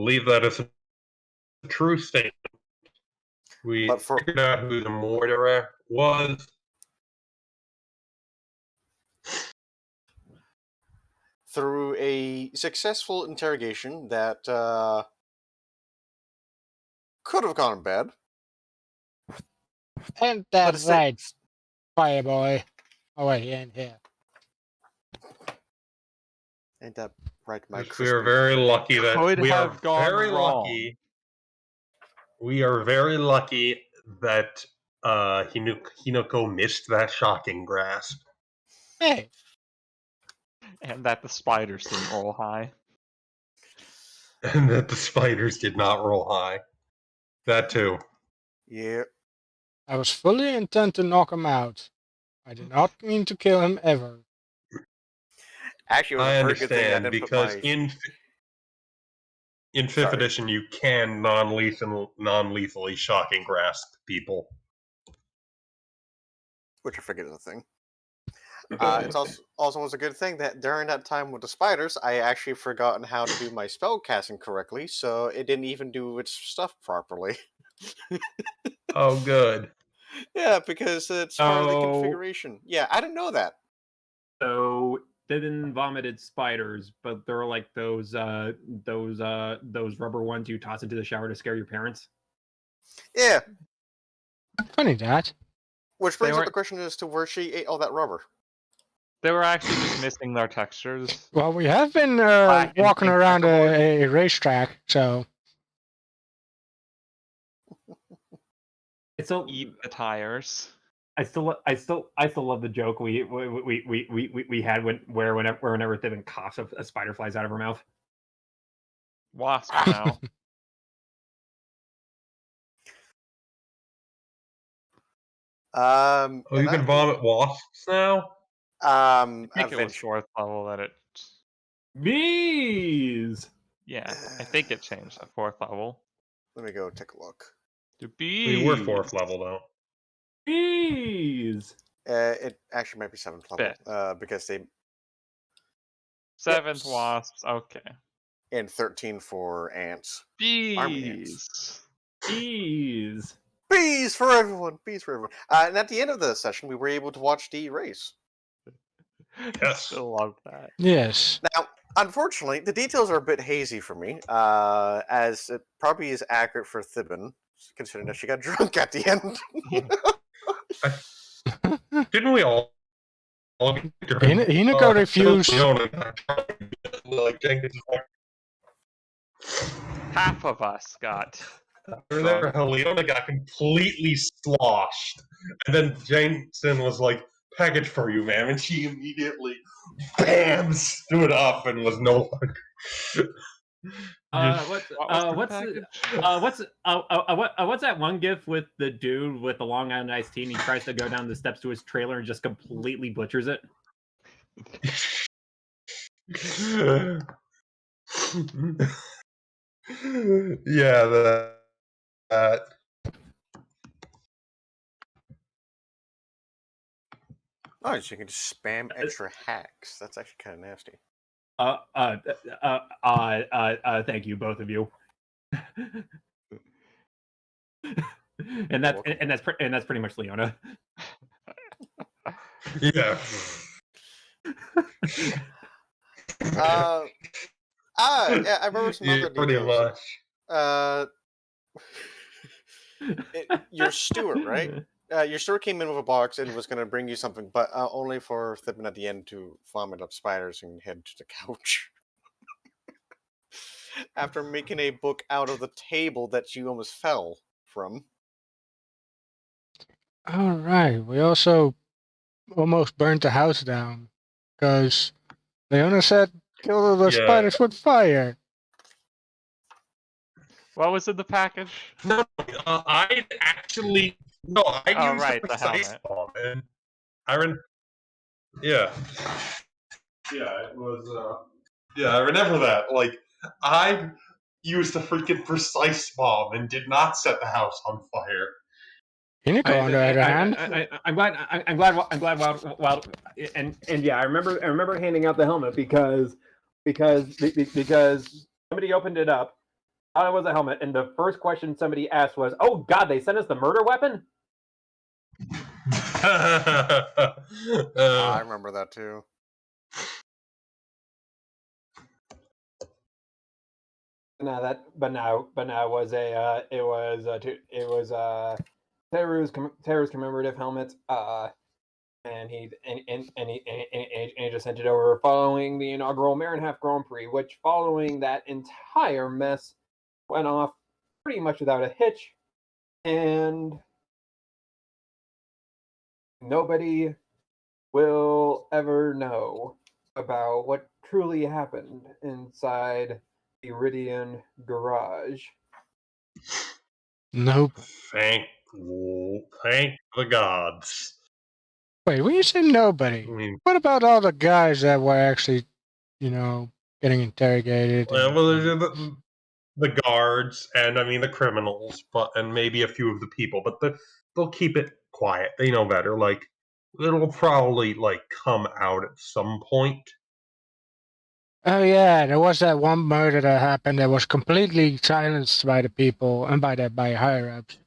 believe that is a true statement. We But figured out who the murderer was. Through a successful interrogation that could have gone bad. And that's right, Fireboy. Oh wait, he ain't here. Ain't that right, my We are very lucky that Could we have are gone very wrong. lucky. We are very lucky that Hinoko missed that shocking grasp. Hey, And that the spiders didn't roll high. And that the spiders did not roll high. That too. Yeah. I was fully intent to knock him out. I did not mean to kill him ever. Actually, it was I a very good thing I understand, didn't because put my... in 5th Sorry. edition you can non-lethally shocking grasp people. Which I figured is a thing. It's also was a good thing that during that time with the spiders, I actually forgotten how to do my spell casting correctly, so it didn't even do its stuff properly. Oh, good. Yeah, because it's part of the configuration. Yeah, I didn't know that. So they didn't vomited spiders, but they're like those rubber ones you toss into the shower to scare your parents. Yeah. Funny that. Which brings up the question as to where she ate all that rubber. They were actually just missing their textures. Well, we have been walking and around checkerboard. a racetrack, so It's so Eat the tires. I still love the joke we had whenever Thibin coughs, a spider flies out of her mouth. Wasp now. You can vomit wasps now? I think it was 4th level that it... Bees! Yeah, I think it changed at 4th level. Let me go take a look. The bees! We were 4th level, though. Bees! It actually might be 7th level, because they... 7th wasps, okay. And 13 for ants. Bees! Army ants. Bees! Bees for everyone! Bees for everyone. And at the end of the session, we were able to watch the race. I Yes. still love that. yes. Now, unfortunately, the details are a bit hazy for me, as it probably is accurate for Thibin, considering that she got drunk at the end. Didn't we all? Hinako refused. Half of us got... Leona got completely sloshed. And then Jameson was like, package for you, ma'am. And she immediately, bam, stood up and was no longer... What's that one gif with the dude with the Long Island iced tea and he tries to go down the steps to his trailer and just completely butchers it? Yeah, that. Oh, so you can just spam extra hacks. That's actually kind of nasty. Thank you, both of you. and that's pretty much Leona. Yeah. Yeah, I remember some other pretty details. much. Your steward, right? Your steward came in with a box and was going to bring you something, but only for Thibin at the end to vomit up spiders and head to the couch. After making a book out of the table that you almost fell from. All right. We also almost burnt the house down because Leona said kill the spiders with fire. What was in the package? No, I actually... No, I used right, the the precise bomb. And yeah. Yeah, it was... Yeah, I remember that. Like, I used a freaking precise bomb and did not set the house on fire. Hinako, on the other hand, I'm glad. Well, and yeah, I remember handing out the helmet because somebody opened it up It was a helmet, and the first question somebody asked was, "Oh God, they sent us the murder weapon." I remember that too. But now it was Teru's commemorative helmet. And he just sent it over following the inaugural Marinhalf Grand Prix, which following that entire mess went off pretty much without a hitch, and nobody will ever know about what truly happened inside the Iridian garage. Nope. Thank the gods. Wait, when you say nobody, I mean, what about all the guys that were actually, getting interrogated? well, there's the guards and I mean the criminals, and maybe a few of the people, but they'll keep it quiet. They know better. Like it'll probably come out at some point. Oh yeah, there was that one murder that happened that was completely silenced by the people and by higher ups.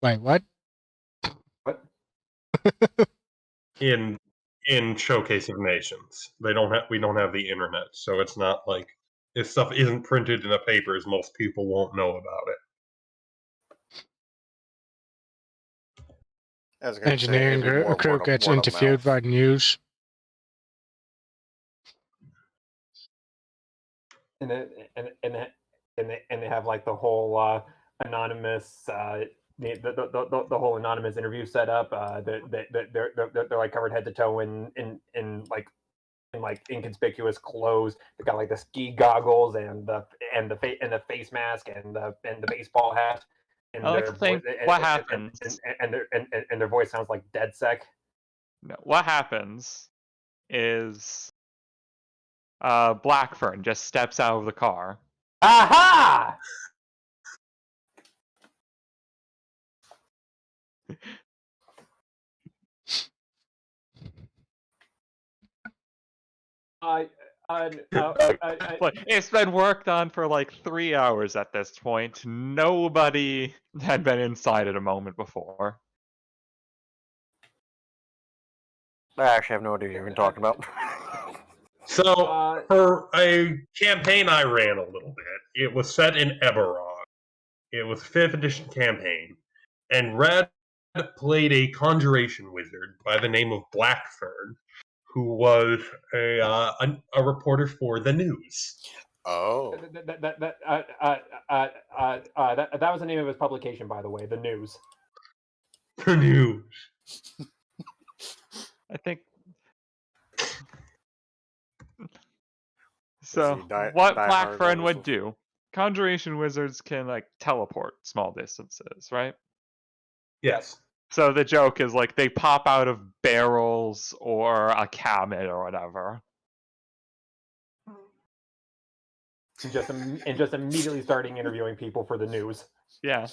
Wait, what? What? In Showcase of Nations, we don't have the internet, so it's not like if stuff isn't printed in the papers, most people won't know about it. I was gonna say, Engineering it'd be more crew gets word of interviewed mouth. by the news. And they have like the whole anonymous the whole anonymous interview set up. They're like covered head to toe in inconspicuous clothes. They got like the ski goggles and the face mask and the baseball hat. And I like to think what happens. And their voice sounds like dead sec. No, what happens is Blackfern just steps out of the car. Aha! Like, it's been worked on for like 3 hours at this point. Nobody had been inside at a moment before. I actually have no idea what you're even talking about. So, for a campaign I ran a little bit, it was set in Eberron. It was a 5th edition campaign, and Red played a conjuration wizard by the name of Blackfern, who was a reporter for the news. Oh. That was the name of his publication, by the way, the News. The news. I think. So, what Blackfern would do? Conjuration wizards can like teleport small distances, right? Yes. So the joke is like they pop out of barrels or a cabinet or whatever. And just immediately starting interviewing people for the news. Yeah.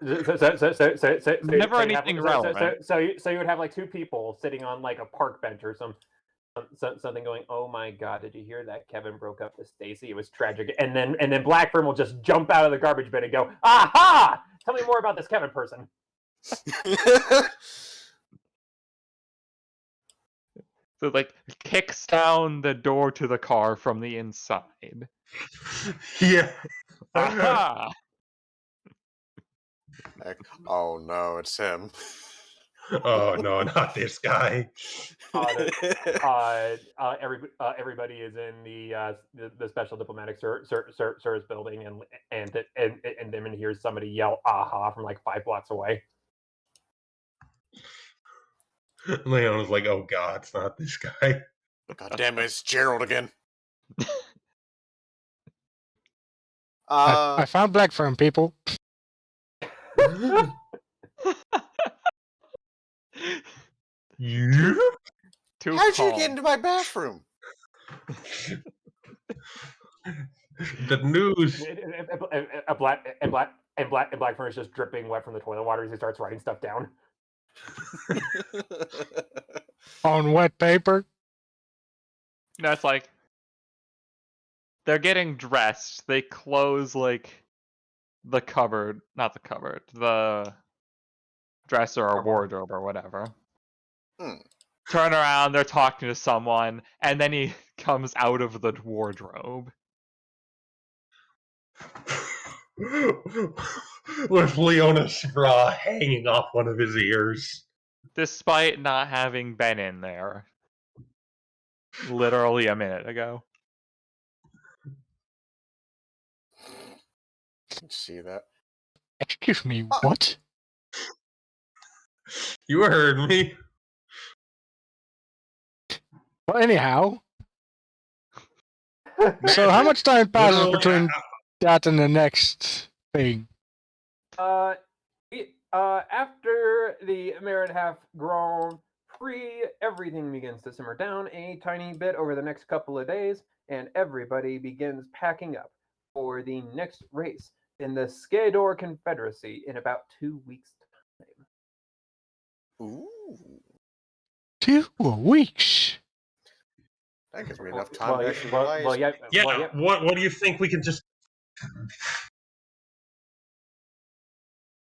Never anything relevant. So you would have like two people sitting on like a park bench or something going, "Oh my God, did you hear that? Kevin broke up with Stacy. It was tragic." And then Blackfern will just jump out of the garbage bin and go, "Aha! Tell me more about this Kevin person." So like kicks down the door to the car from the inside. Yeah. Aha! Like, oh no, it's him. Oh no, not this guy. Everybody is in the special diplomatic service building, and then hears somebody yell "aha" from like 5 blocks away. Leon was like, "Oh God, it's not this guy." God damn it, it's Gerald again. I found Blackfern, people. You? How'd you get into my bathroom? The news. Blackfern is just dripping wet from the toilet water as he starts writing stuff down. On wet paper? That's like they're getting dressed. They close like the cupboard, not the cupboard, the dresser or wardrobe or whatever. Hmm. Turn around, they're talking to someone, and then he comes out of the wardrobe. With Leona's bra hanging off one of his ears. Despite not having been in there literally a minute ago. You see that? Excuse me, Uh, what? You heard me. Well, anyhow. So how much time passes Literally, between that and the next thing? After the merit have grown free, everything begins to simmer down a tiny bit over the next couple of days, and everybody begins packing up for the next race in the Skador Confederacy in about 2 weeks' time. Ooh. 2 weeks. That gives me enough time to actually realize. What do you think we can just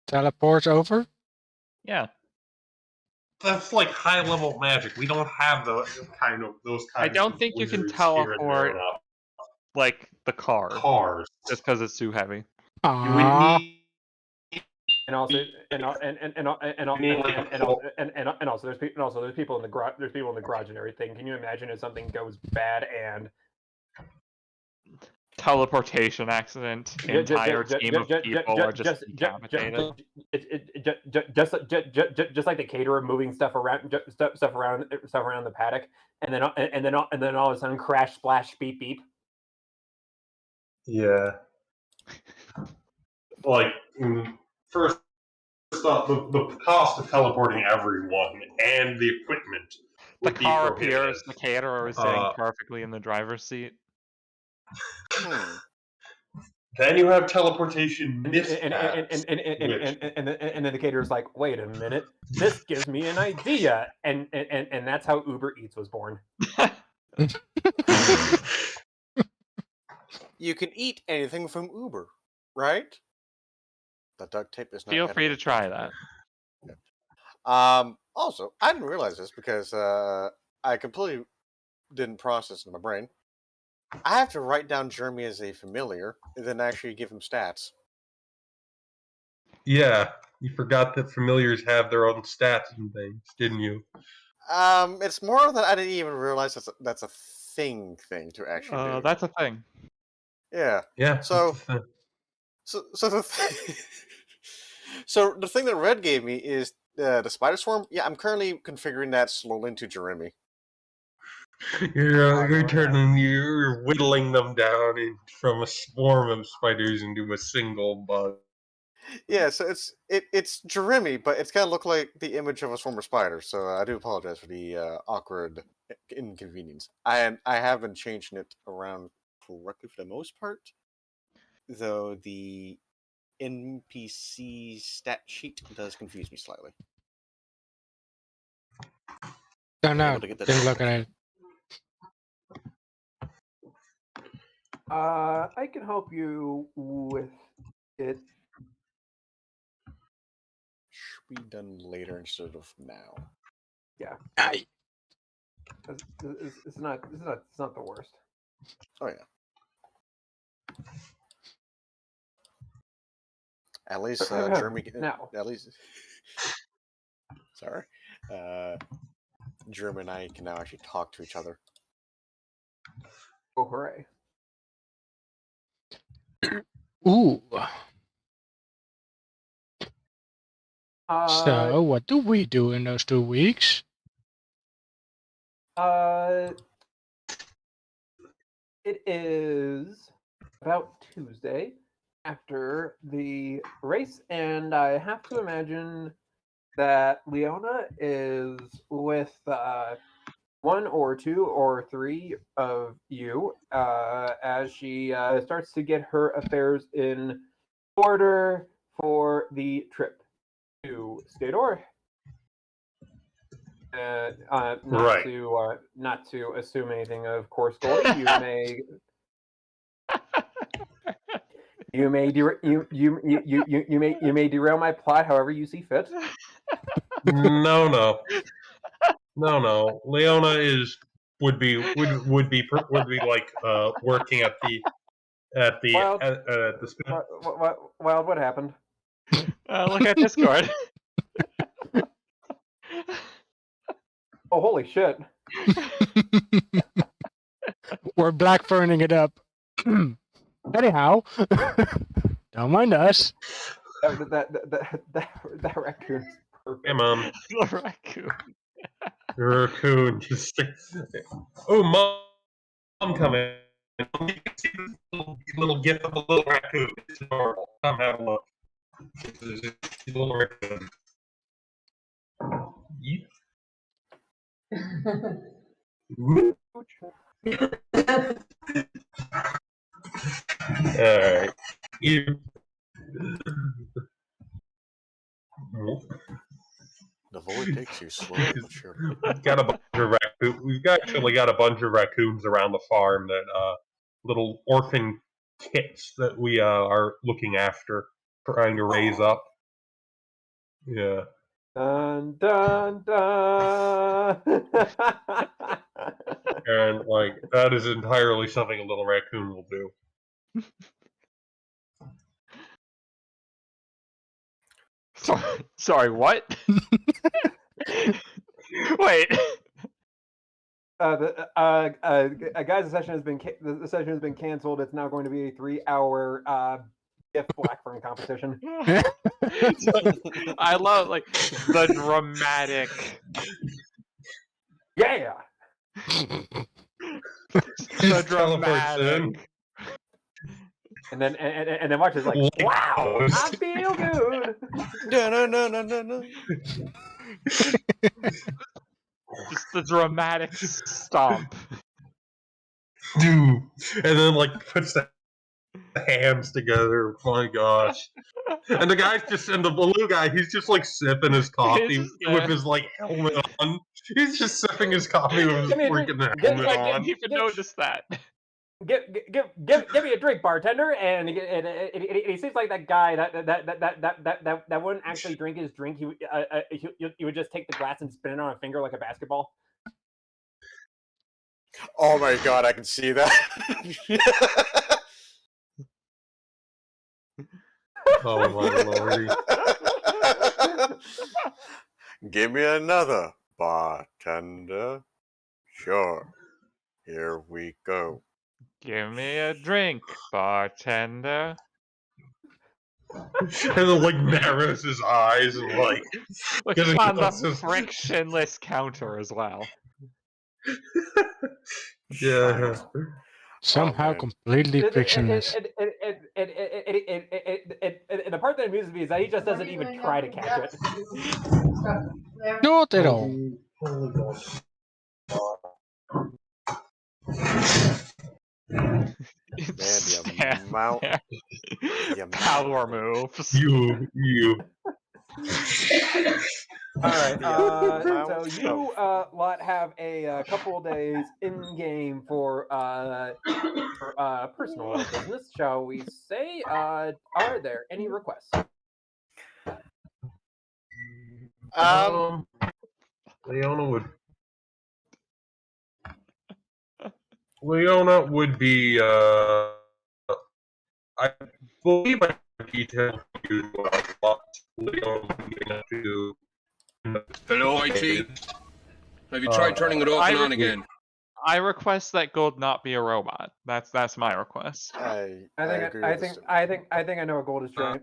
Teleport over? Yeah. that's like high level magic. We don't have those kind of I don't think you can wizards here in teleport Verona. like the car Cars. just because it's too heavy. You would Ah, need And also, there's people in the garage. There's people in the garage and everything. Can you imagine if something goes bad and Teleportation accident, entire team of people are just decapitated. just like the caterer moving stuff around the paddock, and then all of a sudden crash, splash, beep, beep. Yeah. Like first off, the cost of teleporting everyone and the equipment The would be car prohibitive. appears, the caterer is sitting perfectly in the driver's seat. Hmm. Then you have teleportation mishaps. And then the caterer's like, wait a minute, this gives me an idea, and that's how Uber Eats was born. You can eat anything from Uber, right? The duct tape is not. Feel free to edible. try that. Also, I didn't realize this because I completely didn't process in my brain. I have to write down Jeremy as a familiar and then actually give him stats. Yeah, you forgot that familiars have their own stats and things, didn't you? It's more that I didn't even realize that's a thing to actually do. That's a thing. Yeah. Yeah. So the so the thing that Red gave me is the spider swarm. Yeah, I'm currently configuring that slowly into Jeremy. You're whittling them down from a swarm of spiders into a single bug. Yeah, so it's Jeremy, but it's kind of look like the image of a swarm of spiders. So I do apologize for the awkward inconvenience. I have been changing it around correctly for the most part, though the NPC stat sheet does confuse me slightly. don't know. Able to get that Didn't look at it. I can help you with it. Should be done later instead of now. Yeah, Aye. it's not the worst. Oh yeah. At least Jeremy. Now. At least. Sorry. Jeremy and I can now actually talk to each other. Oh, hooray! Ooh. Uh, So, what do we do in those 2 weeks? It is about Tuesday after the race, and I have to imagine that Leona is with one or two or three of you as she starts to get her affairs in order for the trip to Skador. Not to assume anything, of course, Goldie. You may derail my plot however you see fit. No. Leona would be like working at the Wild, what happened? Look at Discord. Oh, holy shit! We're blackburning it up. Anyhow, don't mind us. That raccoon's perfect. Hey, Mom. The raccoon. Raccoon just. Oh, Mom, coming. You can see this little gif of a little raccoon. It's adorable. Come have a look. It's a little raccoon. Yeah. Alright. The void takes you slowly but surely. We've actually got a bunch of raccoons around the farm that little orphan kits that we are looking after, trying to raise up. Yeah. Dun dun dun. And like that is entirely something a little raccoon will do. Sorry, what? Wait. Guys, the session has been canceled. It's now going to be a 3-hour gift blackburn competition. I love like the dramatic. Yeah. The dramatic. And then watch is like, wow, I feel good. No. Just the dramatic stomp. Dude. And then like puts the hands together. Oh my gosh. And the guy's just, and the blue guy, he's just like sipping his coffee with his like helmet on. He's just sipping his coffee with his freaking helmet I on. didn't even notice that. Give me a drink, bartender. And he seems like that guy that wouldn't actually drink his drink. He would just take the glass and spin it on a finger like a basketball. Oh my god, I can see that. Oh my lordy. Give me another, bartender. Sure. Here we go. Give me a drink, bartender. And then like narrows his eyes and like On the frictionless counter as well. Yeah. Somehow completely frictionless. And the part that amuses me is that he just doesn't even try to catch it. Not at all. Man, the amount. Power moves. You. All right. So you lot have a couple of days in game for personal business, shall we say? Are there any requests? Leona would be I believe I have details for you what Leona would be getting up to. Hello, IT. Have you tried turning it off and on again? I request that Gold not be a robot. That's my request. I think I know what Gold is trying.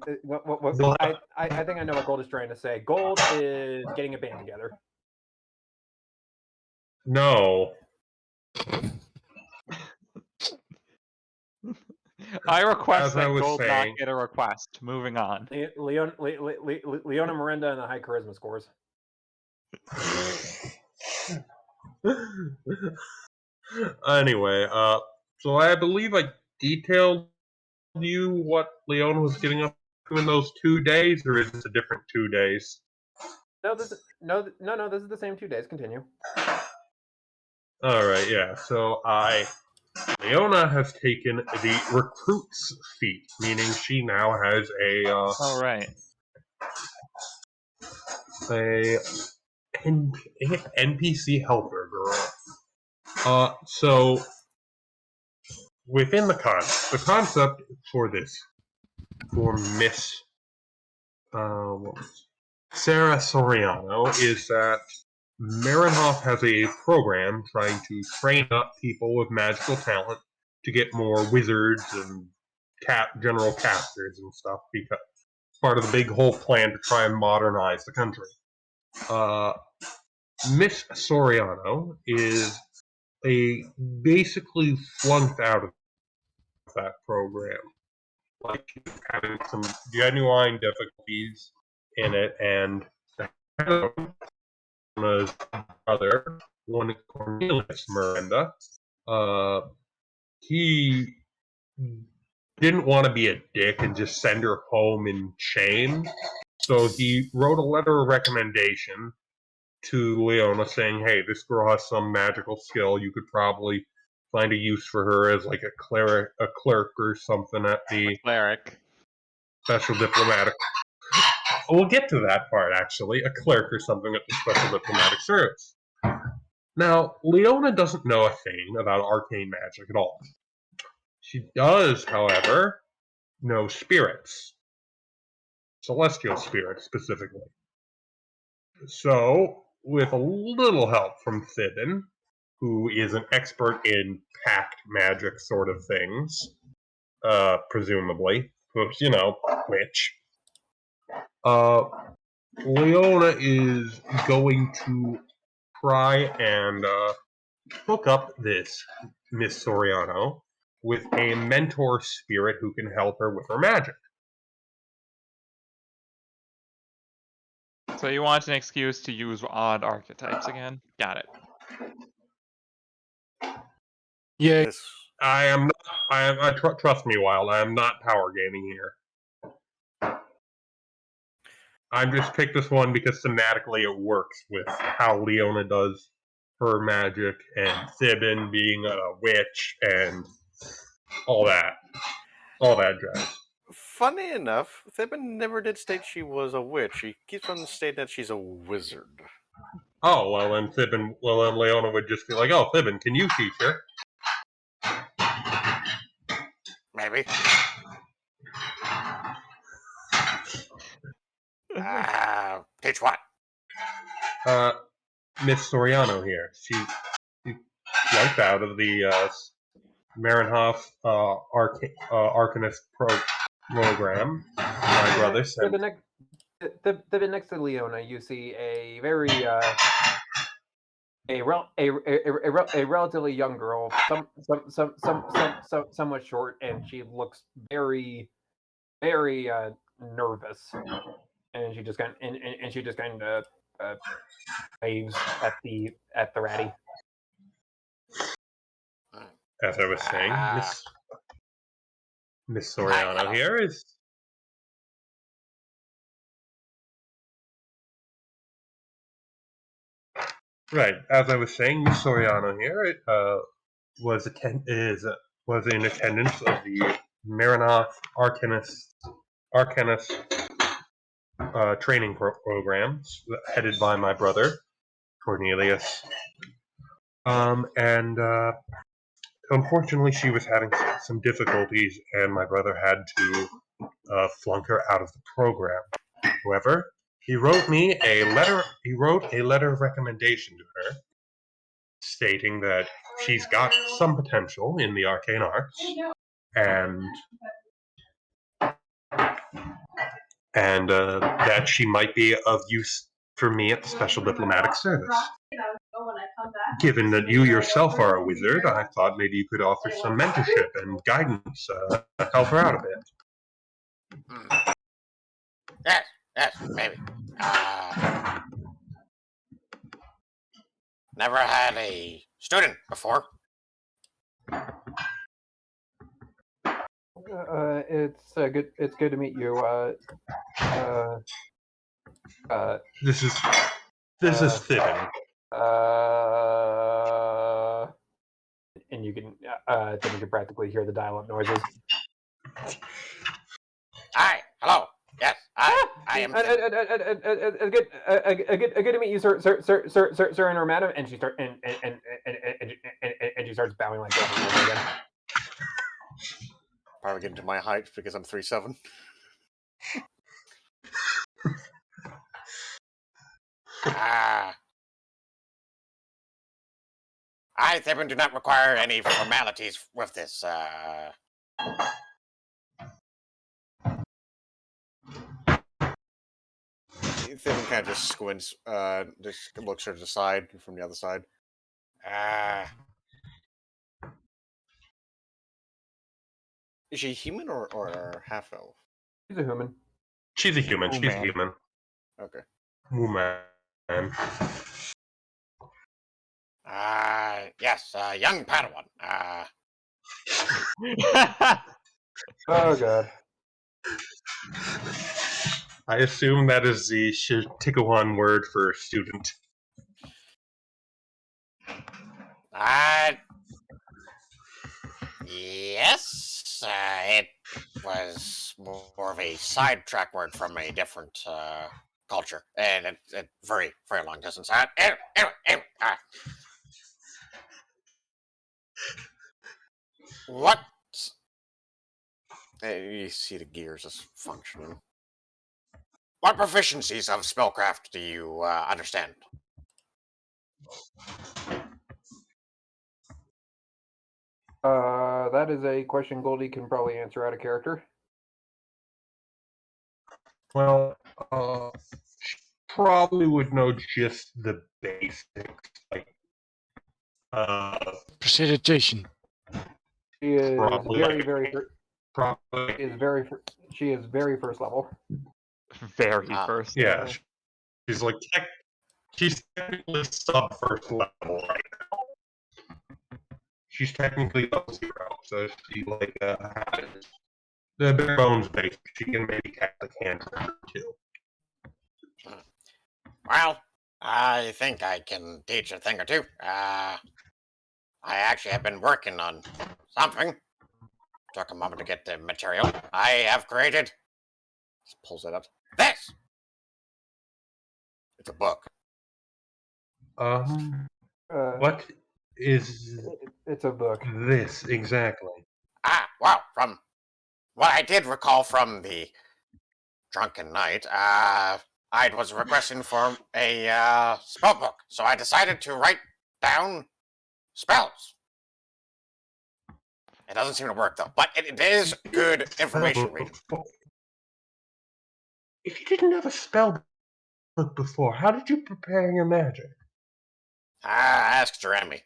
I think I know what Gold is trying to say. Gold is getting a band together. No. I request that was Gold saying. not get a request. Moving on. Leona Miranda and the high charisma scores. Anyway, so I believe I detailed you what Leona was getting up to in those 2 days, or is this a different 2 days? No, this no. This is the same 2 days. Continue. All right, yeah. So Leona has taken the recruit's feat, meaning she now has All right. a NPC helper girl. So within the concept for Miss Sarah Soriano is that Marinhoff has a program trying to train up people with magical talent to get more wizards and general casters and stuff, because part of the big whole plan to try and modernize the country. Miss Soriano is basically flunked out of that program. Like, having some genuine difficulties in it, and His brother, one Cornelius Miranda, he didn't want to be a dick and just send her home in chains. So he wrote a letter of recommendation to Leona saying, hey, this girl has some magical skill. You could probably find a use for her as like a clerk or something at the Cleric. Special Diplomatic. We'll get to that part, actually. A clerk or something at the Special Diplomatic Service. Now, Leona doesn't know a thing about arcane magic at all. She does, however, know spirits. Celestial spirits, specifically. So, with a little help from Thibin, who is an expert in pact magic sort of things, presumably, which, witch, Leona is going to try and hook up this Miss Soriano with a mentor spirit who can help her with her magic. So you want an excuse to use odd archetypes again? Got it. Yeah, This Trust me, Wild. I am not power gaming here. I just picked this one because thematically it works with how Leona does her magic, and Thibin being a witch, and all that jazz. funny enough, Thibin never did state she was a witch. She keeps on stating that she's a wizard. Oh, well then Leona would just be like, oh, Thibin, can you teach her? Maybe. Teach what? Miss Soriano here. She flunked out of the Marinhoff Arcanist program. My brother said. The next to Leona, you see a very a relatively young girl, somewhat short, and she looks very nervous, and she just kind of waves at the ratty. As I was saying, Miss Soriano here is. Right, as I was saying, Miss Soriano here was in attendance of the Marinoff Arcanist training programs headed by my brother Cornelius, and unfortunately she was having some difficulties, and my brother had to flunk her out of the program. However, he wrote a letter of recommendation to her, stating that she's got some potential in the arcane arts, and that she might be of use for me at the Special Diplomatic Service. Given that you yourself are a wizard, I thought maybe you could offer some mentorship and guidance, help her out a bit. Yes, maybe. Never had a student before. It's good. It's good to meet you. This is fibbing. And you can then you can practically hear the dial-up noises. Hi, hello. Yes, I am. Good to meet you, sir, and madam. And she starts and she starts bowing like over and over again. Probably getting to my height because I'm 3'7". I, Thibin, do not require any formalities with this. Thibin kind of just squints, just looks her to the side from the other side. Is she human or half elf? She's a human. She's a human. Oh, She's man. a human. Okay. Woman. Yes, young Padawan. Oh god. I assume that is the Shitikawan word for student. Yes, it was more of a sidetrack word from a different culture, and it very, very long distance. Anyway, what? You see the gears is functioning. What proficiencies of spellcraft do you understand? That is a question Goldie can probably answer out of character. Well, probably would know just the basics, like Precipitation. She is Probably very, like- very. probably She is very first level. Very first. yeah. She's like she's technically sub first level right now. She's technically level 0, so she like has the bare bones base. She can maybe cast a cantrip too. Well, I think I can teach a thing or two. I actually have been working on something. Took a moment to get the material. I have created. Just pulls it up. This. It's a book. What is It's a book. this exactly? Well, from what I did recall from the drunken night, I was requesting for a spell book, so I decided to write down spells. It doesn't seem to work though, but it is good information reading. If you didn't have a spell book before, how did you prepare your magic? Ask Jeremy.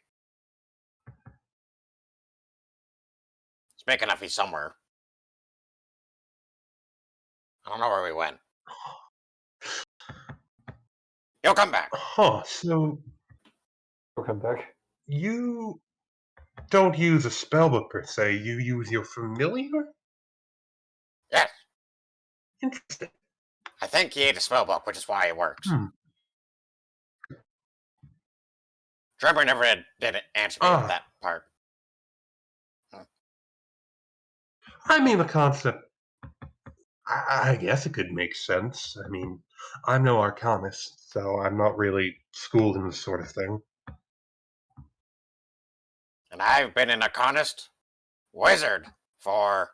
Speaking of, he's somewhere. I don't know where we went. He'll come back. Huh, so We'll come back. you don't use a spellbook per se, you use your familiar? Yes, Interesting. I think he ate a spell book, which is why it works. Trevor never did answer me on that part. I mean, the concept, I guess it could make sense. I mean, I'm no arcanist, so I'm not really schooled in this sort of thing. And I've been an arcanist wizard for...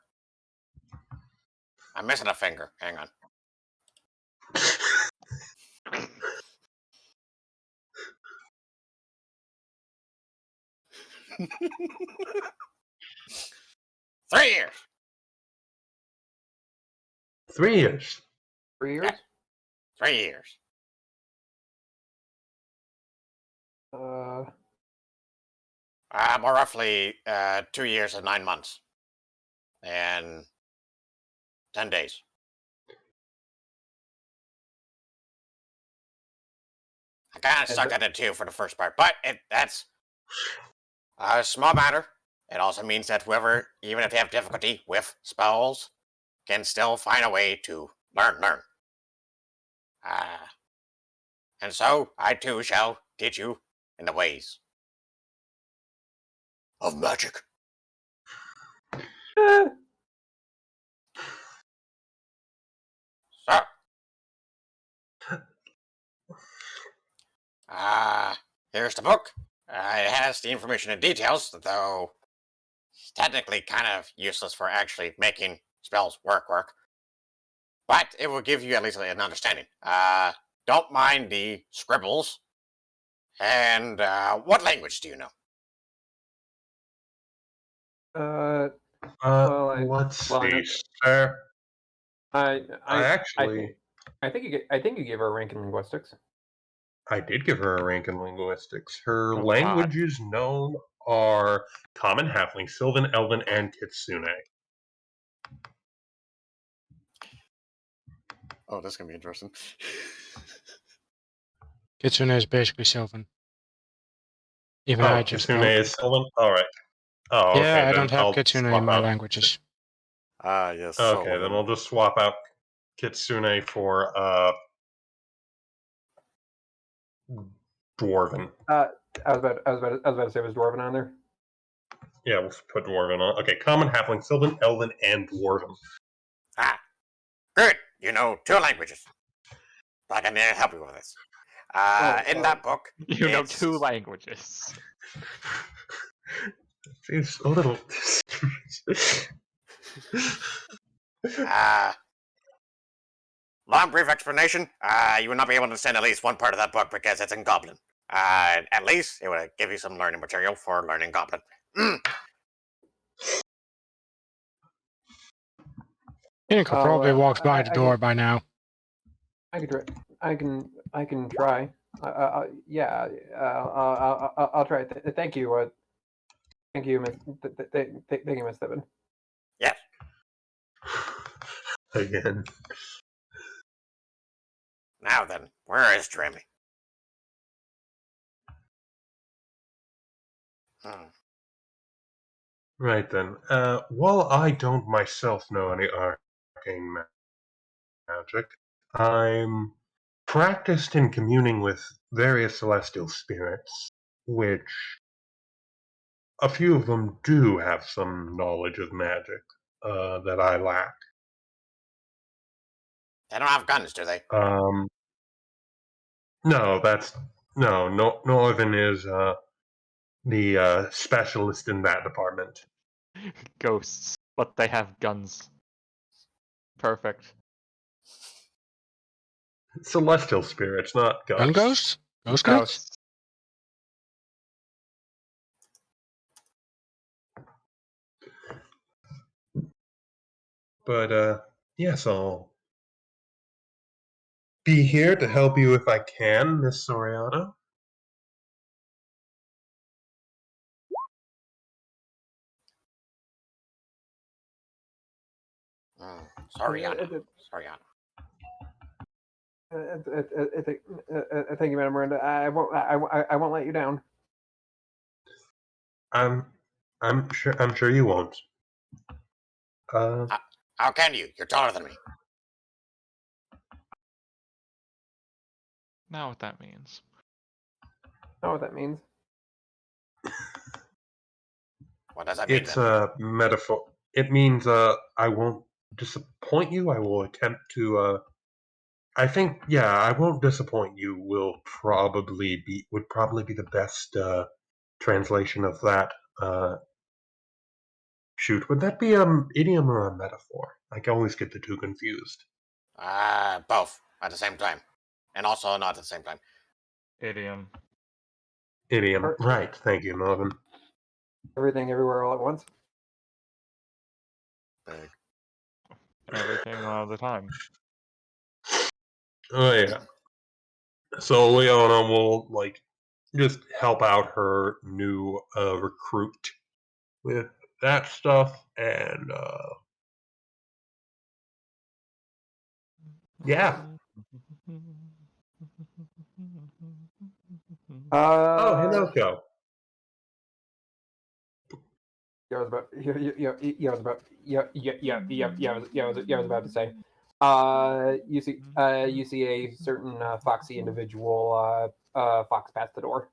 I'm missing a finger. Hang on. Three years. 3 years. 3 years. Yeah. 3 years. More roughly 2 years and 9 months. And 10 days. I kind of sucked at it too for the first part, but that's a small matter. It also means that whoever, even if they have difficulty with spells, can still find a way to learn. And so I too shall teach you in the ways of magic. So, here's the book. It has the information and details, though it's technically kind of useless for actually making spells work. But it will give you at least an understanding. Don't mind the scribbles. And what language do you know? Let's see, well, sir. I actually, I think you gave her a rank in linguistics. I did give her a rank in linguistics. Her Oh, languages known are Common, Halfling, Sylvan, Elven, and Kitsune. Oh, that's gonna be interesting. Kitsune is basically Sylvan. Even I just Kitsune don't. is Sylvan? Alright. Oh, okay, Yeah, I then don't have I'll Kitsune swap in my out. languages. Yes. Okay, Sullivan. then I'll just swap out Kitsune for Dwarven. I was about to say was Dwarven on there. Yeah, we'll put Dwarven on. Okay, Common, Halfling, Sylvan, Elven, and Dwarven. Good. You know 2 languages. I can help you with this. In that book, You know it's 2 languages. Seems a little. long, brief explanation. You will not be able to understand at least one part of that book because it's in Goblin. At least it would give you some learning material for learning Goblin. Ian probably walks by the door by now. I can try. I can try. Yeah. I'll try. Thank you. Thank you, Miss. Thank you, Miss Stebbin. Yes. Again. Now then, where is Dreamy? Right then. While I don't myself know any arcane magic, I'm practiced in communing with various celestial spirits, which a few of them do have some knowledge of magic that I lack. They don't have guns, do they? No, Northern is the specialist in that department. Ghosts, but they have guns. Perfect. Celestial spirits, not ghosts. Gun ghosts? Ghost ghosts? Ghosts. But yes, I'll be here to help you if I can, Miss Soriano. Soriano. Thank you, Madam Miranda. I won't let you down. I'm sure you won't. How can you? You're taller than me. Now what that means. Know what that means? What does that mean? It's a metaphor. It means I won't disappoint you. I will attempt to. I think I won't disappoint you. Would probably be the best translation of that. Shoot, would that be an idiom or a metaphor? I always get the two confused. Both at the same time, and also not at the same time. Idiom. Idiom, right? Thank you, Marvin. Everything, everywhere, all at once. Big. Everything all the time. Oh yeah. So Leona will just help out her new recruit with that stuff, and yeah. Oh, Hinoko. I was about to say. You see a certain foxy individual fox past the door.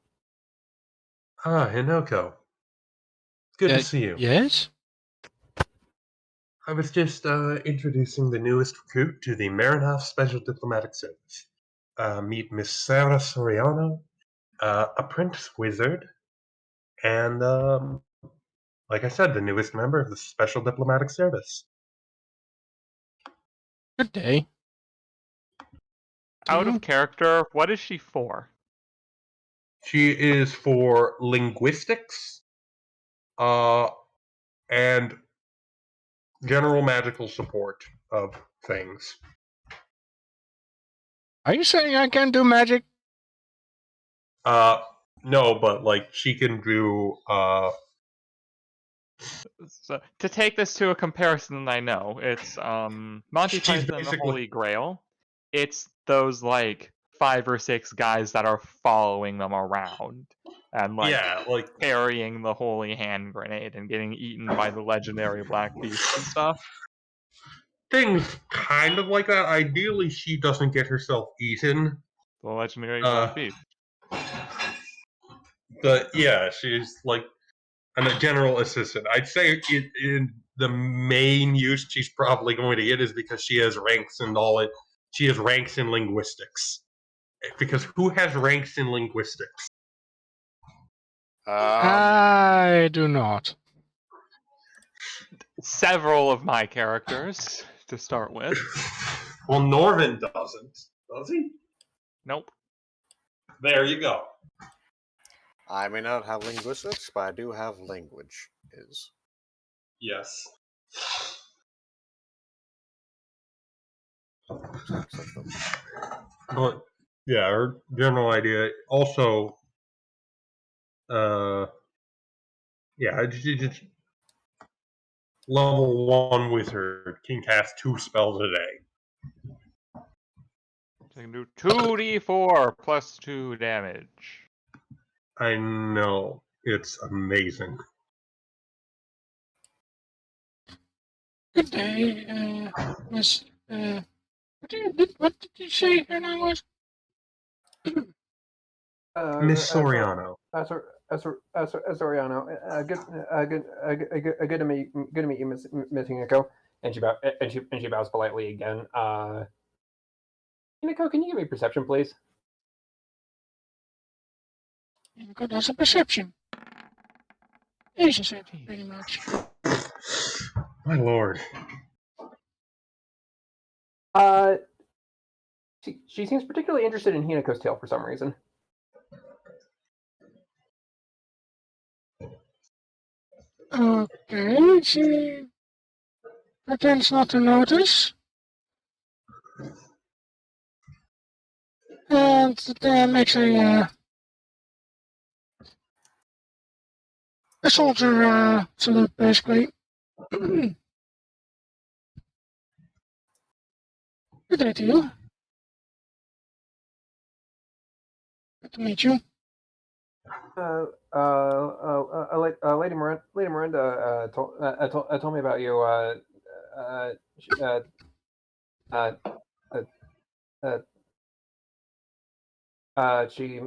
Ah, Hinoko. Good to see you. Yes? I was just introducing the newest recruit to the Marinhof Special Diplomatic Service. Meet Miss Sarah Soriano, apprentice wizard, and, like I said, the newest member of the Special Diplomatic Service. Good day. Out of character, what is she for? She is for linguistics, and general magical support of things. Are you saying I can't do magic? No, but like she can do So, to take this to a comparison I know, it's Monty She's Python and the basically- Holy Grail. It's those like 5 or 6 guys that are following them around and like carrying the holy hand grenade and getting eaten by the legendary black beast and stuff. things kind of like that. Ideally, she doesn't get herself eaten. The legendary black beast. But yeah, she's like a general assistant. I'd say in the main use she's probably going to get is because she has ranks and all it. She has ranks in linguistics. Because who has ranks in linguistics? I do not. Several of my characters to start with. Well, Norman doesn't. Does he? Nope. There you go. I may not have linguistics, but I do have language. Yes. But yeah, her general idea. Also, yeah, she just level 1 wizard can cast 2 spells a day. So you can do 2d4 plus 2 damage. I know, it's amazing. Good day, Miss. What did you say her name was? Miss Soriano. Soriano. Good to meet you, Miss Hinako. And she bows politely again. Hinako, can you give me perception, please? Good, that's a perception. He's a set, pretty much. My lord. She seems particularly interested in Hinako's tale for some reason. Okay, she pretends not to notice. And makes a soldier salute, basically. Good day to you. Good to meet you. Lady Miranda told me about you. She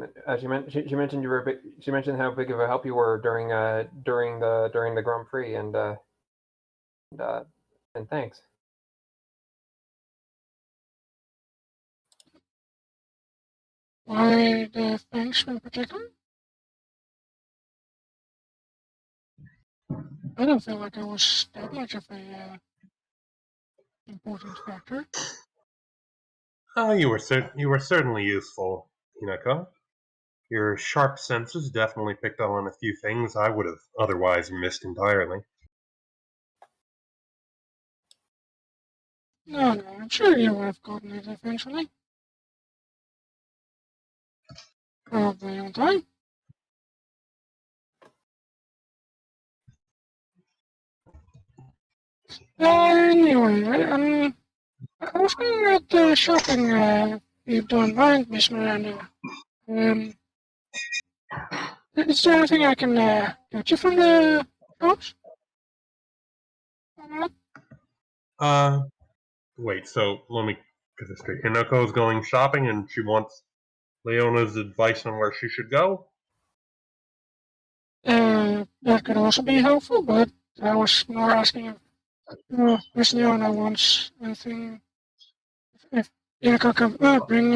mentioned you were she mentioned how big of a help you were during the Grand Prix, and thanks. Why the thanks in particular? I don't feel like I was that much of a important factor. Oh, you were certainly useful, Hinako. Your sharp senses definitely picked up on a few things I would have otherwise missed entirely. No, I'm sure you would have gotten it eventually. Probably on time. Anyway, I was looking at the shopping you've done, right, Miss Miranda? Is there anything I can get you from the shops? Wait, so let me get this straight. Hinako's going shopping and she wants Leona's advice on where she should go? That could also be helpful, but I was more asking if Miss Leona wants anything. If Inaka can bring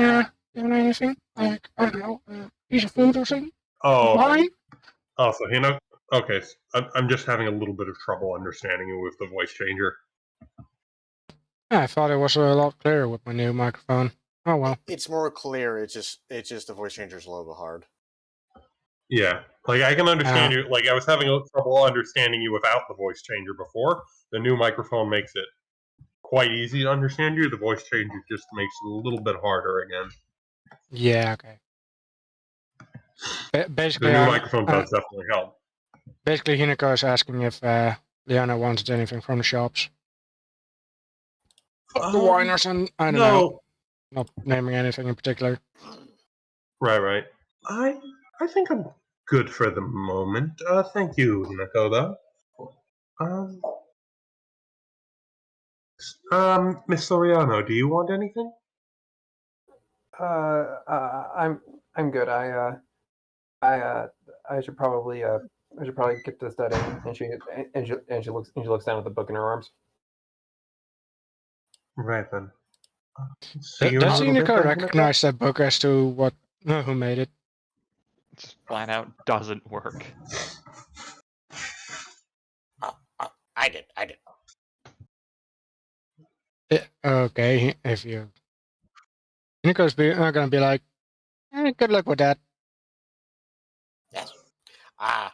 anything, like, I don't know, piece of food or something. Oh, Wine? oh, so Hinako. Okay, I'm just having a little bit of trouble understanding you with the voice changer. I thought it was a lot clearer with my new microphone. Oh well. It's more clear. It's just the voice changer's a little bit hard. Yeah, like I can understand you. Like I was having trouble understanding you without the voice changer before. The new microphone makes it quite easy to understand you. The voice changer just makes it a little bit harder again. Yeah. Okay. Basically, the new microphone does definitely help. Basically, Hinako is asking if Leona wanted anything from the shops. The winers and I don't know. Not naming anything in particular. Right. I think I'm good for the moment. Thank you, Hinako, though. Miss Soriano, do you want anything? I'm good. I should probably get to studying. And she looks down at the book in her arms. Right then. Does Hinako recognize that book as to who made it? Just flat out doesn't work. I did. Okay, if you... Hinako's gonna be like, good luck with that. Yes. Oh,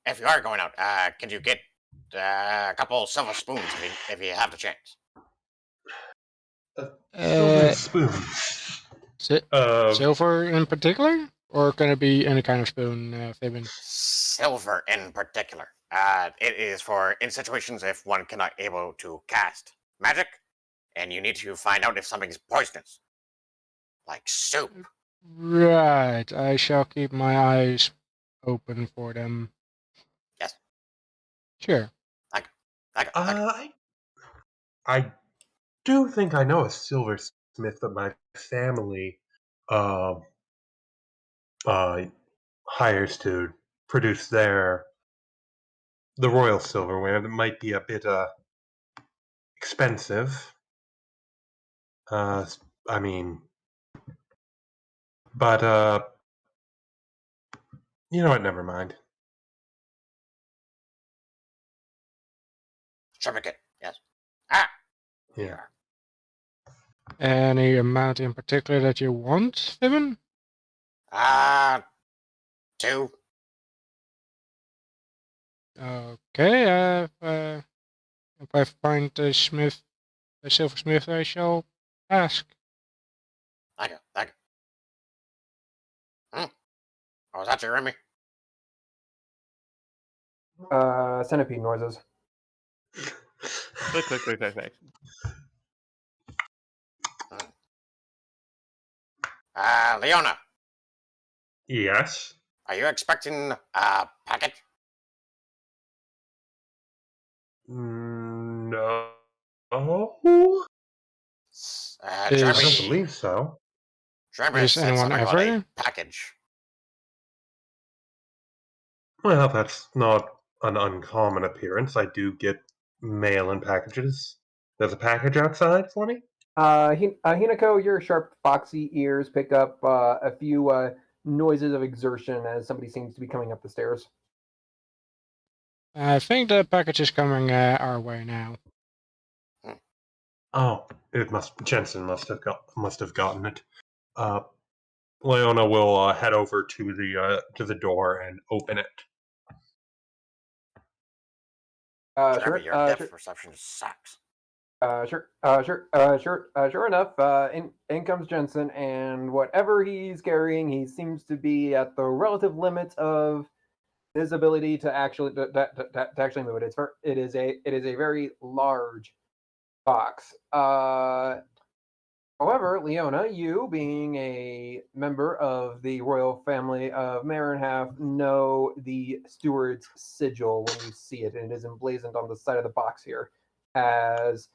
if you are going out, can you get a couple silver spoons if you have the chance? Silver spoons. Silver in particular? Or can it be any kind of spoon, Fabian? Silver in particular. It is for in situations if one cannot able to cast magic, and you need to find out if something's poisonous. Like soup. Right. I shall keep my eyes open for them. Yes. Sure. I do think I know a silversmith that my family hires to produce the royal silverware. It might be a bit expensive. I mean, but you know what? Never mind. Triplicate, yes. Yeah. Any amount in particular that you want, Fabian? 2. Okay, if I find a silversmith, I shall ask. Thank you. Oh, was that Jeremy? Centipede noises. Click. Leona. Yes. Are you expecting a package? No. I don't believe so. Jeremy is said anyone something ever? about a package. Well, that's not an uncommon appearance. I do get mail and packages. There's a package outside for me? Hinako, your sharp, foxy ears pick up a few noises of exertion as somebody seems to be coming up the stairs. I think the package is coming our way now. Oh, Jensen must have gotten it. Leona will head over to the door and open it. Jeremy, your depth perception sucks. Sure enough, in comes Jensen, and whatever he's carrying, he seems to be at the relative limit of his ability to actually move it. It is a very large box. However, Leona, you being a member of the royal family of Marinhalf, know the steward's sigil when you see it, and it is emblazoned on the side of the box here as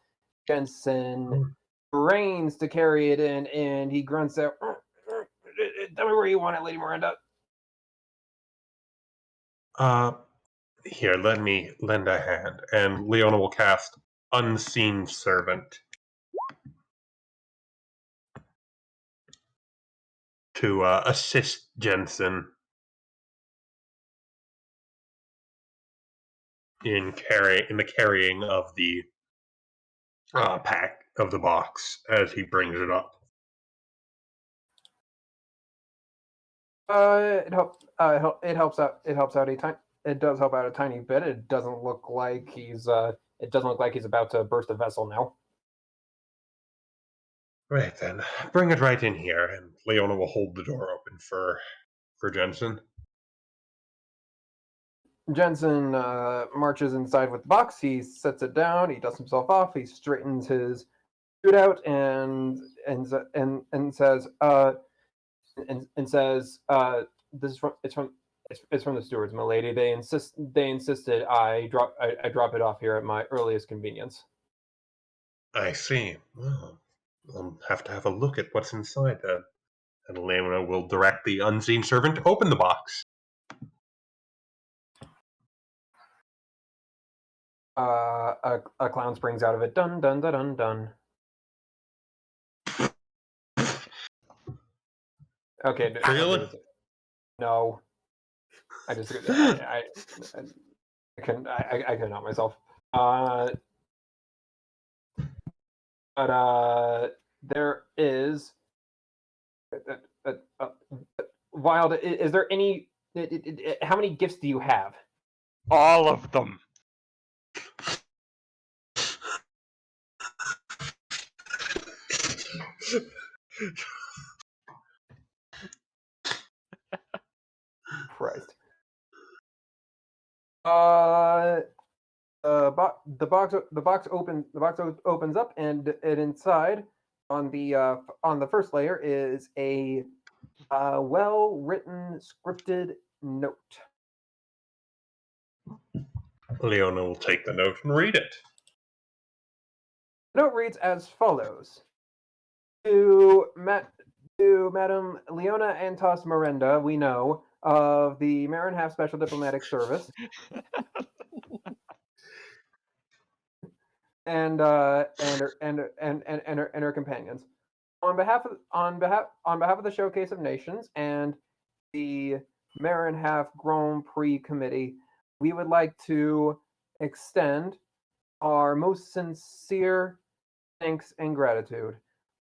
Jensen reigns to carry it in, and he grunts out, "Tell me where you want it, Lady Miranda." Here, let me lend a hand, and Leona will cast Unseen Servant to assist Jensen in the carrying of the pack of the box as he brings it up. It helps. It helps out. It helps out a tiny. It does help out a tiny bit. It doesn't look like he's. It doesn't look like he's about to burst a vessel now. Right then, bring it right in here, and Leona will hold the door open for Jensen. Jensen marches inside with the box. He sets it down. He dusts himself off. He straightens his suit out and says this is from it's from the stewards, my lady. They insisted I drop it off here at my earliest convenience. I see. Well, I'll have to have a look at what's inside then. And Leona will direct the unseen servant to open the box. A clown springs out of it. Dun dun dun dun dun. Okay. Really? No. I just I couldn't help myself. But there is Wild. Is there any? How many gifts do you have? All of them. Christ. The box opens up, and inside on the first layer is a well-written scripted note. Leona will take the note and read it. The note reads as follows: To Madam Leona Antos Miranda, we know of the Marin Half Special Diplomatic Service, and her companions. On behalf of the Showcase of Nations and the Marin Half Grand Prix Committee, we would like to extend our most sincere thanks and gratitude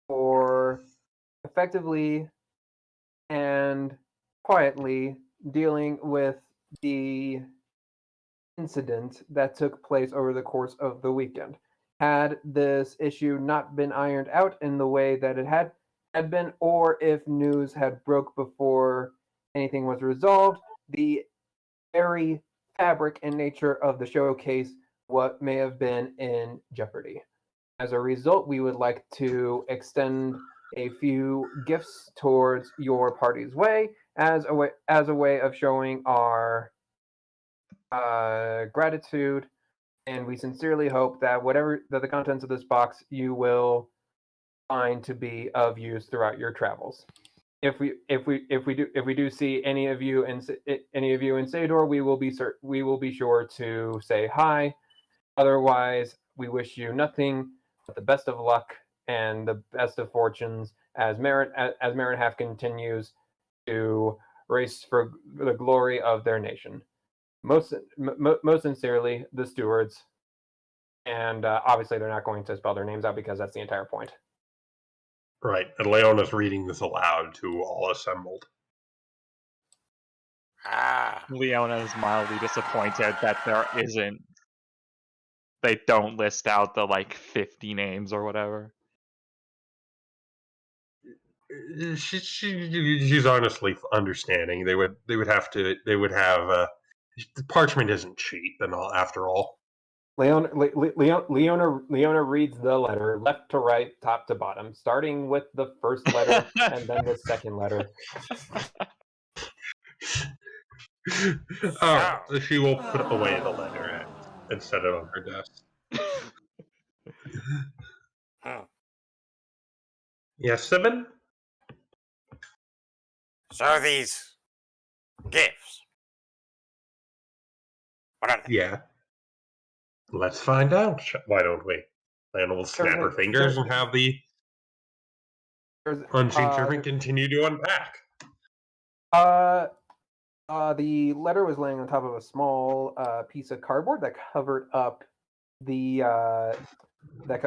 for effectively and quietly dealing with the incident that took place over the course of the weekend. Had this issue not been ironed out in the way that it had been, or if news had broke before anything was resolved, the very fabric and nature of the showcase what may have been in jeopardy. As a result, we would like to extend a few gifts towards your party's way as a way of showing our gratitude, and we sincerely hope that the contents of this box you will find to be of use throughout your travels. If we do see any of you in Sador, we will be sure to say hi. Otherwise, we wish you nothing but the best of luck and the best of fortunes as Marin Half continues to race for the glory of their nation. Most sincerely, the stewards, and obviously they're not going to spell their names out because that's the entire point. Right, and Leona's reading this aloud to all assembled. Leona is mildly disappointed that they don't list out the 50 names or whatever. She's honestly understanding. They would have the parchment isn't cheap and all after all. Leona reads the letter left to right, top to bottom, starting with the first letter and then the second letter. All right, so she will put away the letter and set it on her desk. Yes, Simon? So these gifts. What are they? Yeah. Let's find out. Why don't we? And we'll snap her fingers and have the punching servant continue to unpack. The letter was laying on top of a small piece of cardboard that covered up the that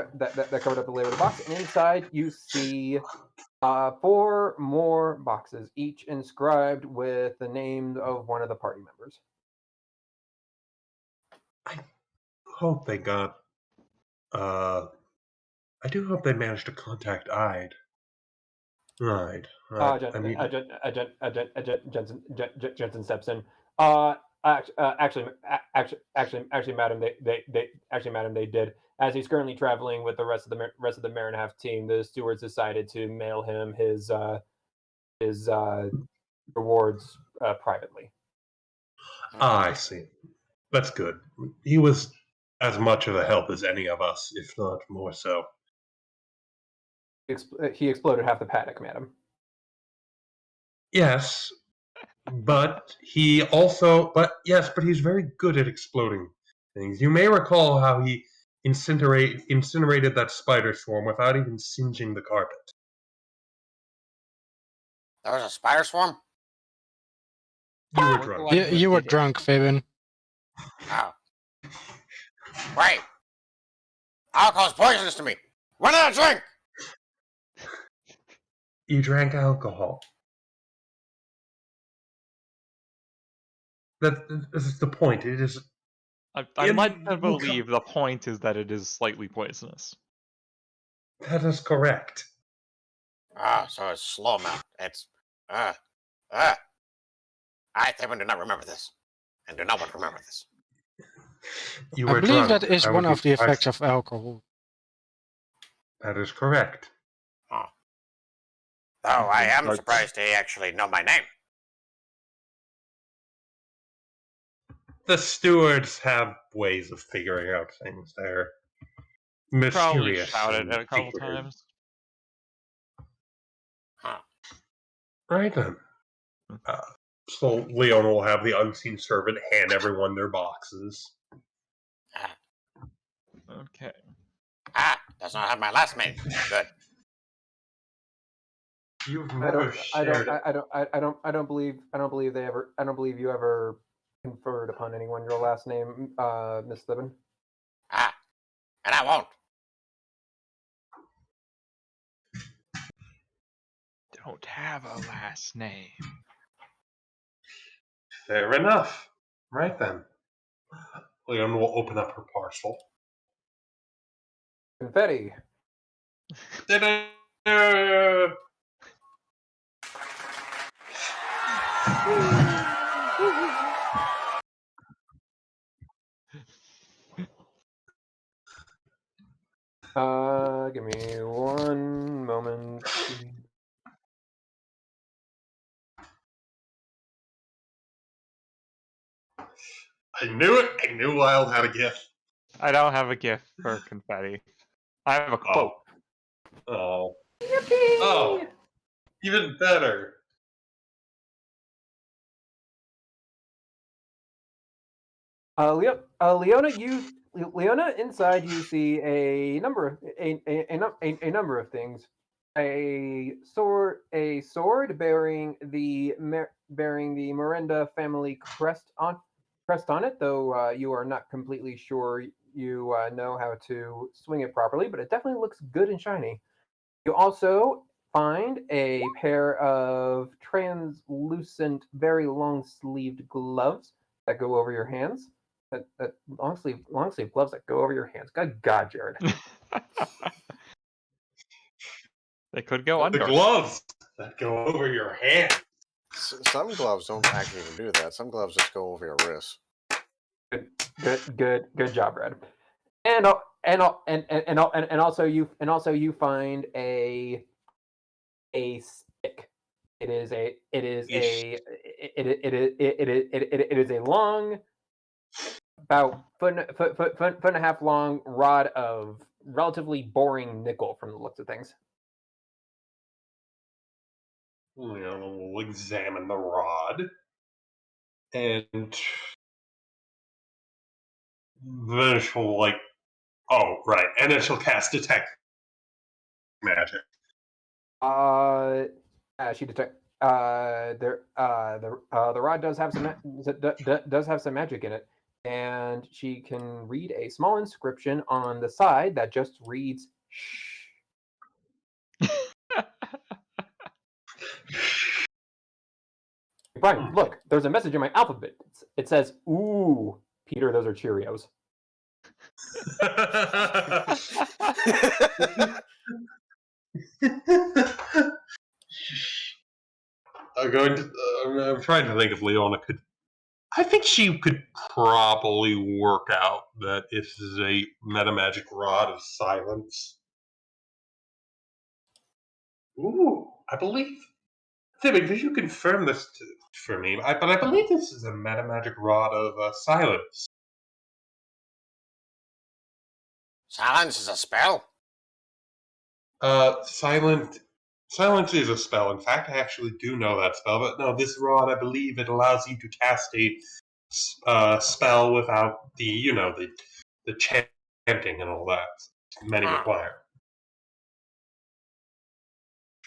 covered up the lid of the box, and inside you see 4 more boxes, each inscribed with the name of one of the party members. I hope they got. I do hope they managed to contact Ide. Right. Jensen steps in. Actually, madam, they did. As he's currently traveling with the rest of the Marinhalf team, the stewards decided to mail him his rewards privately. I see. That's good. He was as much of a help as any of us, if not more so. He exploded half the paddock, madam. Yes, but he's very good at exploding things. You may recall how he incinerated that spider swarm without even singeing the carpet. There was a spider swarm? You were drunk. You were drunk, Fabian. Oh. Wait. Alcohol's poisonous to me. What did I drink? You drank alcohol. This is the point. It is. I'm led to believe the point is that it is slightly poisonous. That is correct. So it's slow mouth. It's I Theban do not remember this. And do not want to remember this. You I were believe drunk. that is one of the effects of alcohol. That is correct. Oh. Though I am surprised they actually know my name. The stewards have ways of figuring out things. They're mysterious. Probably shouted and it a couple secretive. times. Huh. Right then. So Leona will have the unseen servant hand everyone their boxes. Okay. Does not have my last name. Good. You've never shared. I don't believe you ever conferred upon anyone your last name, Miss Thibin. And I won't. Don't have a last name. Fair enough. Right then. Leona will open up her parcel. Confetti. Give me one moment. I knew it. I knew Wild had a gift. I don't have a gift for confetti. I have a quote. Oh. Yippee! Oh. Even better. Leona, inside you see a number of things. A sword bearing the Miranda family crest on it, though you are not completely sure you know how to swing it properly, but it definitely looks good and shiny. You also find a pair of translucent, very long-sleeved gloves that go over your hands. That long sleeve gloves that go over your hands. Good God, Jared. They could go under. The gloves that go over your hand. Some gloves don't actually even do that. Some gloves just go over your wrists. Good job, Red. And also you find a stick. It is a long, about foot and a half long rod of relatively boring nickel from the looks of things. We'll examine the rod, and then she'll and then she'll cast detect magic. She detect. The rod does have some magic in it, and she can read a small inscription on the side that just reads "shh." Brian, look, there's a message in my alphabet. It says, "Ooh, Peter, those are Cheerios." I'm trying to think if Leona could. I think she could probably work out that this is a metamagic rod of silence. Ooh, I believe. Timmy, could you confirm this for me? But I believe this is a metamagic rod of silence. Silence is a spell? Silence is a spell. In fact, I actually do know that spell. But no, this rod, I believe it allows you to cast a spell without the chanting and all that many require.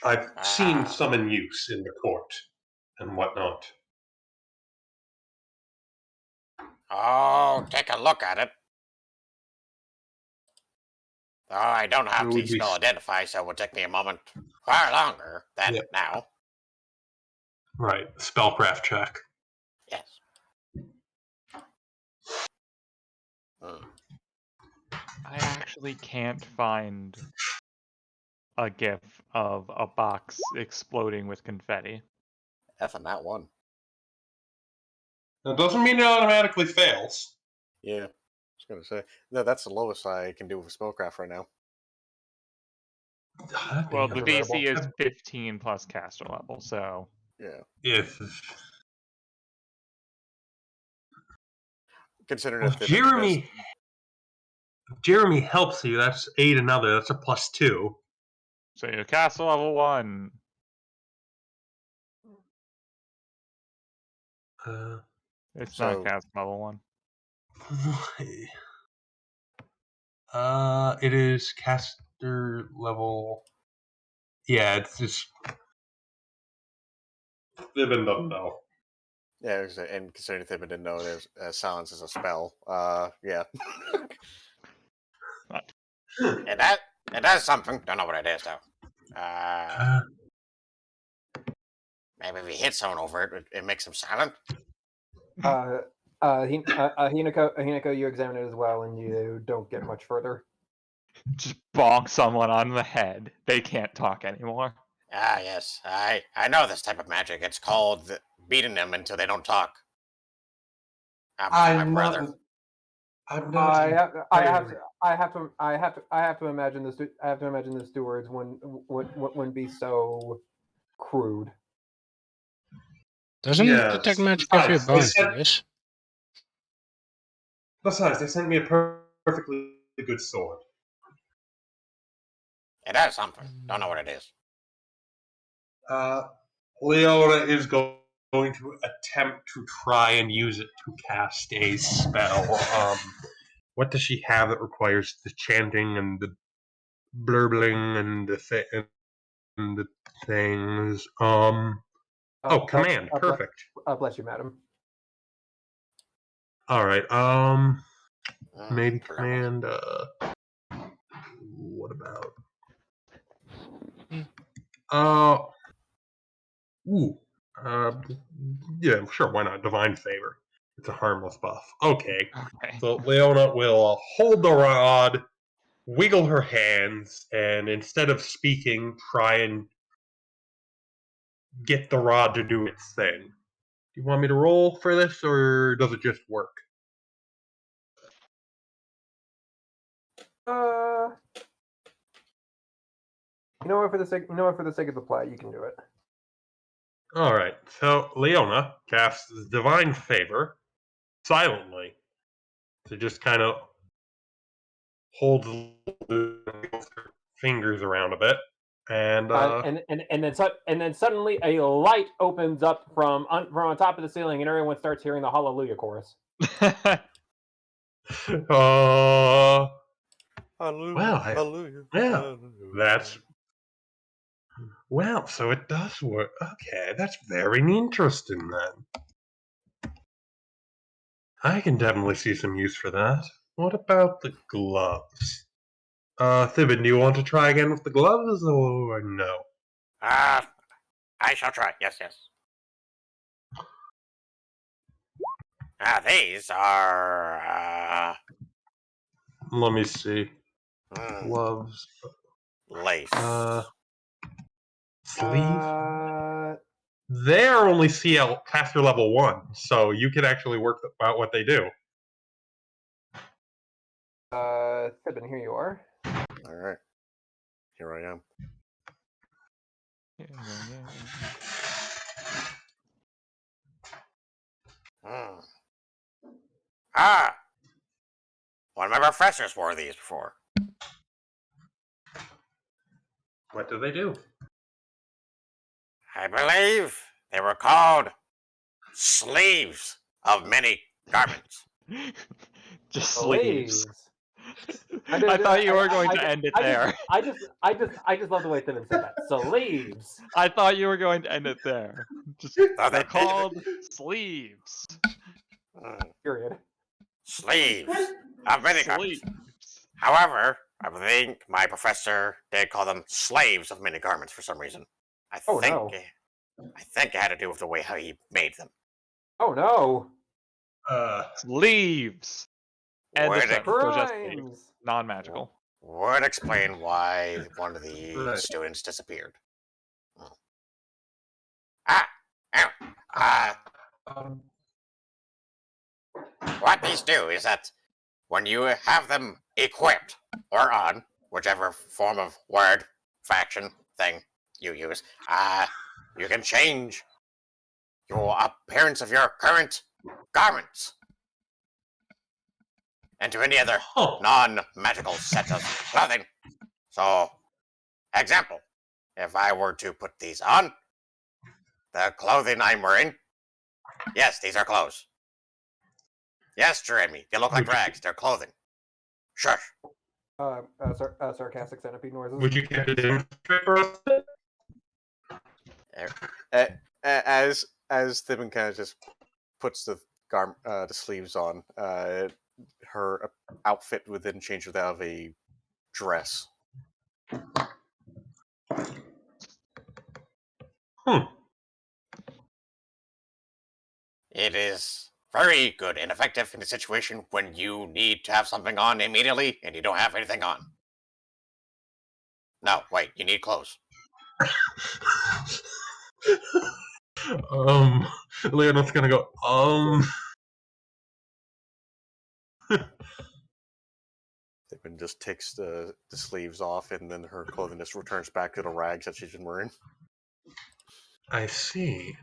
I've seen some in use in the court and whatnot. Oh, take a look at it. Oh, I don't have the spell identify, so it will take me a moment. Far longer than now. Right, spellcraft check. Yes. I actually can't find a GIF of a box exploding with confetti. F on that one. That doesn't mean it automatically fails. Yeah, I was gonna say. No, that's the lowest I can do with spellcraft right now. Well, the DC is 15 plus caster level, so yeah. If Considering if Jeremy helps you, that's 8 another. That's a +2. So you're caster level 1. It's not caster level 1. It is caster level. Yeah, it's just. Thibin doesn't know. Yeah, and considering Thibin didn't know there's silence is a spell. Yeah. It does something. Don't know what it is though. Maybe if you hit someone over it, it makes them silent. Hinako, you examine it as well, and you don't get much further. Just bonk someone on the head. They can't talk anymore. Ah, yes. I know this type of magic. It's called beating them until they don't talk. I'm not. I have to imagine this. I have to imagine the stewards wouldn't be so crude. Doesn't detect magic give you a bonus for this? Besides, they sent me a perfectly good sword. It has something. Don't know what it is. Leona is going to attempt to try and use it to cast a spell. What does she have that requires the chanting and the blurbling and the things? Command. Perfect. Bless you, madam. All right. Maybe command. What about? Yeah, sure. Why not? Divine favor. It's a harmless buff. Okay. So Leona will hold the rod, wiggle her hands, and instead of speaking, try and get the rod to do its thing. Do you want me to roll for this, or does it just work? You know what? For the sake of the play, you can do it. All right. So Leona casts divine favor silently to just kind of holds her fingers around a bit, and then suddenly a light opens up from on top of the ceiling, and everyone starts hearing the Hallelujah chorus. Hallelujah. That's so it does work. Okay, that's very interesting then. I can definitely see some use for that. What about the gloves? Thibin, do you want to try again with the gloves or no? I shall try. Yes. These are Let me see. Gloves. lace. Sleeve? They're only CL caster level 1, so you can actually work out what they do. Thibin, here you are. All right. Here I am. One of my professors wore these before. What do they do? I believe they were called sleeves of many garments. Just sleeves. I thought you were going to end it there. I just love the way Thibin said that. Sleeves. I thought you were going to end it there. They're called sleeves. Period. Sleeves of many garments. However, I think my professor did call them slaves of many garments for some reason. I think it had to do with the way how he made them. Oh no. Sleeves. And the sentence was just non-magical. Would explain why one of the students disappeared. What these do is that when you have them equipped or on, whichever form of word, faction, thing you use, you can change your appearance of your current garments into any other non-magical set of clothing. So, example, if I were to put these on, the clothing I'm wearing, yes, these are clothes. Yes, Jeremy, they look like rags. They're clothing. Sure. Sarcastic centipede noises. Would you care to demonstrate for us? As Thibin kind of just puts the sleeves on, her outfit would then change without a dress. It is very good and effective in a situation when you need to have something on immediately and you don't have anything on. No, wait, you need clothes. Leonard's gonna go, Thibin just takes the sleeves off, and then her clothing just returns back to the rags that she's been wearing. I see.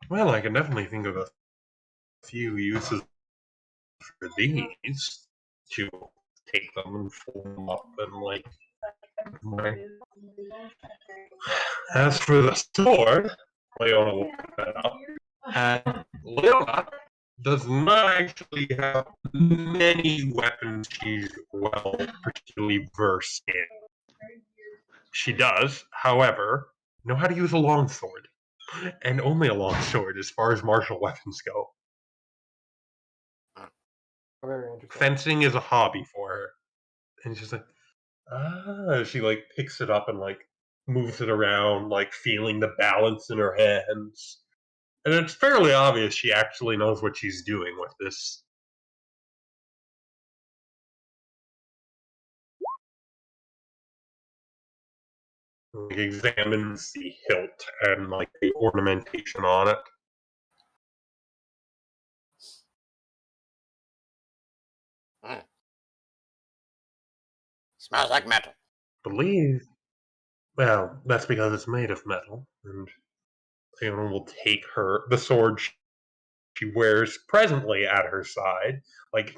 Well, I can definitely think of a few uses for these. To take them and fold them up and As for the sword, Leona will pick that up. And Leona does not actually have many weapons she's particularly versed in. She does, however, know how to use a longsword. And only a longsword as far as martial weapons go. Very interesting. Fencing is a hobby for her. And she's like, she picks it up and moves it around, feeling the balance in her hands. And it's fairly obvious she actually knows what she's doing with this. Examines the hilt and the ornamentation on it. Smells like metal. Well, that's because it's made of metal, and Leona will take the sword she wears presently at her side,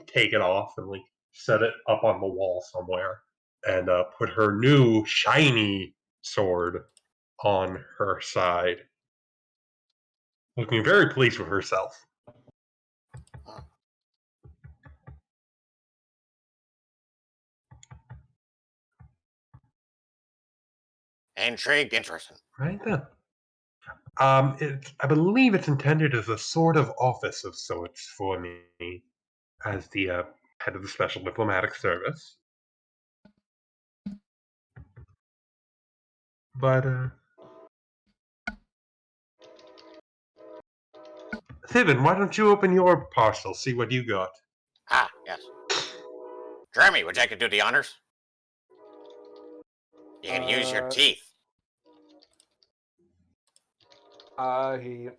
take it off and set it up on the wall somewhere, and put her new shiny sword on her side, looking very pleased with herself. Intrigue, interesting. Right then. I believe it's intended as a sort of office of sorts for me as the head of the Special Diplomatic Service. But, Thibin, why don't you open your parcel, see what you got? Ah, yes. Jeremy, would you like to do the honors? You can use your teeth. He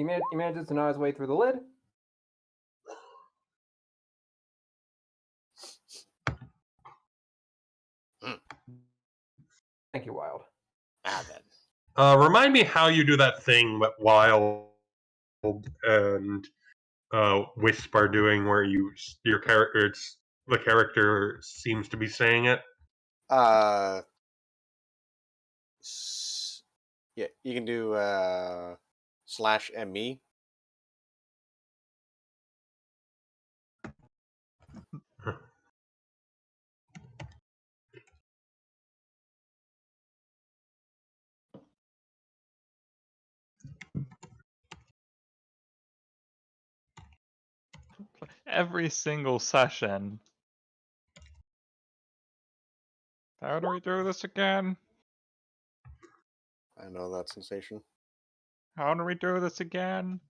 manages to gnaw his way through the lid. Thank you, Wild. Ah, then. Remind me how you do that thing that Wild and Wisp are doing, where the character seems to be saying it. Yeah, you can do /ME. Every single session. How do we do this again? I know that sensation. How do we do this again?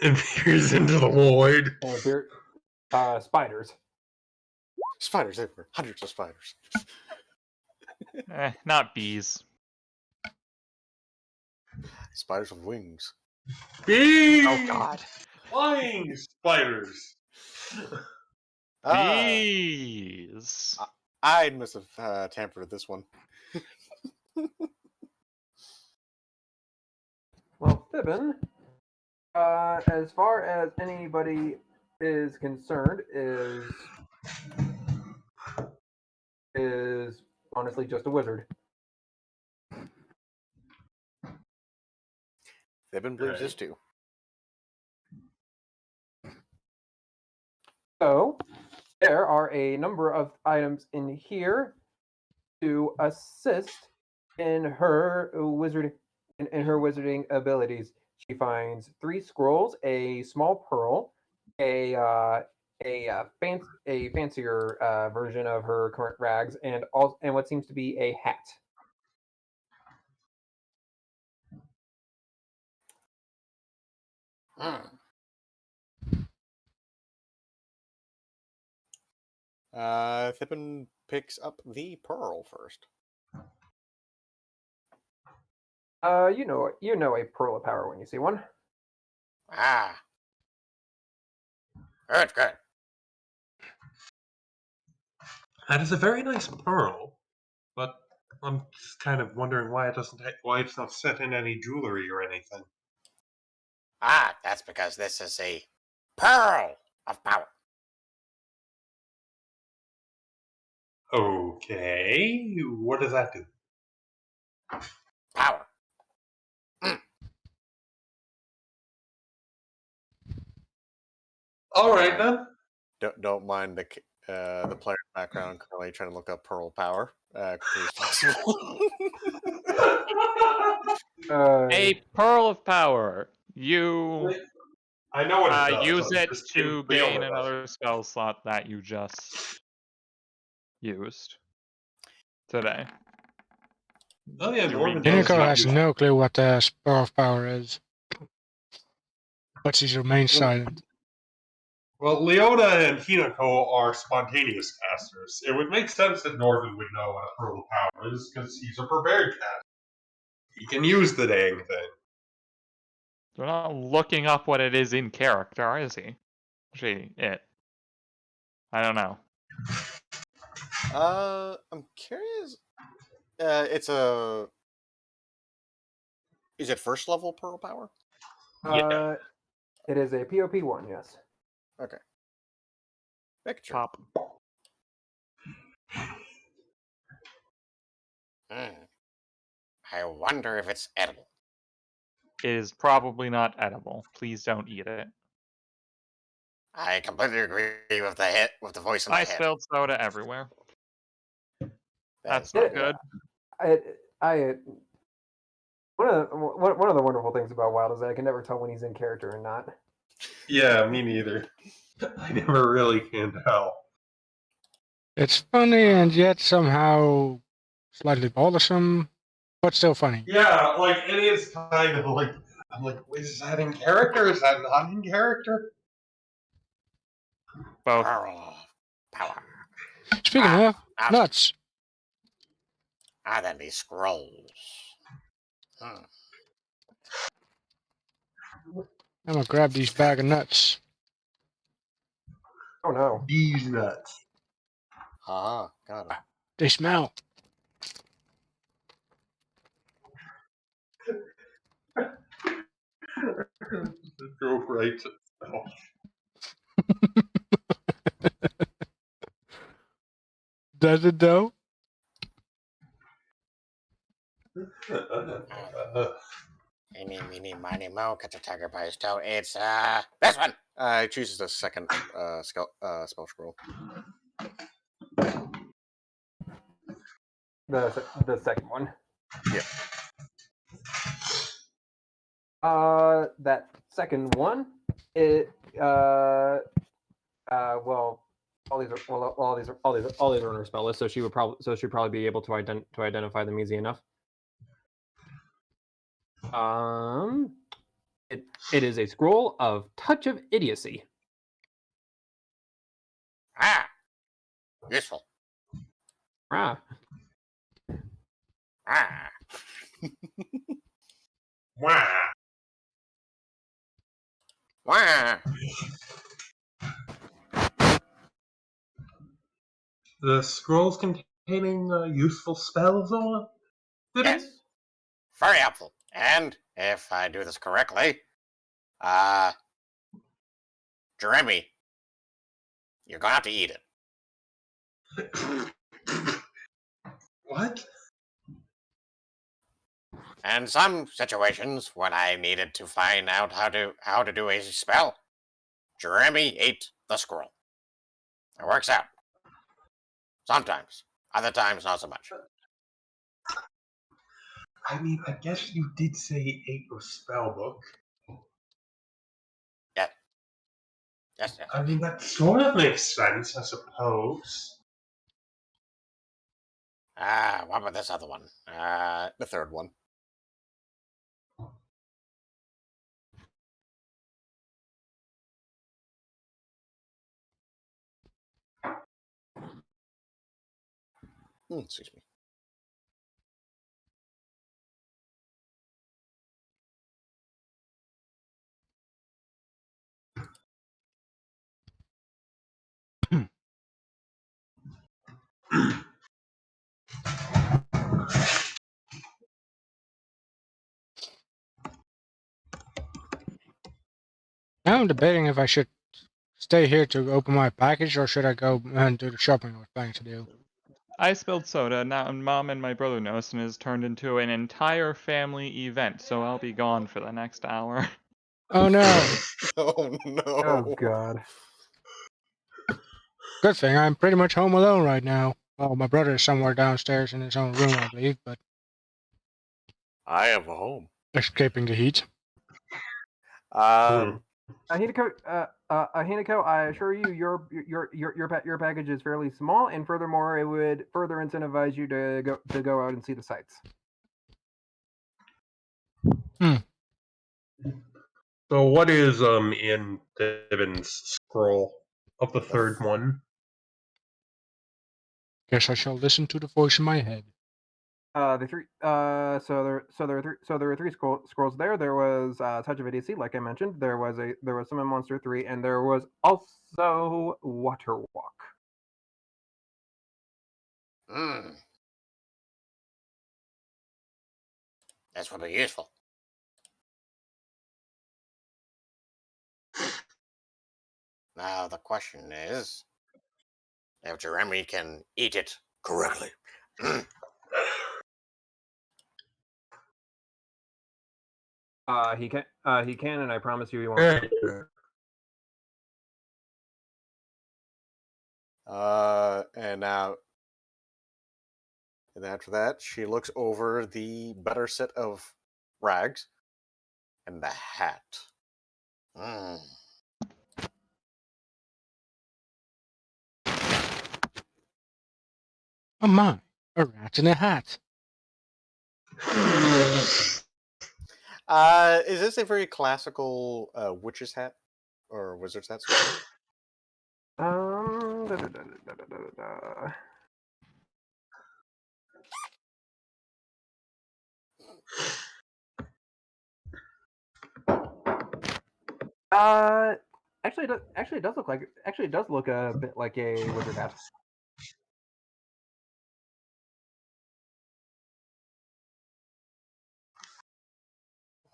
And peers into the void. And spiders. Spiders everywhere. Hundreds of spiders. Not bees. Spiders with wings. Bees! Oh god. Flying spiders! Bees! I must have tampered with this one. Well, Fibbin, as far as anybody is concerned, is honestly just a wizard. Thibin believes this too. So, there are a number of items in here to assist in her wizarding abilities. She finds 3 scrolls, a small pearl, a fancier version of her current rags, and what seems to be a hat. Thibin picks up the pearl first. You know a pearl of power when you see one. Ah. Good, good. That is a very nice pearl, but I'm just kind of wondering why it's not set in any jewelry or anything. Ah, that's because this is a pearl of power. Okay, what does that do? Power. All right then. Don't mind the player background currently trying to look up pearl power quickly as possible. A pearl of power. You I know what it does. use I'm it just to kidding. gain another spell slot that you just used today. Oh yeah, Norman Iniko has no clue what the spell of power is, but she's remained silent. Well, Leona and Hinako are spontaneous casters. It would make sense that Norman would know what a pearl of power is, because he's a prepared caster. He can use the dang thing. We're not looking up what it is in character, is he? It. I don't know. I'm curious. It's a. Is it first level pearl power? Yeah. It is a POP one, yes. Okay. Make sure. Pop. I wonder if it's edible. It is probably not edible. Please don't eat it. I completely agree with the voice in my I head. spilled soda everywhere. That's That not is- good. One of the wonderful things about Wild is that I can never tell when he's in character or not. Yeah, me neither. I never really can tell. It's funny and yet somehow slightly bothersome, but still funny. Yeah, like it is kind of like I'm like, is that in character? Is that not in character? Both. Pearl power. Speaking of Ah, nuts, then these scrolls. I'm gonna grab these bag of nuts. Oh no. These nuts. got it. They smell. Go right to Does it though? Eeny, meeny, miny, mo, catch a tiger by his toe. It's this one. I chooses the second spell scroll. The second one. Yeah. That second one, well, all these are on her spell list, so she'd probably be able to identify them easy enough. It is a scroll of Touch of Idiocy. Useful. Ah. Wow. Wah. The scrolls containing useful spells on it? Yes. Very helpful. And if I do this correctly, Jeremy, you're gonna have to eat it. What? In some situations, when I needed to find out how to do a spell, Jeremy ate the scroll. It works out. Sometimes. Other times, not so much. I mean, I guess you did say he ate your spell book. Yes. I mean, that sort of makes sense, I suppose. What about this other one? The third one. Excuse me. Now I'm debating if I should stay here to open my package or should I go and do the shopping I was planning to do. I spilled soda, now Mom and my brother noticed, and has turned into an entire family event, so I'll be gone for the next hour. Oh no. Oh no. Oh god. Good thing I'm pretty much home alone right now. Well, my brother is somewhere downstairs in his own room, I believe, but I am home. escaping the heat. Hinako, I assure you, your package is fairly small, and furthermore, it would further incentivize you to go out and see the sights. So what is in Devon's scroll of the third one? Guess I shall listen to the voice in my head. The three. So there were three scrolls there. There was Touch of Idiocy, like I mentioned. There was Summon Monster 3, and there was also Water Walk. This will be useful. Now the question is, if Jeremy can eat it correctly. He can, and I promise you, he won't. And now, and after that, she looks over the better set of rags and the hat. Mm. Oh my, a rat in a hat. Is this a very classical witch's hat or wizard's hat? Da, da, da, da, da, da, da. Actually, it does look like. Actually, it does look a bit like a wizard hat.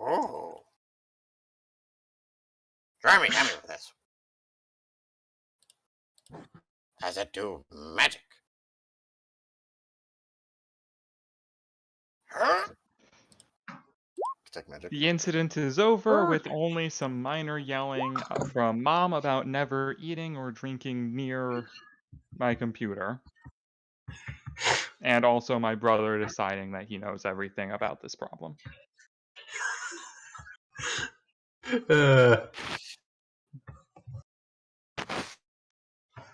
Oh. Jeremy, help me with this. Does it do magic? Huh? Detect magic. The incident is over with only some minor yelling from Mom about never eating or drinking near my computer. And also my brother deciding that he knows everything about this problem.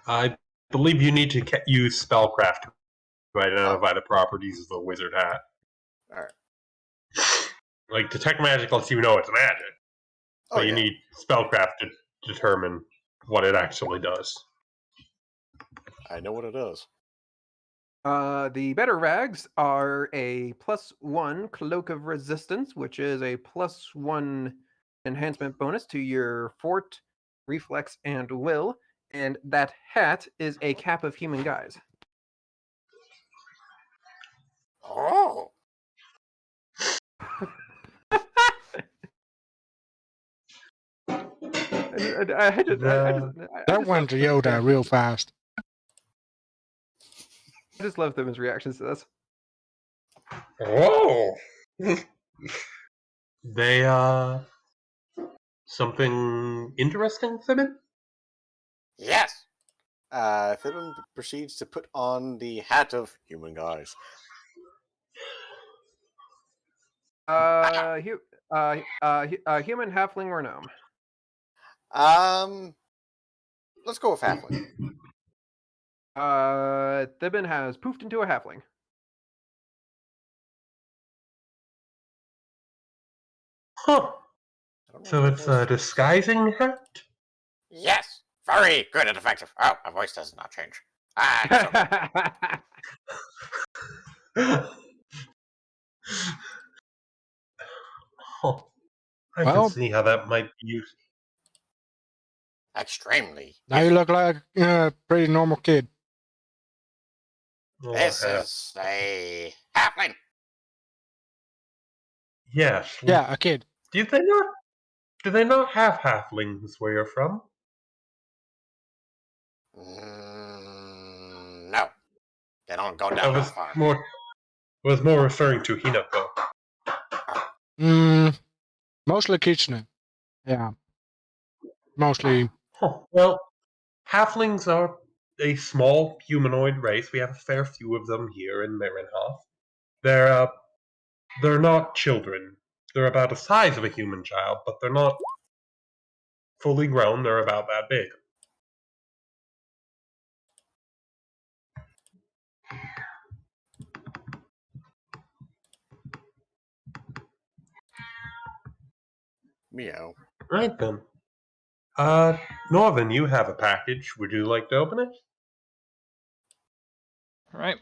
I believe you need to use spellcraft to identify the properties of the wizard hat. Alright. Like, detect magic lets you know it's magic. But you need spellcraft to determine what it actually does. I know what it does. The better rags are a +1 Cloak of Resistance, which is a +1 enhancement bonus to your Fort, Reflex, and Will. And that hat is a Cap of Human Guise. Oh. That went to Yoda real fast. I just love Thiben's reactions to this. Oh! They, something interesting, Thibin? Yes. Thibin proceeds to put on the hat of Human Guise. Human, halfling, or gnome? Let's go with halfling. Thibin has poofed into a halfling. Huh. So it's a disguising hat? Yes. Very good and effective. Oh, my voice does not change. Ah, Huh. I Well, can see how that might be used. extremely. now you look like a pretty normal kid. This is a halfling. Yes. Yeah, a kid. Do they not have halflings where you're from? No. They don't go down that far. Was more referring to Hinako. Mostly Kitchener. Yeah. Mostly. Huh. Well, halflings are a small humanoid race. We have a fair few of them here in Marinhof. They're not children. They're about the size of a human child, but they're not fully grown. They're about that big. Meow. Right then. Norvin, you have a package. Would you like to open it? All right.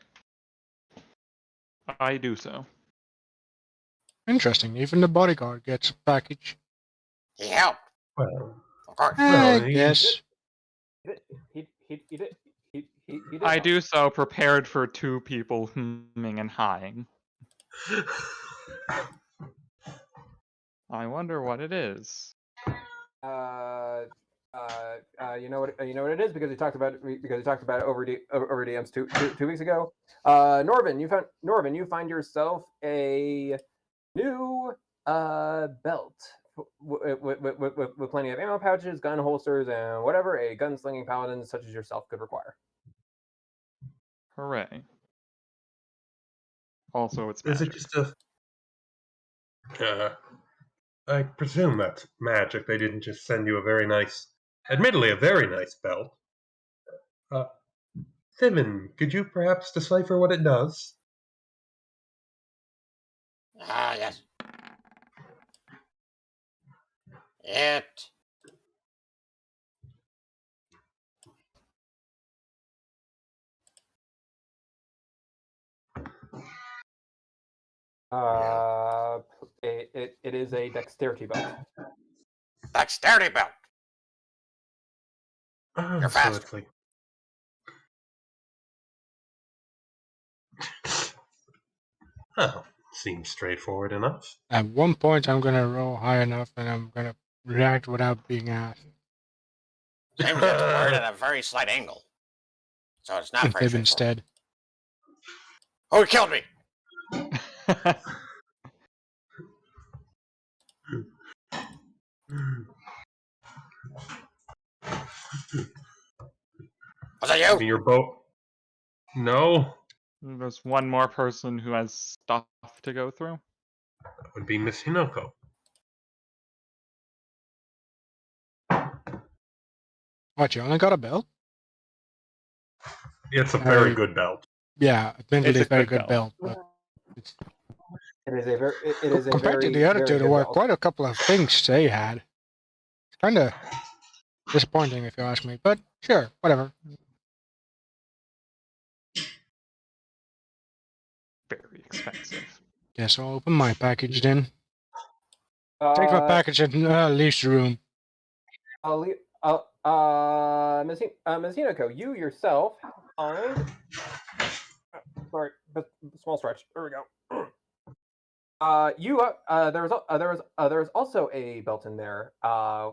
I do so. Interesting. Even the bodyguard gets a package. He helped, Well, of course. I he- guess. He did. I help. do so prepared for two people humming and hawing. I wonder what it is. You know what it is because we talked about it over DMs two weeks ago. Norvin, you find yourself a new belt with plenty of ammo pouches, gun holsters, and whatever a gunslinging paladin such as yourself could require. Hooray. Also, it's Is it magic. just a? I presume that's magic. They didn't just send you a very nice, admittedly a very nice belt. Simon, could you perhaps decipher what it does? Ah, yes. It It is a dexterity belt. dexterity belt. Oh, You're so faster. it's like. Oh, seems straightforward enough. At one point, I'm gonna roll high enough, and I'm gonna react without being asked. Seems you have to wear it at a very slight angle, so it's not very Fib straightforward. instead. Oh, he killed me! Was that you? Your boat? No, There's one more person who has stuff to go through. that would be Miss Hinoko. What, you only got a belt? It's a very good belt. Yeah, admittedly, It's a very good good belt. But it's, It is a very. It is a compared very, to the other very two, there good were belt. quite a couple of things they had. It's kind of disappointing, if you ask me. But sure, whatever. Very expensive. Guess I'll open my package then. Take my package and leave the room. Ms. Hinoko, you yourself find. Sorry, but small stretch. There we go. There was also a belt in there,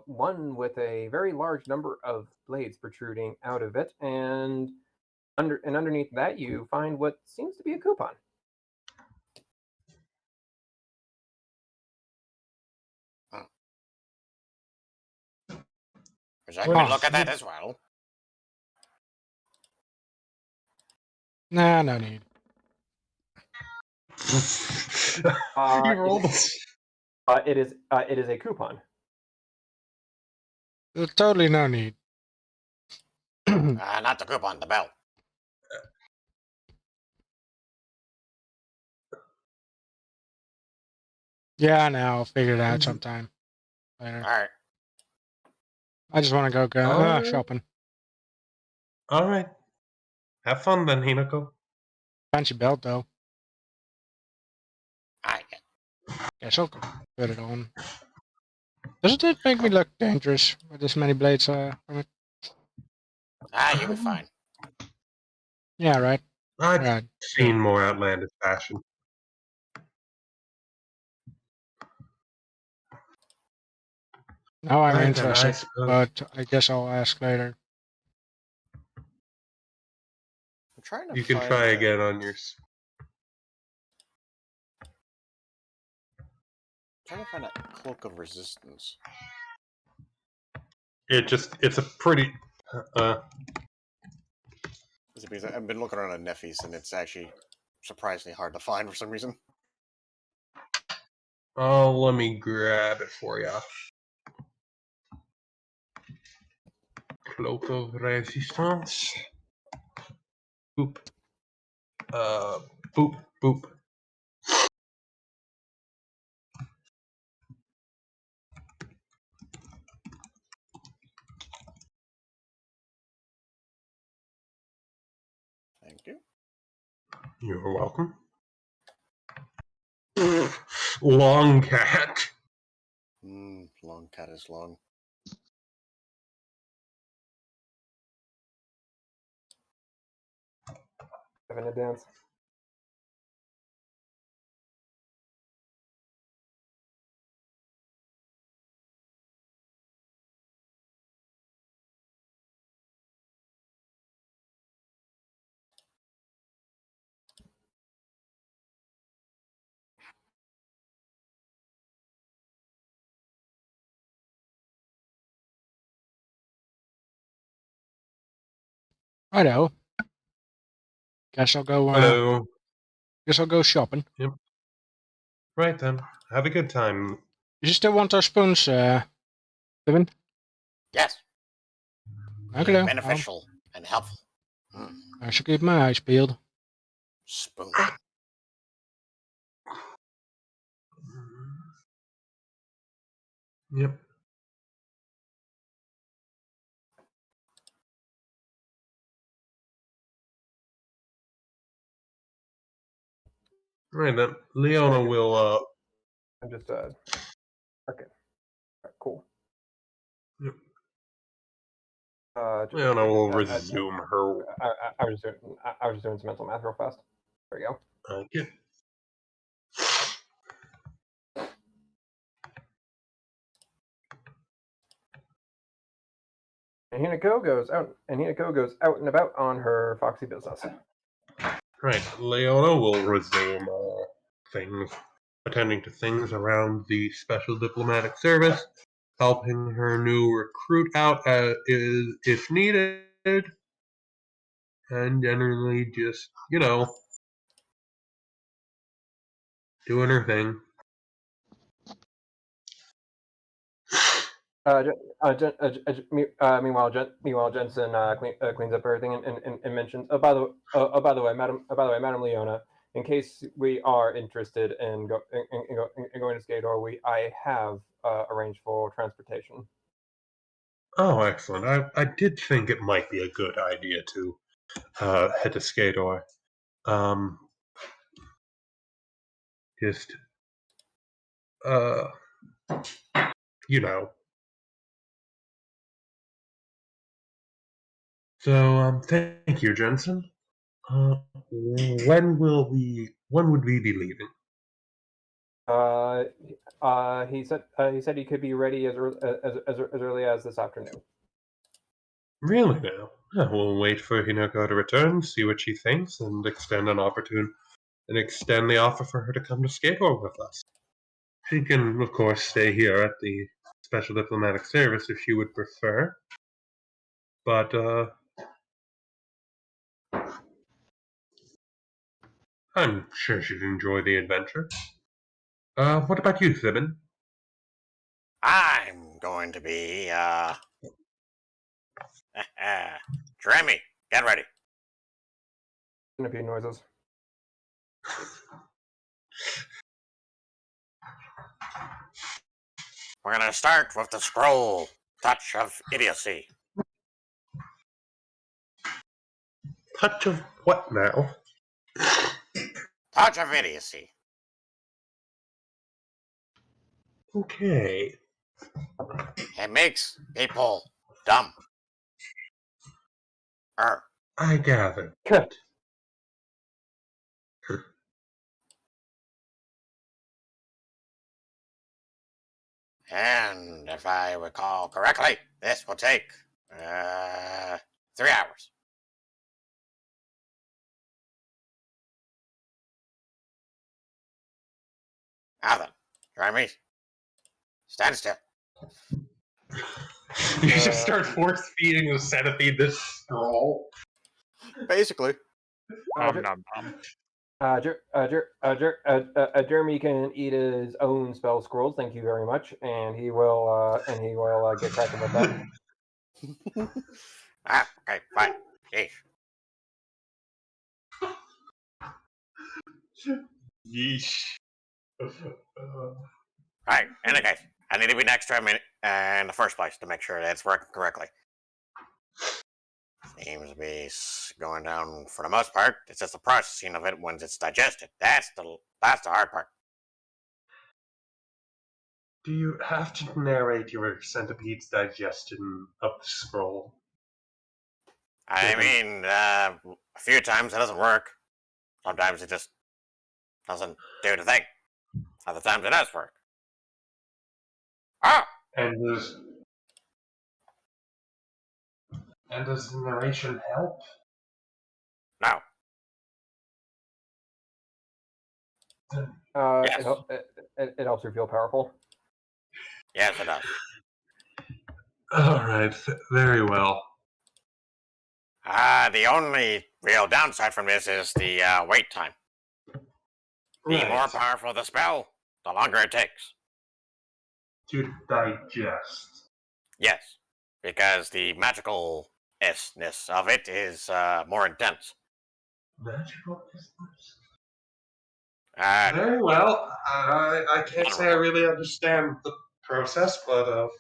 one with a very large number of blades protruding out of it, and underneath that you find what seems to be a coupon. Wish I could look at that as well. Nah, no need. You rolled. It is a coupon. Totally no need. Not the coupon, the belt. Yeah, now I'll figure it out sometime later. All right. I just want to go shopping. All right. Have fun then, Hinako. Fancy belt though. I Guess I'll put it on. Doesn't it make me look dangerous with this many blades from it? you'll be fine. Yeah, right. I've Right. seen more outlandish fashion. Now I'm Right, interested, I suppose. but I guess I'll ask later. I'm trying to You can find try that. again on your. Trying to find that cloak of resistance. It's a pretty. Is it because I've been looking around at Neffy's and it's actually surprisingly hard to find for some reason. Oh, let me grab it for you. Cloak of Resistance. Boop. Boop, boop. Thank you. You're welcome. Long cat. Long cat is long. Having a dance. Righto. Guess I'll go. Hello. Guess I'll go shopping. Yep. Right then. Have a good time. You still want our spoons, Steven? Yes, Okay. beneficial and helpful. I should keep my eyes peeled. Spoon. Yep. Right then. Leona will. I'm just okay. Right, cool. Yep. Leona will resume her. I was just doing some mental math real fast. There you go. Okay. And Hinako goes out and about on her foxy business. Right. Leona will resume things, attending to things around the Special Diplomatic Service, helping her new recruit out if needed, and generally just, doing her thing. Meanwhile, Jensen cleans up everything and mentions. By the way, Madam Leona, in case we are interested in going to Skador, I have arranged for transportation. Oh, excellent. I did think it might be a good idea to head to Skador. Just, you know. So, thank you, Jensen. When would we be leaving? He said he could be ready as early as this afternoon. Really now? We'll wait for Hinako to return, see what she thinks, and extend the offer for her to come to Skateboard with us. She can, of course, stay here at the Special Diplomatic Service if she would prefer. But, I'm sure she'd enjoy the adventure. What about you, Thibin? I'm going to be, Jeremy, get ready. Gonna be noises. We're going to start with the scroll, Touch of Idiocy. Touch of what now? Touch of Idiocy. Okay. It makes people dumb. I gather. Good. And if I recall correctly, this will take 3 hours. Now then, Jeremy, stand still. You just start force feeding the centipede this scroll. Basically. Jeremy can eat his own spell scrolls. Thank you very much, and he will get cracking with that. Okay, fine. Sheesh. Yeesh. Right, in any case, I need to be next to him in the first place to make sure that it's working correctly. Seems to be going down for the most part. It's just the processing of it once it's digested. That's the hard part. Do you have to narrate your centipede's digestion of the scroll? I mean, a few times it doesn't work. Sometimes it just doesn't do the thing. Other times it does work. Ah! And does the narration help? No. Yes. It helps her feel powerful. Yes, it does. Alright, very well. The only real downside from this is the wait time. The more powerful the spell, the longer it takes. To digest. Yes, because the magical-ness of it is more intense. Magical business? Very well. I can't say I really understand the process, but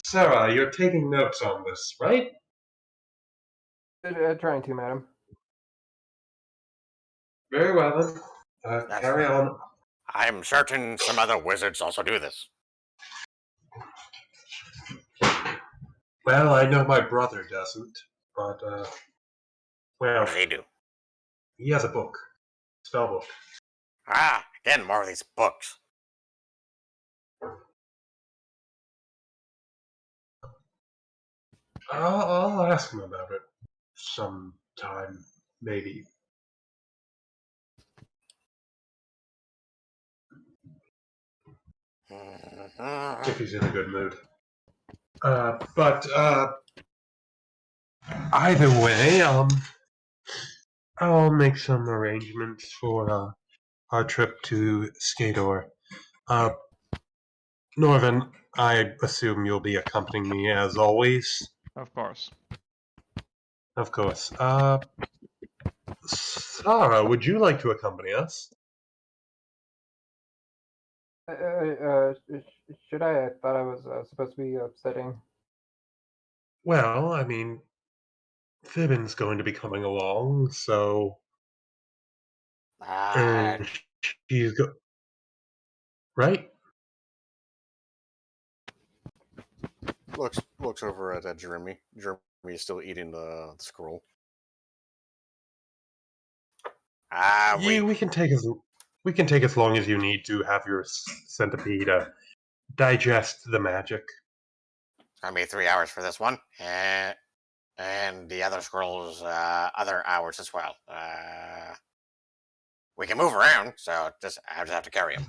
Sarah, you're taking notes on this, right? Trying to, madam. Very well then. Carry on. I'm certain some other wizards also do this. Well, I know my brother doesn't, but What does he do? he has a book, spell book. Again, more of these books. I'll ask him about it sometime, maybe. If he's in a good mood. But either way, I'll make some arrangements for our trip to Skador. Norvin, I assume you'll be accompanying me as always. Of course. Of course. Sarah, would you like to accompany us? Should I? I thought I was supposed to be studying. Well, I mean, Fibbin's going to be coming along, so. And she's right? Looks over at Jeremy. Jeremy is still eating the scroll. We can take as long as you need to have your centipede digest the magic. It's gonna be 3 hours for this one, and the other scrolls other hours as well. We can move around, so I just have to carry them.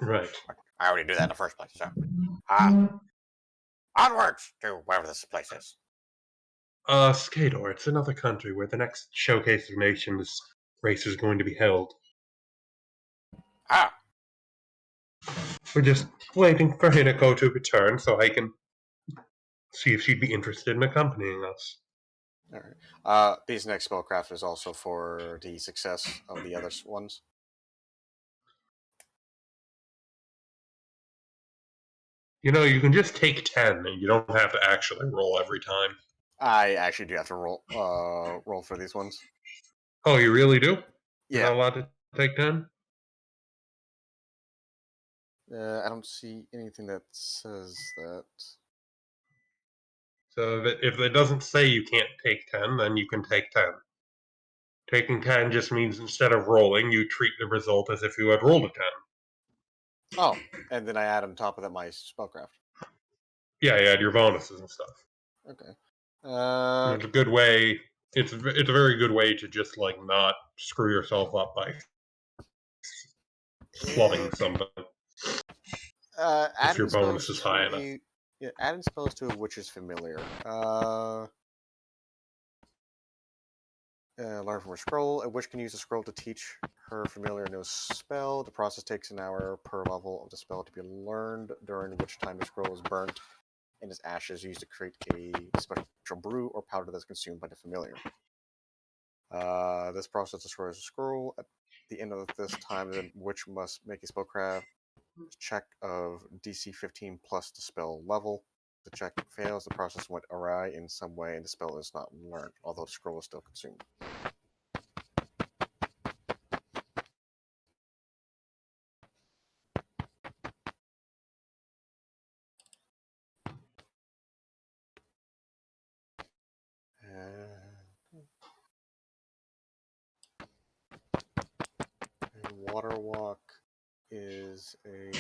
Right. I already do that in the first place. So, onwards to wherever this place is. Skador. It's another country where the next Showcase of Nations race is going to be held. We're just waiting for Hinako to return so I can see if she'd be interested in accompanying us. All right. These next spellcraft is also for the success of the other ones. You know, you can just take 10 and you don't have to actually roll every time. I actually do have to roll for these ones. Oh, you really do? Yeah. You're not allowed to take 10? I don't see anything that says that. So if it doesn't say you can't take 10, then you can take 10. Taking 10 just means instead of rolling, you treat the result as if you had rolled a 10. Oh, and then I add on top of that my spellcraft. Yeah, you add your bonuses and stuff. Okay. It's a good way. It's a very good way to just like not screw yourself up by flubbing something. If your bonus is high enough. Yeah, adding spells to a witch's familiar. Learn from a scroll. A witch can use a scroll to teach her familiar a new spell. The process takes an hour per level of the spell to be learned, during which time the scroll is burnt and its ashes used to create a special brew or powder that's consumed by the familiar. This process destroys the scroll. At the end of this time, the witch must make a spellcraft check of DC 15 plus the spell level. If the check fails, the process went awry in some way and the spell is not learned, although the scroll is still consumed. water walk is a...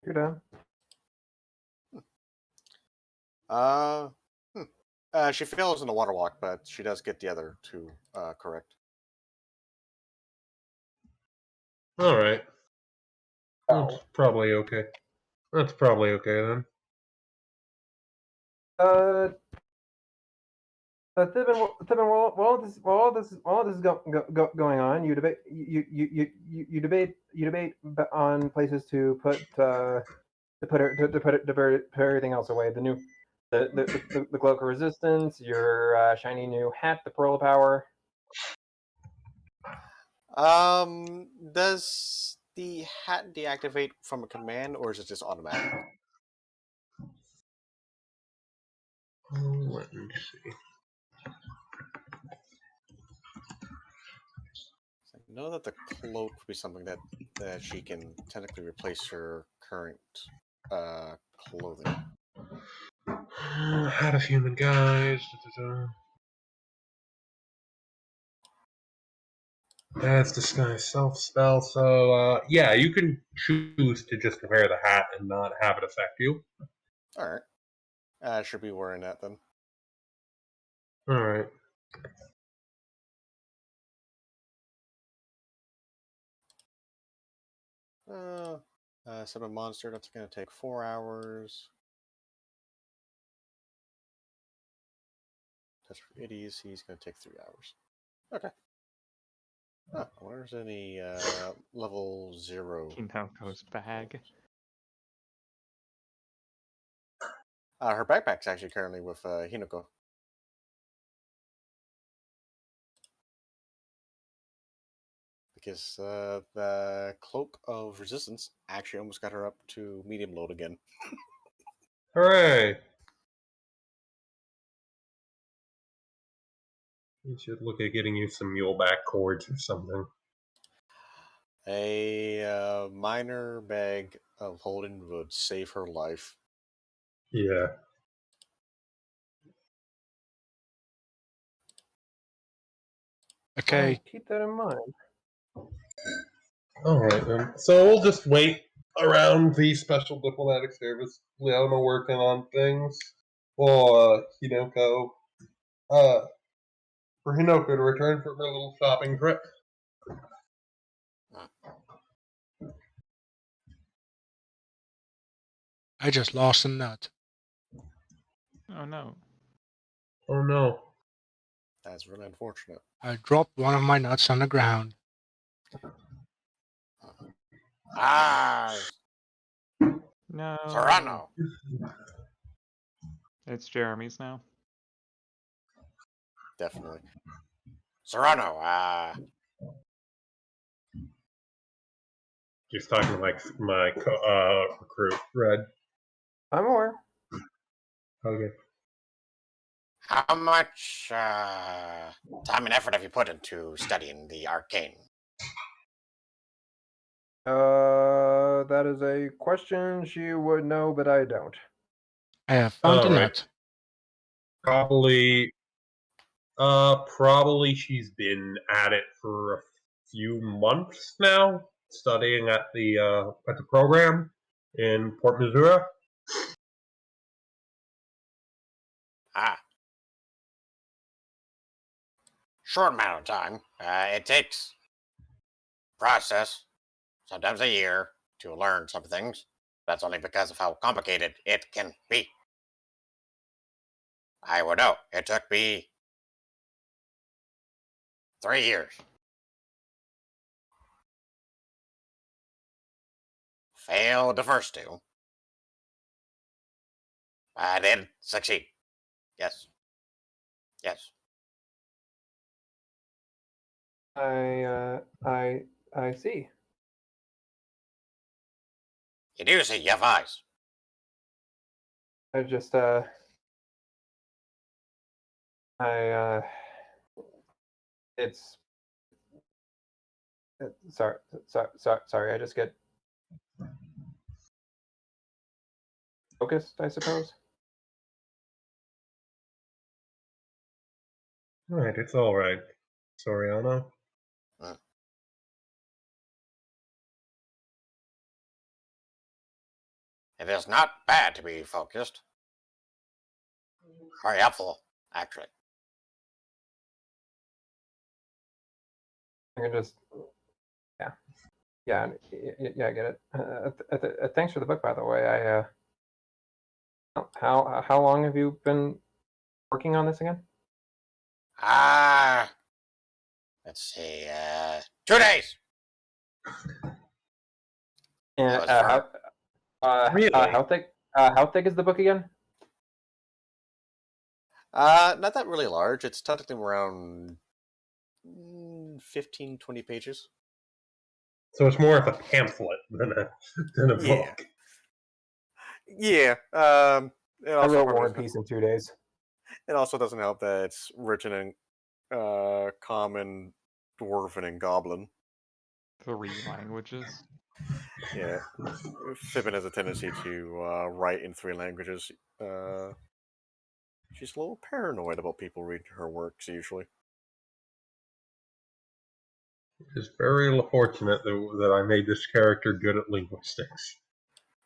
You're done. She fails in the water walk, but she does get the other two correct. All right. That's probably okay. That's probably okay then. While all this is going on, you debate on places to put everything else away. The cloak of resistance, your shiny new hat, the pearl of power. Does the hat deactivate from a command, or is it just automatic? Let me see. I know that the cloak would be something that she can technically replace her current clothing. Hat of human guys. That's disguise self spell. So yeah, you can choose to just wear the hat and not have it affect you. All right. I should be wearing that then. All right. Summon monster. That's going to take 4 hours. Touch for idiots. He's going to take 3 hours. Okay. Oh, where's any level 0? Hinoko's bag. Her backpack's actually currently with Hinoko. Because the Cloak of Resistance actually almost got her up to medium load again. Hooray! You should look at getting you some muleback cords or something. A minor bag of holding would save her life. Yeah. Okay. Keep that in mind. All right then. So we'll just wait around the special diplomatic service. Leona working on things. Well, Hinoko. For Hinoko to return from her little shopping trip. I just lost a nut. Oh no. Oh no. That's really unfortunate. I dropped one of my nuts on the ground. Ah, No. Serrano. It's Jeremy's now. Definitely. Serrano, Just talking like my recruit, Red. I'm aware. Okay. How much time and effort have you put into studying the arcane? That is a question she would know, but I don't. I have found the All right. nut. Probably she's been at it for a few months now, studying at the program in Port Missouri. Ah. Short amount of time. It takes process, sometimes a year, to learn some things. That's only because of how complicated it can be. I would know. It took me 3 years. Failed the first two. I did succeed. Yes. Yes. I see. You do see, you have eyes. I just It's sorry. I just get focused, I suppose. Alright, it's alright, Soriano. It is not bad to be focused. Very helpful, actually. I can just, yeah, I get it. Thanks for the book, by the way. How long have you been working on this again? Let's see, 2 days. And Really? how thick is the book again? Not that really large. It's technically around 15, 20 pages. So it's more of a pamphlet than a book. Yeah. I wrote War and Peace in 2 days. It also doesn't help that it's written in Common, Dwarven, and Goblin. 3 languages. Yeah. Fibbin has a tendency to write in 3 languages. She's a little paranoid about people reading her works, usually. It's very fortunate that I made this character good at linguistics.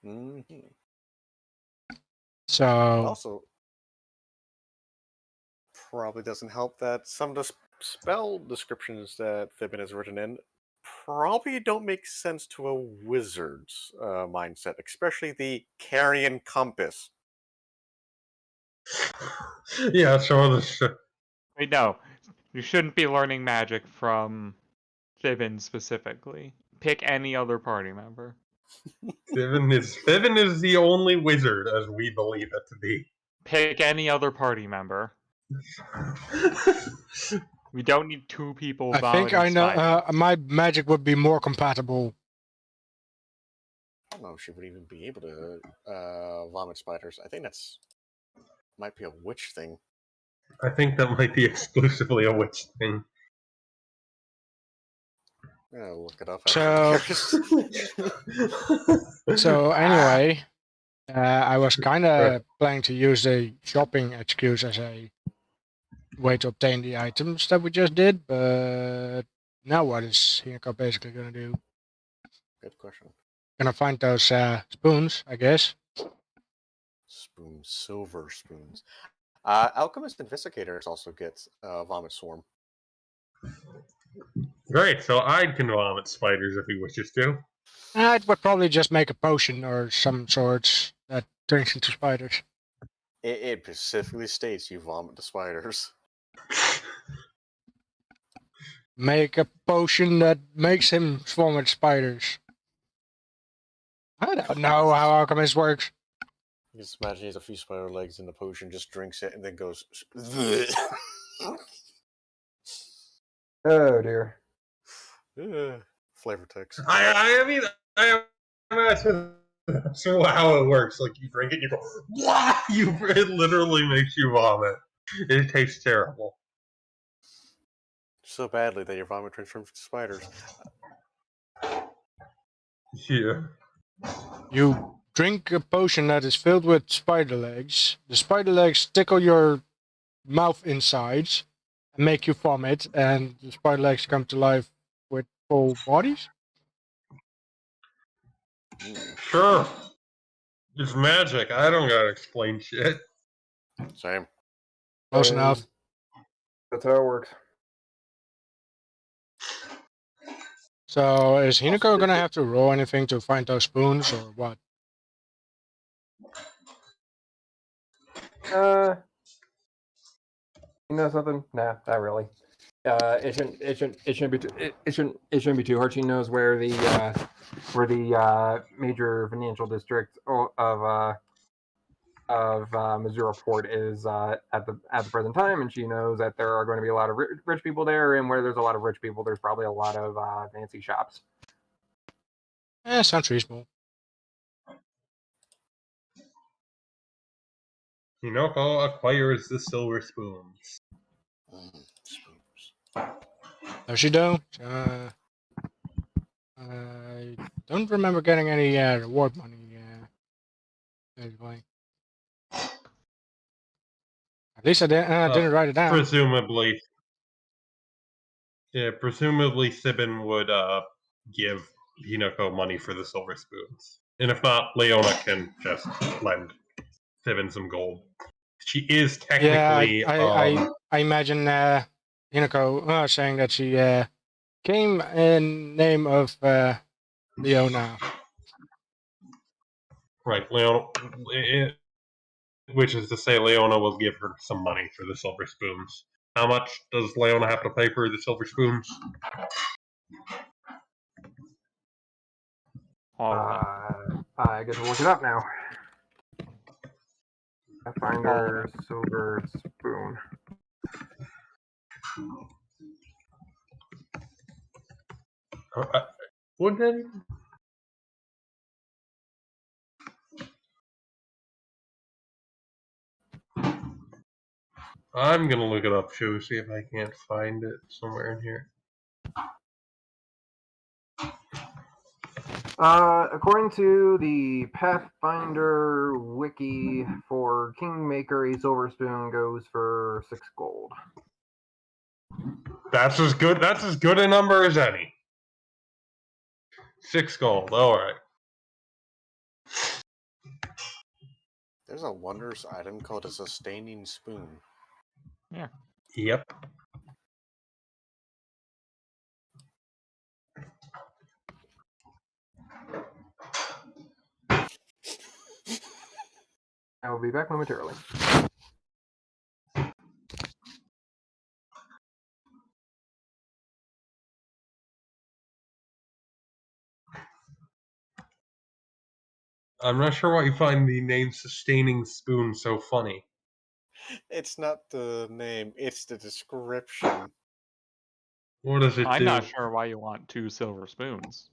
Mm-hmm. So Also, probably doesn't help that some of the spell descriptions that Fibbin has written in probably don't make sense to a wizard's mindset, especially the Carrion Compass. Yeah, some of the Wait, no. You shouldn't be learning magic from Fibbin specifically. Pick any other party member. Fibbin is the only wizard as we believe it to be. Pick any other party member. We don't need 2 people I think I know. spiders. My magic would be more compatible. I don't know if she would even be able to vomit spiders. I think that's might be a witch thing. I think that might be exclusively a witch thing. I'm gonna look it up. So anyway, I was kind of planning to use the shopping excuse as a way to obtain the items that we just did, but now what is Hinako basically going to do? Good question. Gonna find those spoons, I guess. Spoons, silver spoons. Alchemist Investigators also gets Vomit Swarm. Great, so I can vomit spiders if he wishes to. It would probably just make a potion or some sorts that turns into spiders. It specifically states you vomit the spiders. Make a potion that makes him swarm with spiders. I don't know how alchemist works. You just imagine he has a few spider legs in the potion, just drinks it, and then goes. Oh dear. Flavor text. I mean, I'm not sure how it works. Like, you drink it, you go, blah! It literally makes you vomit. It tastes terrible. So badly that your vomit turns into spiders. Yeah. You drink a potion that is filled with spider legs. The spider legs tickle your mouth insides and make you vomit, and the spider legs come to life with full bodies. Sure. It's magic. I don't gotta explain shit. Same. Close enough. That's how it works. So is Hinako gonna have to roll anything to find those spoons or what? You know something? Nah, not really. It shouldn't be too hard. She knows where the major financial district of Missouri Port is at the present time, and she knows that there are going to be a lot of rich people there, and where there's a lot of rich people, there's probably a lot of fancy shops. Sounds reasonable. Hinako acquires the silver spoons. Does she do? I don't remember getting any reward money. Basically. At least I didn't write it down. Presumably, Sibin would give Hinako money for the silver spoons, and if not, Leona can just lend Sibin some gold. She is technically. I imagine Hinako saying that she came in name of Leona. Right, Leona. Which is to say, Leona will give her some money for the silver spoons. How much does Leona have to pay for the silver spoons? I get to look it up now. Pathfinder silver spoon. Would that? I'm gonna look it up too, see if I can't find it somewhere in here. According to the Pathfinder wiki for Kingmaker, a silver spoon goes for 6 gold. That's as good a number as any. 6 gold, alright. There's a wondrous item called a sustaining spoon. Yeah. Yep. I will be back momentarily. I'm not sure why you find the name Sustaining Spoon so funny. It's not the name, it's the description. What does it I'm do? not sure why you want 2 silver spoons.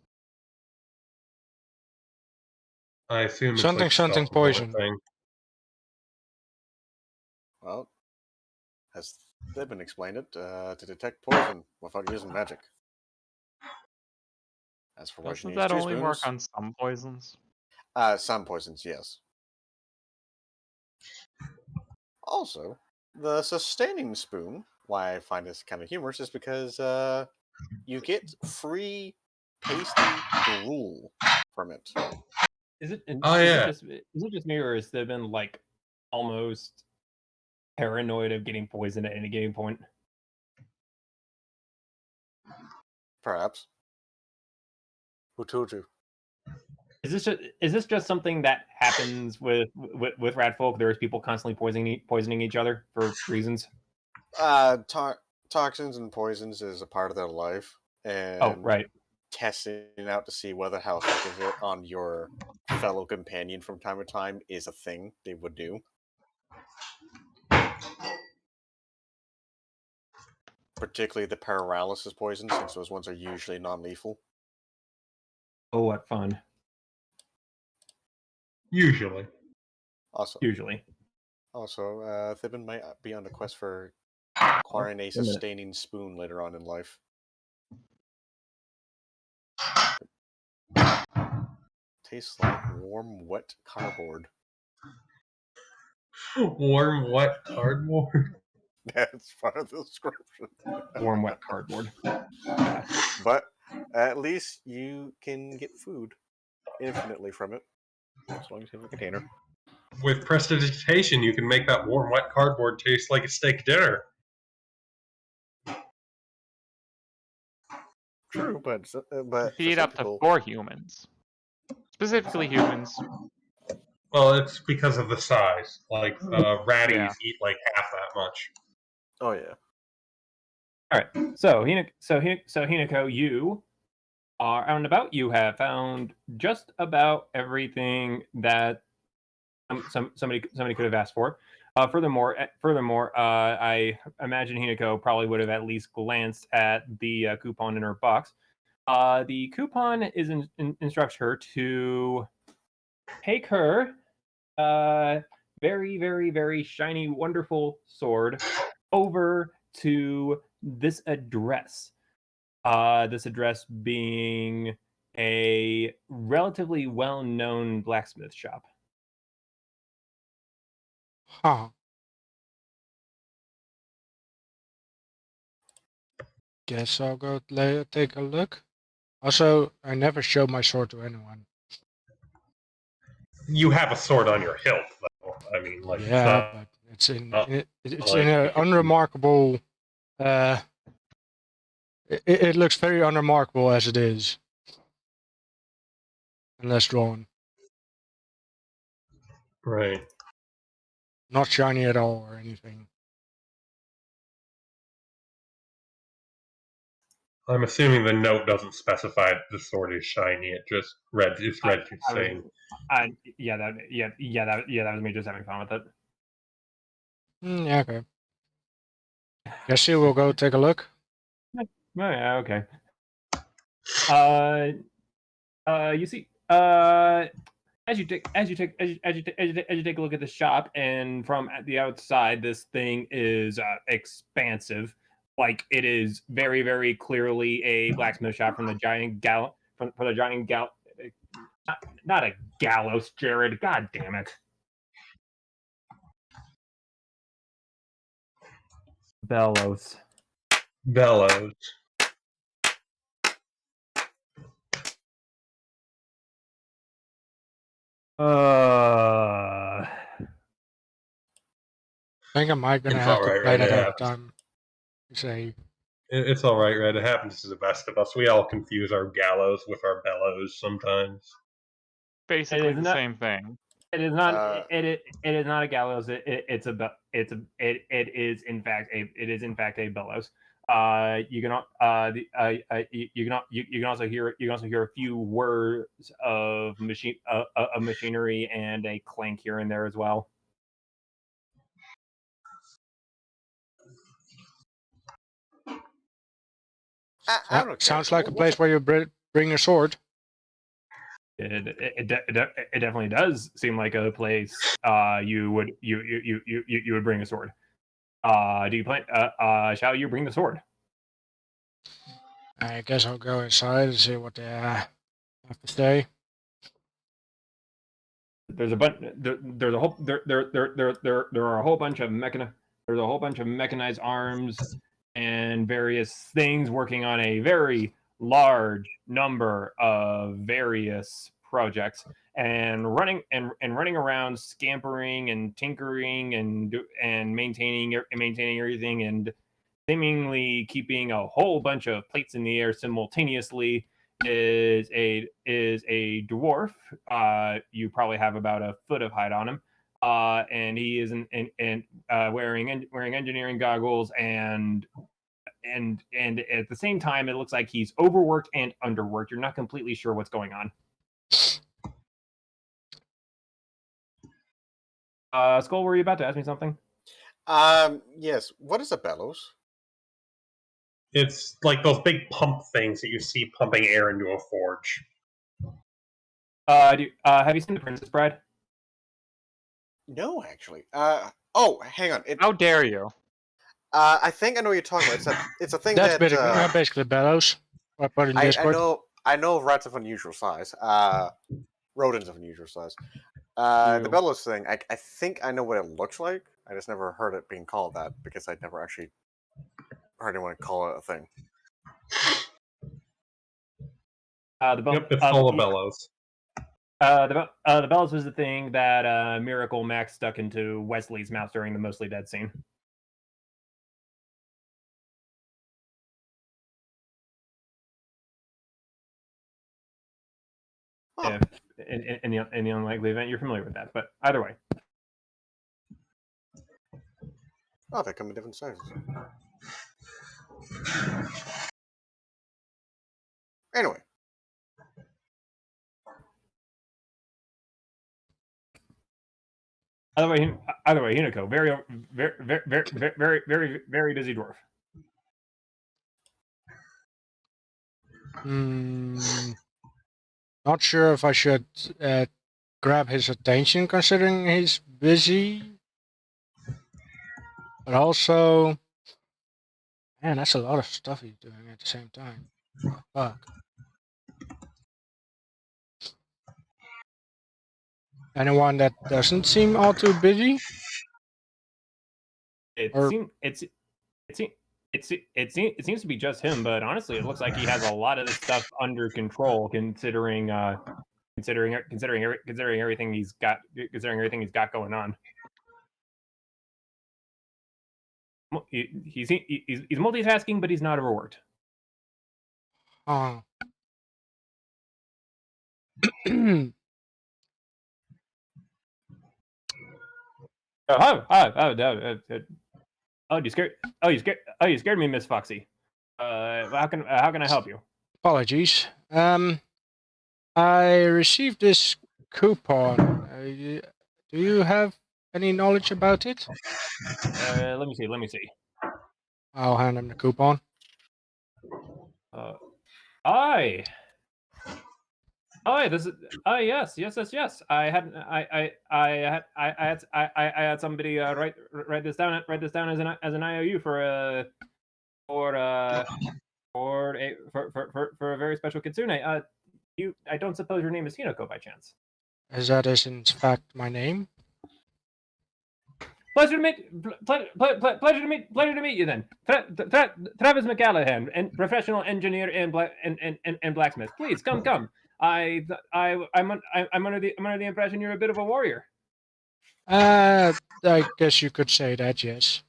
I assume it's Something, like something poison. Thing. Well, as they've been explained it, to detect poison without using magic. As for why she Doesn't needs that 2 only spoons, work on some poisons? some poisons, yes. Also, the sustaining spoon, why I find this kind of humorous, is because you get free pasty gruel from it. Is it just me, or has there been like almost paranoid of getting poisoned at any given point? Perhaps. Who told you? Is this just something that happens with rat folk? There's people constantly poisoning each other for reasons. Toxins and poisons is a part of their life, and Oh, right. testing out to see whether how effective it on your fellow companion from time to time is a thing they would do. Particularly the paralysis poison, since those ones are usually non-lethal. Oh, what fun! Usually. Usually. Also, Thibin might be on the quest for acquiring a sustaining spoon later on in life. Tastes like warm, wet cardboard. Warm, wet cardboard? That's part of the description. Warm, wet cardboard. But at least you can get food infinitely from it, as long as you have a container. With prestidigitation, you can make that warm, wet cardboard taste like a steak dinner. True, but Feed up to 4 humans. Specifically humans. Well, it's because of the size. Like, ratties eat like half that much. Oh, yeah. All right. So Hinako, you are out and about. You have found just about everything that somebody could have asked for. Furthermore, I imagine Hinako probably would have at least glanced at the coupon in her box. The coupon instructs her to take her very, very, very shiny, wonderful sword over to this address. This address being a relatively well-known blacksmith shop. Huh. Guess I'll go take a look. Also, I never show my sword to anyone. You have a sword on your hilt, though. I mean, like, Yeah, but it's like, in an unremarkable. It looks very unremarkable as it is, unless drawn. right. Not shiny at all or anything. I'm assuming the note doesn't specify the sword is shiny. It just read. It's read to saying. That was me just having fun with it. Yeah, okay. Guess you will go take a look. Oh, yeah, okay. You see, as you take a look at the shop, and from the outside, this thing is expansive. Like, it is very, very clearly a blacksmith shop from the giant not a gallows, Jared. God damn it. Bellows. I think I might gonna It's have to alright, play right? that It every happens. time. Say, It's all right, Red. It happens to the best of us. We all confuse our gallows with our bellows sometimes. Basically the same thing. It is not. It is not a gallows. It is in fact a bellows. You can also hear a few words of machinery and a clank here and there as well. sounds like a place where you bring your sword. It definitely does seem like a place you would bring a sword. Do you plan? Shall you bring the sword? I guess I'll go inside and see what they have to say. There's a bunch. There's a whole. There are a whole bunch of There's a whole bunch of mechanized arms and various things working on a very large number of various projects, and running around, scampering and tinkering and maintaining everything, and seemingly keeping a whole bunch of plates in the air simultaneously is a dwarf. You probably have about a foot of height on him, and he is wearing engineering goggles, and at the same time, it looks like he's overworked and underworked. You're not completely sure what's going on. Skull, were you about to ask me something? Yes. What is a bellows? It's like those big pump things that you see pumping air into a forge. Have you seen The Princess Bride? No, actually. Oh, hang on. How dare you? I think I know what you're talking about. It's a thing That's that basically bellows. I put in Discord. I know rats of unusual size. Rodents of unusual size. The bellows thing. I think I know what it looks like. I just never heard it being called that because I'd never actually heard anyone call it a thing. It's full of bellows. The bellows was the thing that Miracle Max stuck into Wesley's mouth during the Mostly Dead scene. Huh. If in the unlikely event you're familiar with that, but either way. Oh, they come in different sizes. Anyway. Either way, Hinako, very busy dwarf. Not sure if I should grab his attention considering he's busy. But also, Man, that's a lot of stuff he's doing at the same time. Fuck. Anyone that doesn't seem all too busy? It Or- seems it seems to be just him, but honestly, it looks like he has a lot of this stuff under control, considering everything he's got going on. He's multitasking, but he's not overworked. Oh. Oh, you scared? Oh, you scared me, Miss Foxy. How can I help you? Apologies. I received this coupon. Do you have any knowledge about it? Let me see. I'll hand him the coupon. Aye. Oh, this is. Oh, yes. I had somebody write this down as an IOU for a very special kitsune. I don't suppose your name is Hinako by chance. As that is in fact my name. Pleasure to meet you then. Travis McCallahan, and professional engineer and blacksmith. Please come. I'm under the impression you're a bit of a warrior. I guess you could say that, yes.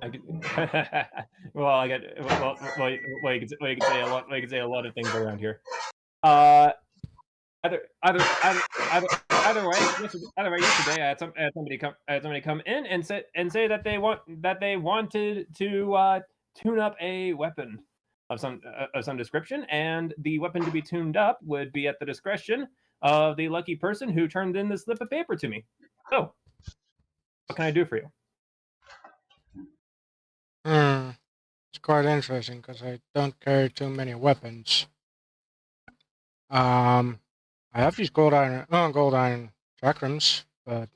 Well, you could say a lot. You could say a lot of things around here. Either way, yesterday I had somebody come in and say that they wanted to tune up a weapon of some description, and the weapon to be tuned up would be at the discretion of the lucky person who turned in this slip of paper to me. So, what can I do for you? It's quite interesting because I don't carry too many weapons. I have these gold iron chakrams, but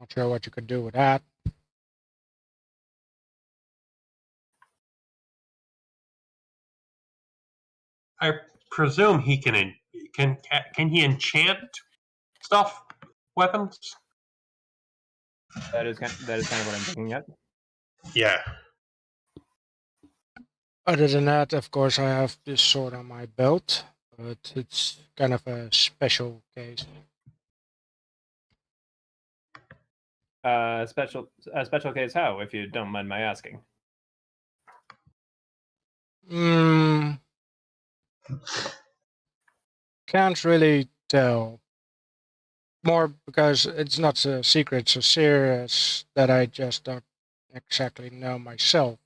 not sure what you could do with that. I presume he can he enchant stuff, weapons? That is kind of what I'm thinking at. Yeah. Other than that, of course, I have this sword on my belt, but it's kind of a special case. Special case how, if you don't mind my asking? Can't really tell. More because it's not a secret so serious that I just don't exactly know myself.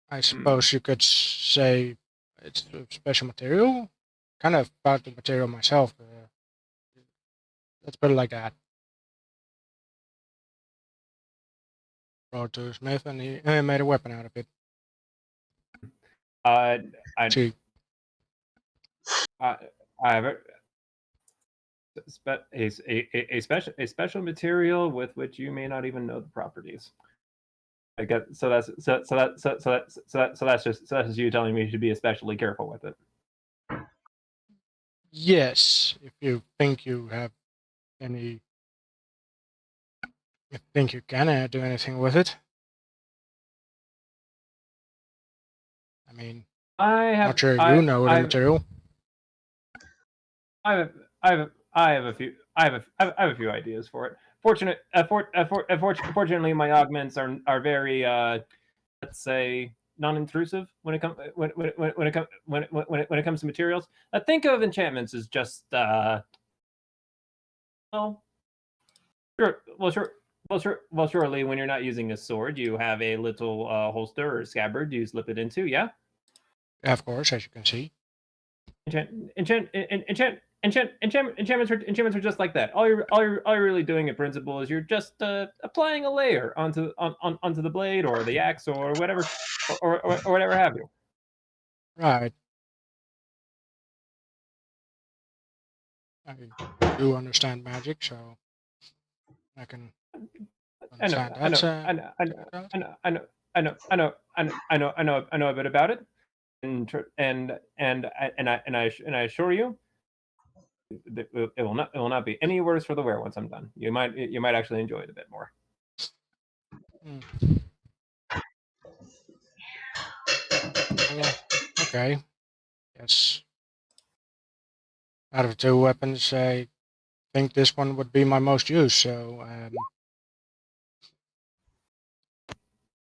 I suppose you could say it's a special material. Kind of about the material myself. Let's put it like that. Brought to Smith, and he made a weapon out of it. I have a special material with which you may not even know the properties. I get that's just you telling me you should be especially careful with it. Yes, if you think you have any, you think you can do anything with it. I mean, not sure you know the material. I have a few ideas for it. Fortunately, my augments are very let's say non-intrusive when it comes to materials. Think of enchantments as just surely when you're not using a sword, you have a little holster or scabbard you slip it into, yeah? Of course, as you can see. Enchantments are just like that. All you're really doing in principle is you're just applying a layer onto the blade or the axe or whatever or whatever have you. Right. I do understand magic, so I can understand that. I know a bit about it, and I assure you, it will not be any worse for the wear once I'm done. You might actually enjoy it a bit more. Okay. Yes. Out of 2 weapons, I think this one would be my most used, so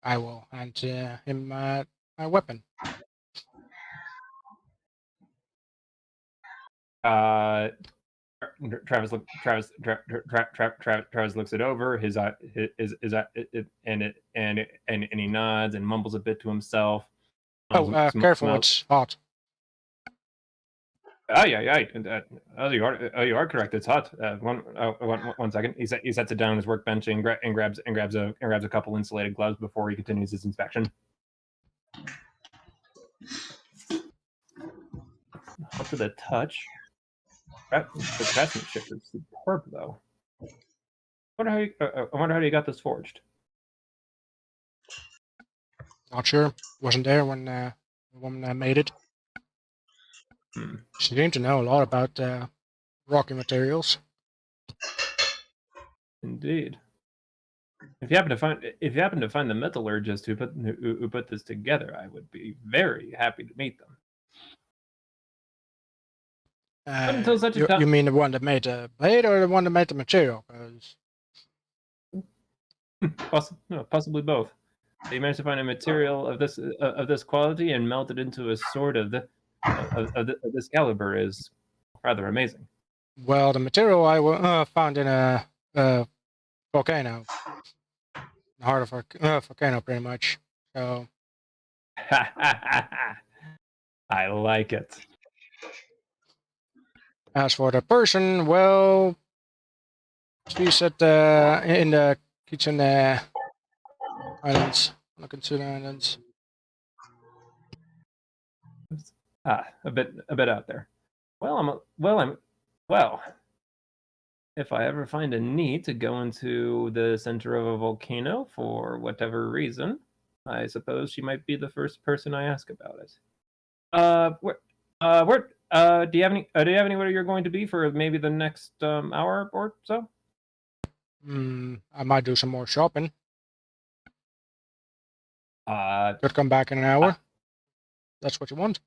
I will hand him my weapon. Travis looks it over. His and he nods and mumbles a bit to himself. Careful, it's hot. Yeah. You are correct. It's hot. One second. He sets it down on his workbench and grabs a couple insulated gloves before he continues his inspection. Hot to the touch. The craftsmanship is superb, though. I wonder how you got this forged. Not sure. Wasn't there when the woman made it. She seemed to know a lot about rocky materials. Indeed. If you happen to find the metallurgist who put this together, I would be very happy to meet them. Until such a time, you mean the one that made the blade or the one that made the material? Possibly both. They managed to find a material of this quality and melt it into a sword of this caliber is rather amazing. Well, the material I found in a volcano, the heart of a volcano, pretty much. So. I like it. As for the person, well, she's at in the kitchen islands, on the Kitchen Islands. A bit out there. Well, if I ever find a need to go into the center of a volcano for whatever reason, I suppose she might be the first person I ask about it. Do you have anywhere you're going to be for maybe the next hour or so? I might do some more shopping. Could come back in an hour. That's what you want.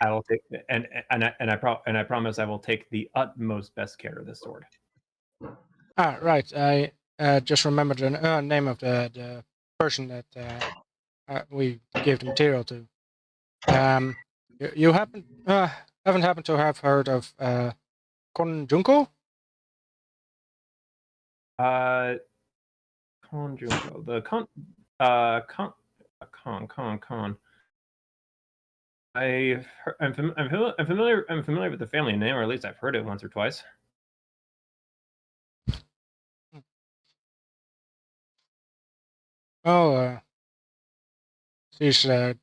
I will take and I promise I will take the utmost best care of this sword. Right. I just remembered the name of the person that we gave the material to. You haven't happened to have heard of Kon Junko? Kon Junko. The Kon. I'm familiar with the family name, or at least I've heard it once or twice. Oh, she's I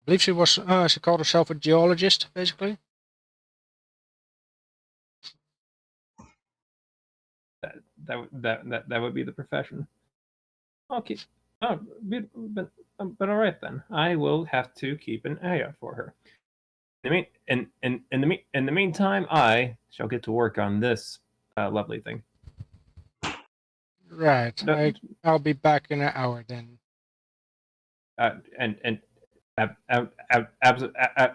believe she was she called herself a geologist, basically. That would be the profession. Okay. Oh, but all right then. I will have to keep an eye out for her. In the meantime, I shall get to work on this lovely thing. Right. I'll be back in an hour then.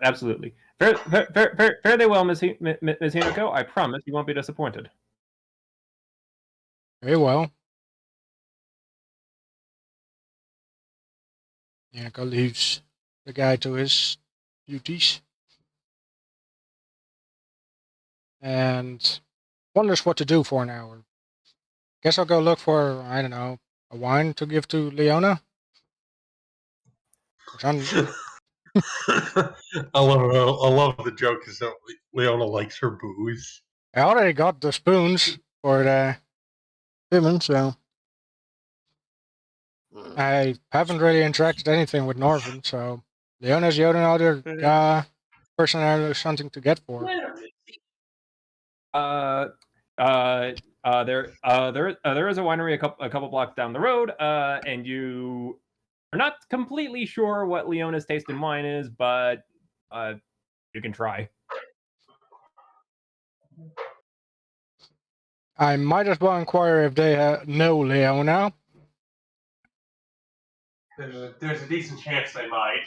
Absolutely. Fare thee well, Miss Hinako. I promise you won't be disappointed. Very well. Hinako leaves the guy to his duties and wonders what to do for an hour. Guess I'll go look for, I don't know, a wine to give to Leona. I love the joke is that Leona likes her booze. I already got the spoons for the women, so I haven't really interacted anything with Norvin, so Leona's the only other person I have something to get for. There is a winery a couple blocks down the road, and you are not completely sure what Leona's taste in wine is, but you can try. I might as well inquire if they know Leona. There's a decent chance they might.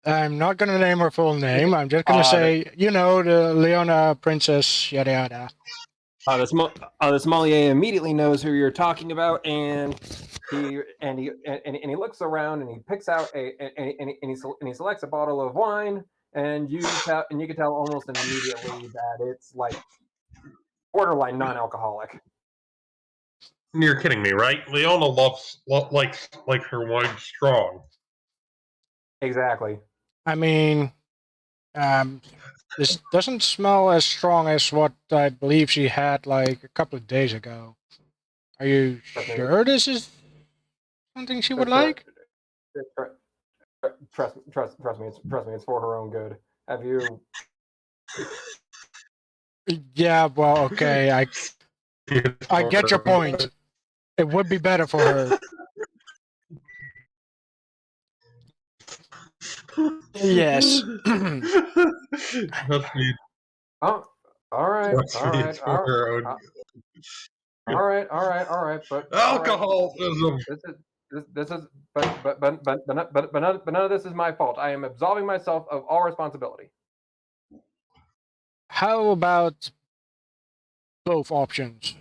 I'm not going to name her full name. I'm just going to say, the Leona princess, yada yada. The sommelier immediately knows who you're talking about, and he looks around and he picks out and he selects a bottle of wine, and you can tell almost immediately that it's like borderline non-alcoholic. You're kidding me, right? Leona like her wine strong. Exactly. I mean, this doesn't smell as strong as what I believe she had like a couple of days ago. Are you sure this is something she would like? Trust me. It's for her own good. Have you? Yeah, well, okay. I get your point. It would be better for her. Yes. Trust me. Oh, all right. But alcoholism. This is but none of this is my fault. I am absolving myself of all responsibility. How about both options?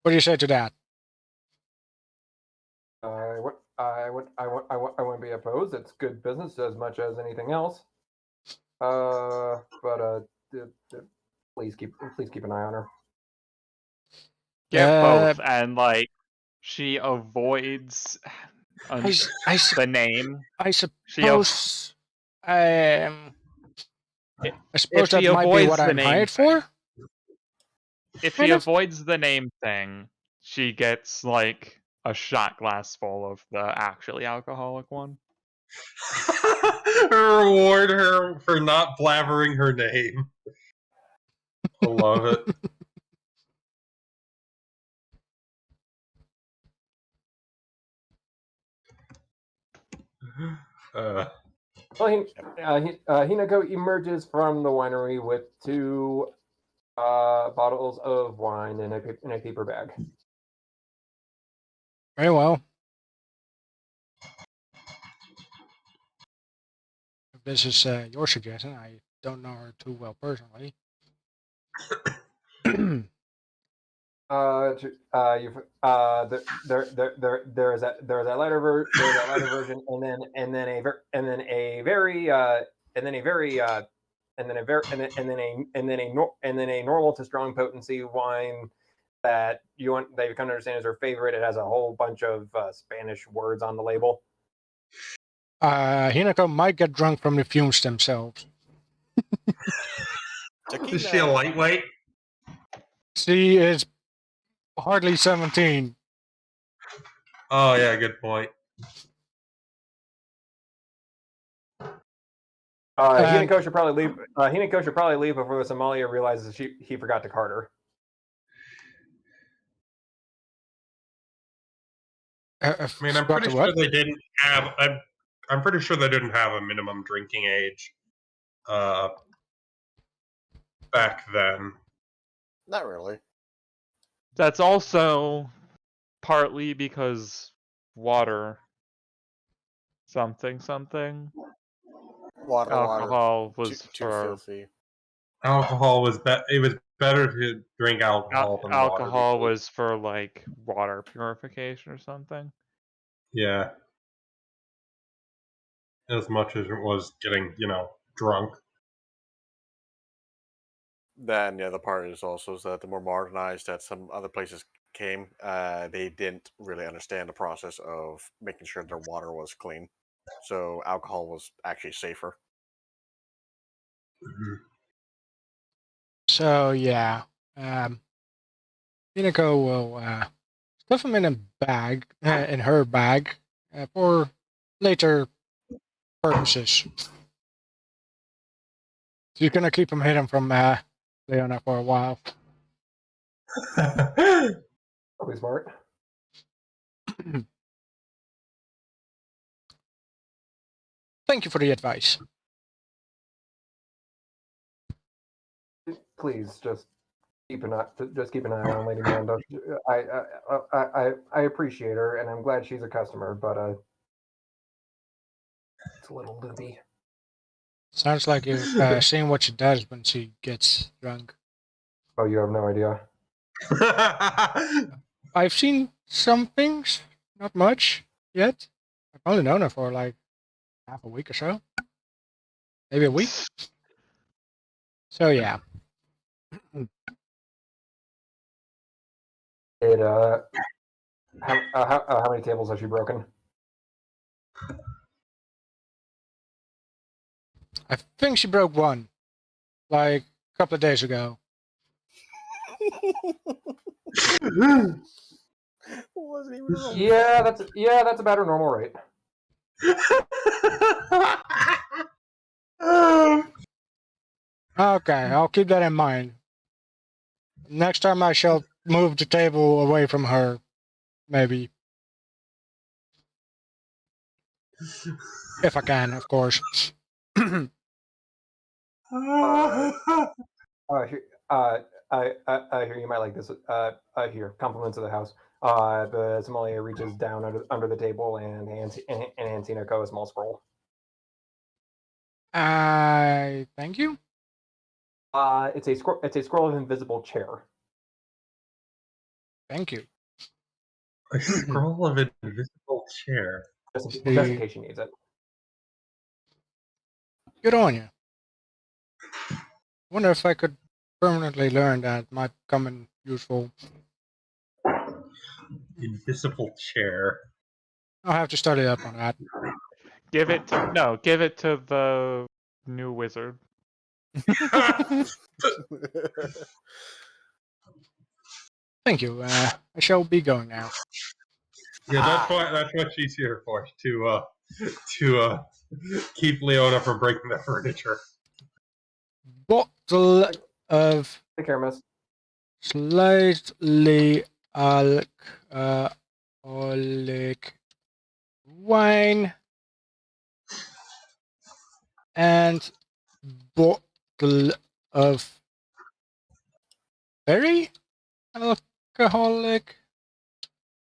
What do you say to that? I wouldn't be opposed. It's good business as much as anything else. But please keep an eye on her. Get both, and like she avoids the name. I suppose. I suppose that might be what I'm hired for. If she avoids the name thing, she gets like a shot glass full of the actually alcoholic one. Reward her for not blabbering her name. I love it. Hinako emerges from the winery with 2 bottles of wine in a paper bag. Very well. If this is your suggestion, I don't know her too well personally. There's a lighter version, and then a normal to strong potency wine that you can understand is her favorite. It has a whole bunch of Spanish words on the label. Hinako might get drunk from the fumes themselves. Is she a lightweight? She is hardly 17. Oh yeah, good point. Hinako should probably leave. Hinako should probably leave before the sommelier realizes he forgot to cart her. I mean, I'm pretty sure they didn't have. I'm pretty sure they didn't have a minimum drinking age back then. Not really. That's also partly because water. Something. Alcohol was too filthy. Alcohol was it was better to drink alcohol than water. Alcohol was for like water purification or something. Yeah. As much as it was getting, drunk. Then the other part is also that the more modernized that some other places came, they didn't really understand the process of making sure their water was clean. So alcohol was actually safer. Mm-hmm. So yeah, Hinako will stuff them in a bag, in her bag, for later purposes. She's gonna keep him hidden from Leona for a while. Probably smart. Thank you for the advice. Please just keep an eye on Lady Miranda. I appreciate her, and I'm glad she's a customer, but it's a little loopy. Sounds like you've seen what she does when she gets drunk. Oh, you have no idea. I've seen some things, not much yet. I've only known her for like half a week or so. Maybe a week. So yeah. It how many tables has she broken? I think she broke one, like a couple of days ago. Wasn't even wrong. Yeah, that's about her normal rate. Okay, I'll keep that in mind. Next time I shall move the table away from her, maybe. If I can, of course. Here, I hear you might like this. Here, compliments of the house. The sommelier reaches down under the table and hands Hinako a small scroll. Thank you. It's a scroll of invisible chair. Thank you. A scroll of an invisible chair. Just in case she needs it. Good on you. Wonder if I could permanently learn that. Might come in useful. Invisible chair. I'll have to study up on that. Give it to the new wizard. Thank you. I shall be going now. Yeah, that's what she's here for. To keep Leona from breaking the furniture. Bottle of Take care, miss. slightly alcoholic wine and bottle of very alcoholic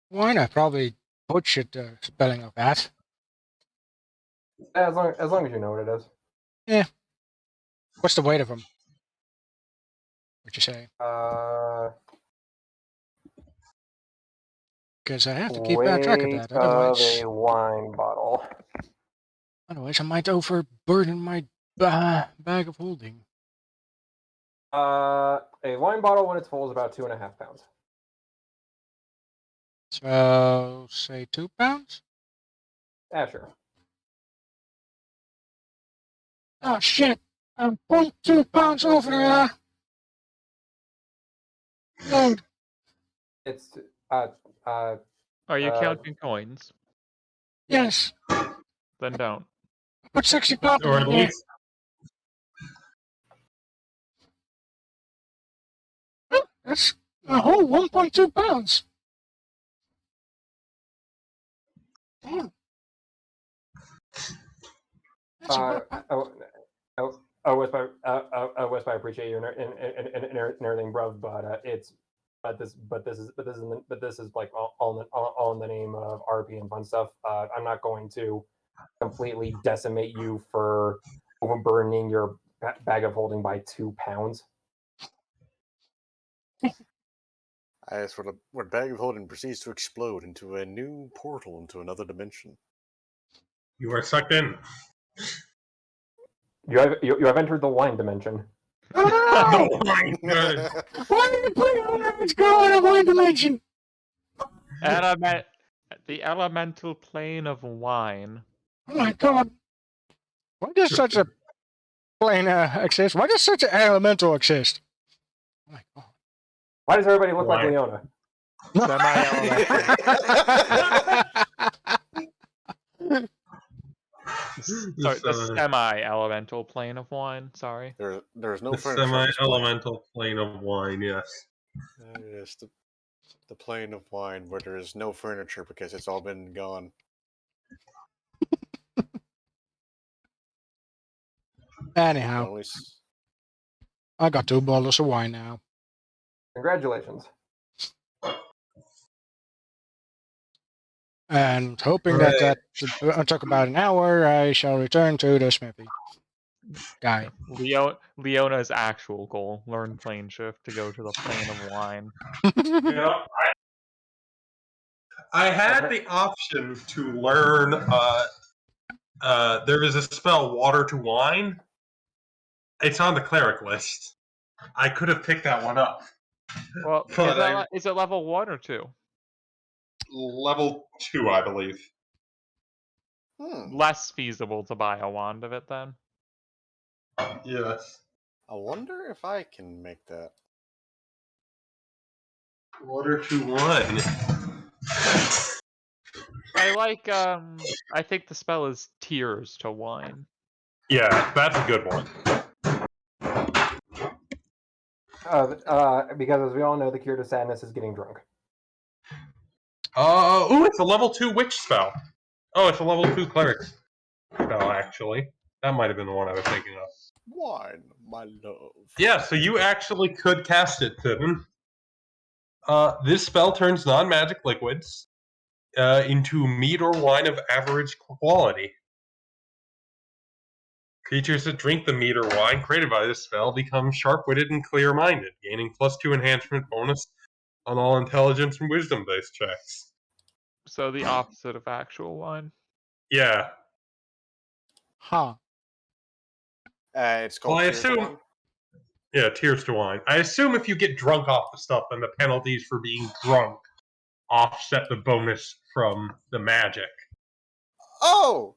wine. I probably butchered the spelling of that. As long as you know what it is. Yeah. What's the weight of them? What'd you say? Because I have to keep track of that. Otherwise, a wine bottle. Otherwise, I might overburden my bag of holding. A wine bottle when it's full is about 2.5 pounds. So, say 2 pounds? Yeah, sure. Oh, shit. I'm 0.2 pounds over load. It's Are you counting coins? Yes. Then don't. Put 60 pounds Or at in there. least That's a whole 1.2 pounds. Damn. That's Westby, I appreciate you and everything, bruv. But this is like all in the name of RP and fun stuff. I'm not going to completely decimate you for overburdening your bag of holding by 2 pounds. As for what bag of holding proceeds to explode into a new portal into another dimension. you are sucked in. You have entered the wine dimension. Oh, The wine. why did you put it on that? Let's go in a wine dimension. The elemental plane of wine. Oh my god. Why does such a plane exist? Why does such an elemental exist? Oh my god. Why does everybody look like Why? Leona? Semi-elemental. Sorry, the semi-elemental plane of wine. Sorry. There's no the furniture on this plane. semi-elemental plane of wine. Yes. Yes, the plane of wine where there is no furniture because it's all been gone. Anyhow, I got 2 bottles of wine now. Congratulations. And hoping that took about an hour, I shall return to the smithy. Guy. Leona's actual goal: learn plane shift to go to the plane of wine. I had the option to learn. There is a spell, Water to Wine. It's on the cleric list. I could have picked that one up. Well, is it level 1 or 2? Level 2, I believe. Less feasible to buy a wand of it then. Yes. I wonder if I can make that. Water to Wine. I think the spell is Tears to Wine. Yeah, that's a good one. Because as we all know, the cure to sadness is getting drunk. It's a level 2 witch spell. Oh, it's a level 2 cleric spell, actually. That might have been the one I was thinking of. Wine, my love. Yeah, so you actually could cast it, Pippin. This spell turns non-magic liquids into mead or wine of average quality. Creatures that drink the mead or wine created by this spell become sharp-witted and clear-minded, gaining +2 enhancement bonus on all intelligence and wisdom-based checks. So the opposite of actual wine. Yeah. Huh. It's called Well, I Tears to assume. Wine? Yeah, Tears to Wine. I assume if you get drunk off the stuff, then the penalties for being drunk offset the bonus from the magic. Oh!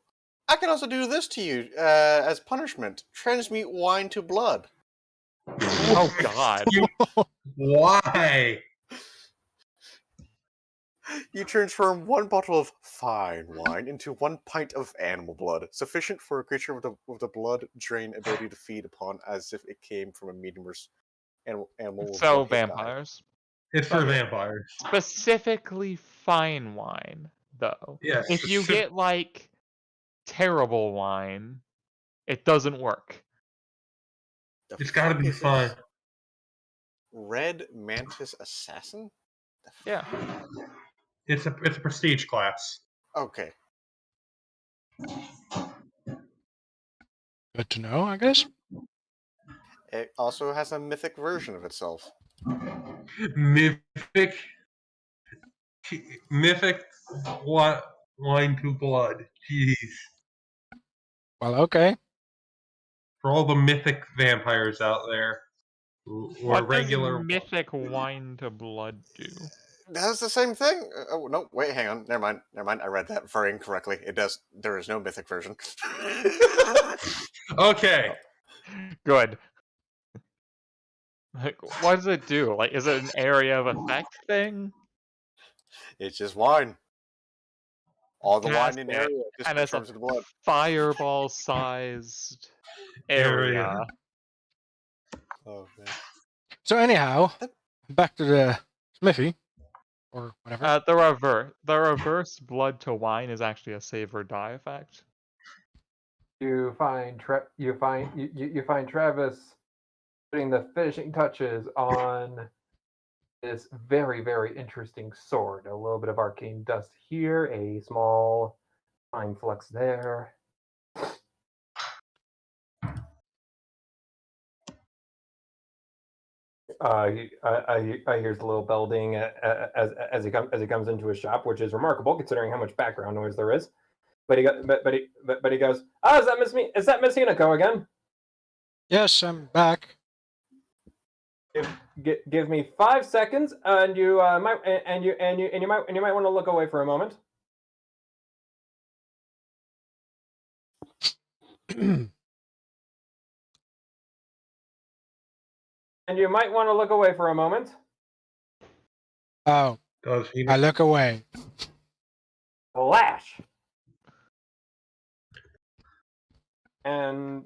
I can also do this to you as punishment. Transmute wine to blood. Oh, God. Why? You transform 1 bottle of fine wine into 1 pint of animal blood, sufficient for a creature with the blood drain ability to feed upon as if it came from a medium animal. So vampires. It's for vampires. Specifically fine wine, though. Yes. If you get, like, terrible wine, it doesn't work. It's gotta be fine. Red Mantis Assassin? Yeah. It's a prestige class. Okay. Good to know, I guess. It also has a mythic version of itself. Mythic wine to blood. Jeez. Well, okay. For all the mythic vampires out there, or What regular does mythic wine to blood do? That's the same thing. Oh no! Wait, hang on. Never mind. I read that very incorrectly. It does. There is no mythic version. Okay. Good. Like, what does it do? Like, is it an area of effect thing? It's just wine. All the Cast wine in the it, area just and it's transforms into blood. Fireball-sized area. Oh man. So anyhow, back to the smithy, or whatever. The reverse blood to wine is actually a save or die effect. You find Travis putting the finishing touches on this very, very interesting sword. A little bit of arcane dust here, a small fine flux there. I hears the little belding as he comes into his shop, which is remarkable considering how much background noise there is. But he goes, "Ah, is that Miss Hinako again?" Yes, I'm back. Give me 5 seconds, and you might want to look away for a moment. And you might want to look away for a moment. Oh, I look away. Flash. dwarf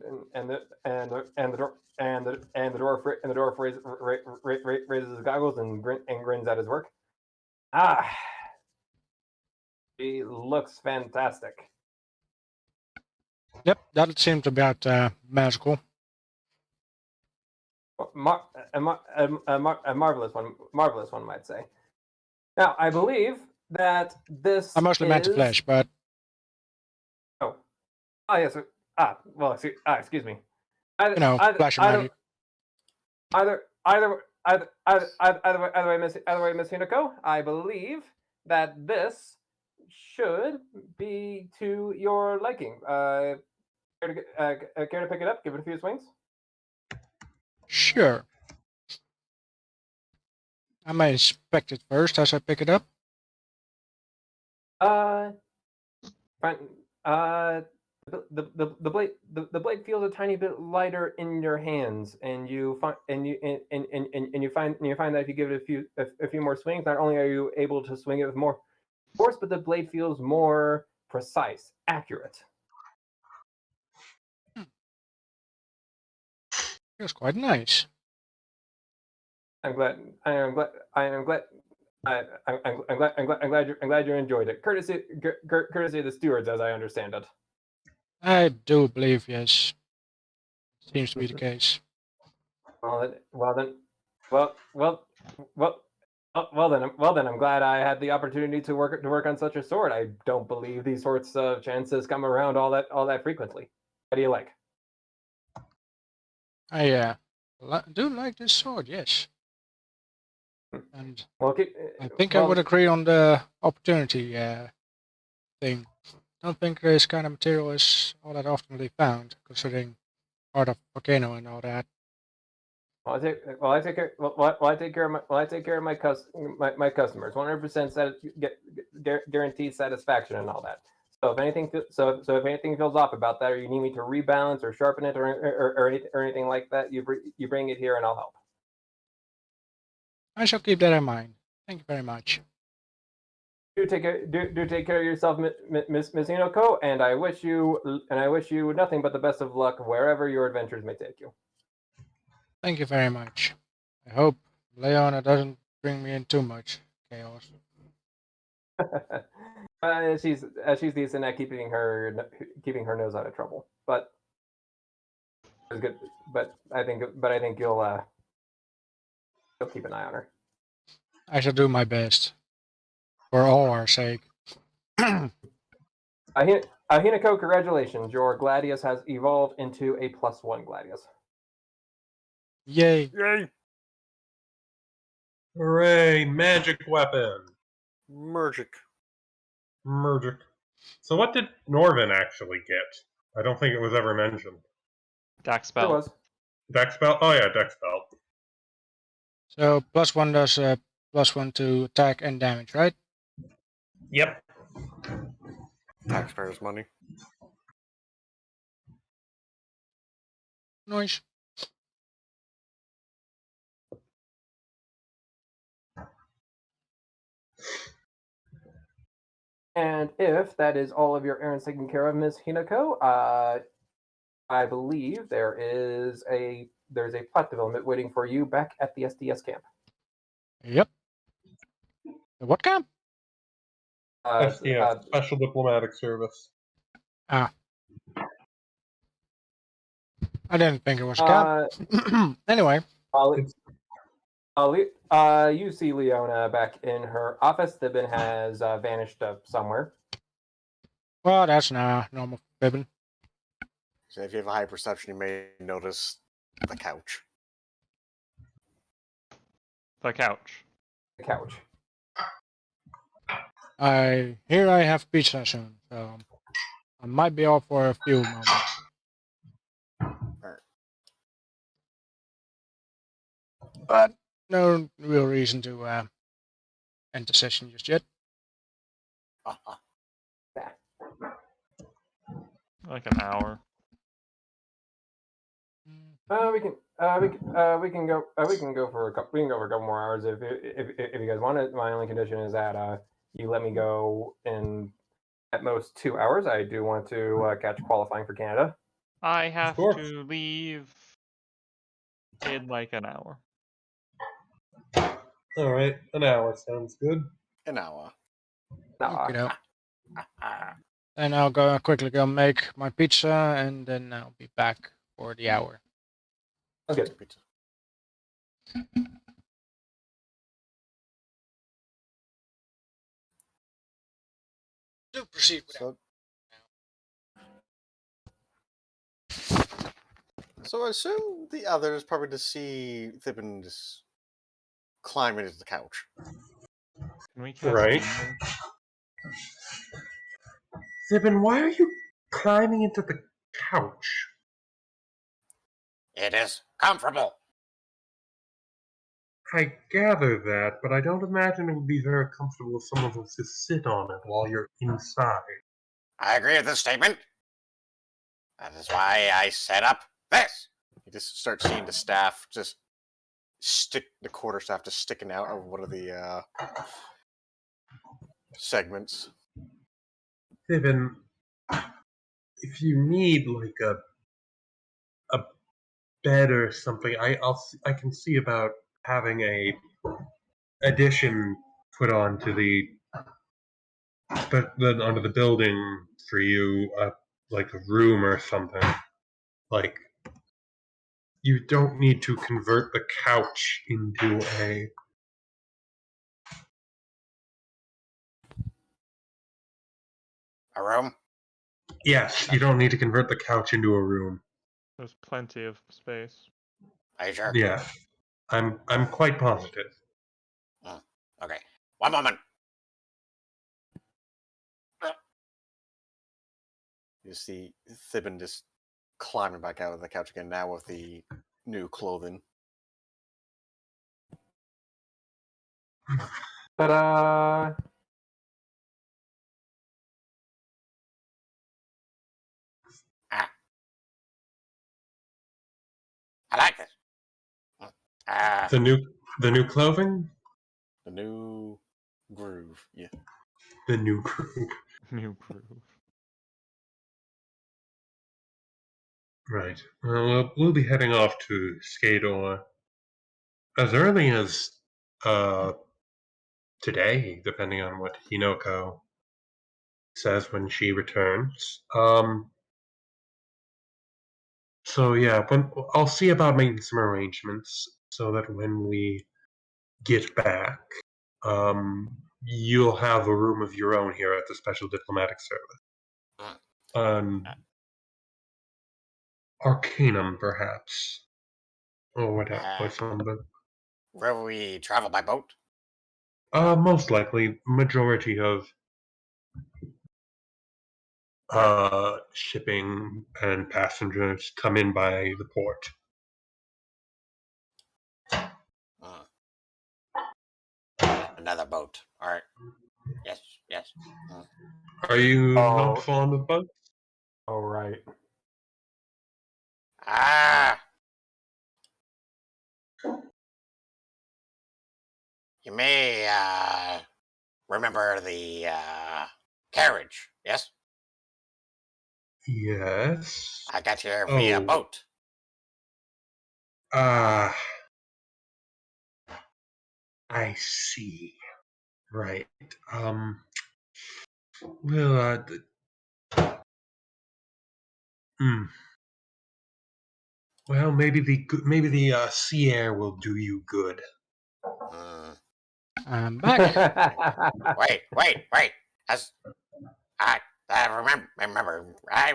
raises his goggles and grins at his work. Ah, he looks fantastic. Yep, that seemed about magical. A marvelous one might say. Now, I believe that this I mostly meant the flesh, but oh yes. Well, excuse me. flesh and magic. Either way, Miss Hinako, I believe that this should be to your liking. Care to pick it up? Give it a few swings. Sure. I might inspect it first as I pick it up. Fine. The blade feels a tiny bit lighter in your hands, and you find that if you give it a few more swings, not only are you able to swing it with more force, but the blade feels more precise, accurate. Feels quite nice. I'm glad you enjoyed it. Courtesy of the stewards, as I understand it. I do believe, yes. Seems to be the case. Well then, I'm glad I had the opportunity to work on such a sword. I don't believe these sorts of chances come around all that frequently. How do you like? I do like this sword, yes. And I think I would agree on the opportunity thing. I don't think this kind of material is all that oftenly found, considering part of volcano and all that. I take care of my customers. 100% guaranteed satisfaction and all that. So if anything feels off about that, or you need me to rebalance or sharpen it or anything like that, you bring it here and I'll help. I shall keep that in mind. Thank you very much. Do take care of yourself, Miss Hinoko, and I wish you nothing but the best of luck wherever your adventures may take you. Thank you very much. I hope Leona doesn't bring me in too much chaos. She's decent at keeping her nose out of trouble, but it's good. But I think you'll keep an eye on her. I shall do my best, for all our sake. Hinako, congratulations! Your Gladius has evolved into a +1 Gladius. Yay! Yay! Hooray! Magic weapon. Magic. So what did Norvin actually get? I don't think it was ever mentioned. Dex spell. It was. Dex spell? Oh yeah, Dex spell. So +1 does +1 to attack and damage, right? Yep. Taxpayers' money. Nice. And if that is all of your errands taken care of, Ms. Hinako, I believe there's a plot development waiting for you back at the SDS camp. Yep. What camp? SDS, Special Diplomatic Service. I didn't think it was a camp. Anyway. You see Leona back in her office. Thibin has vanished somewhere. Well, that's normal Thibin. So if you have a high perception, you may notice the couch. The couch. The couch. I have pizza soon, so I might be off for a few moments. But no real reason to end the session just yet. Like an hour. We can go for a couple more hours if you guys want it. My only condition is that you let me go in at most 2 hours. I do want to catch qualifying for Canada. I have course. to leave in like an hour. All right, an hour sounds good. An hour. Okay, now. Ah. And I'll quickly go make my pizza, and then I'll be back for the hour. Okay. Pizza. Do proceed with So, so I assume the others probably to see Thibin just climbing into the couch. Can we cast Right. Moonlight? Zibin, why are you climbing into the couch? It is comfortable. I gather that, but I don't imagine it would be very comfortable if someone was to sit on it while you're inside. I agree with this statement. That is why I set up this. You just start seeing the staff just the quarter staff just sticking out of one of the segments. Zibin, if you need like a bed or something, I can see about having a addition put onto onto the building for you, like a room or something. Like, you don't need to convert the couch into A room? Yes, you don't need to convert the couch into a room. There's plenty of space. Are you sure? Yeah, I'm quite positive. Okay. One moment. You see Thibin just climbing back out of the couch again, now with the new clothing. Ta-da! I like this. The new clothing? The new groove, yeah. The new group. New groove. Right. We'll be heading off to Skador as early as today, depending on what Hinoko says when she returns. So yeah, I'll see about making some arrangements so that when we get back, you'll have a room of your own here at the Special Diplomatic Service. Arcanum, perhaps, or whatever, or something. Will we travel by boat? Most likely, majority of shipping and passengers come in by the port. Another boat. All right. Yes, yes. Are you not fond of boats? All right. You may remember the carriage, yes? Yes. I got here via boat. I see. Right. Well, well, maybe the sea air will do you good. I'm back. Wait. As I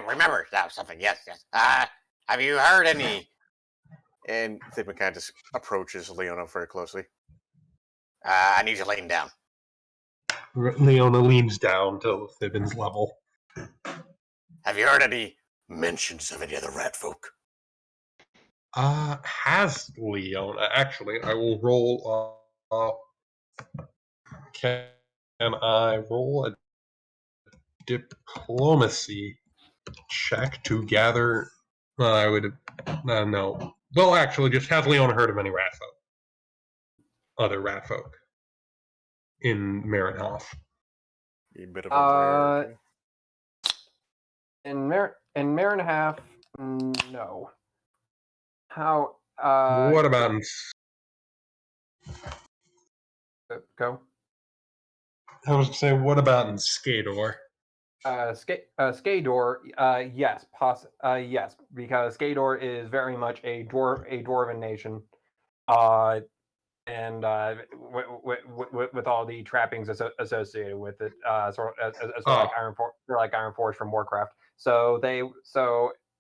remember now something. Yes. Have you heard any? And Thibin kind of just approaches Leona very closely. I need you laying down. Leona leans down to Thibin's level. Have you heard any mentions of any other rat folk? Has Leona actually? I will roll. Can I roll a diplomacy check to gather? I would. No. Well, actually, just has Leona heard of any rat folk? Other rat folk in Marinhof. A bit of a rarity. In Marinhof, No. How? What about Go. I was saying, what about in Skador? Skador, yes, yes, because Skador is very much a dwarven nation, and with all the trappings associated with it, sort of like Iron Forge from Warcraft. So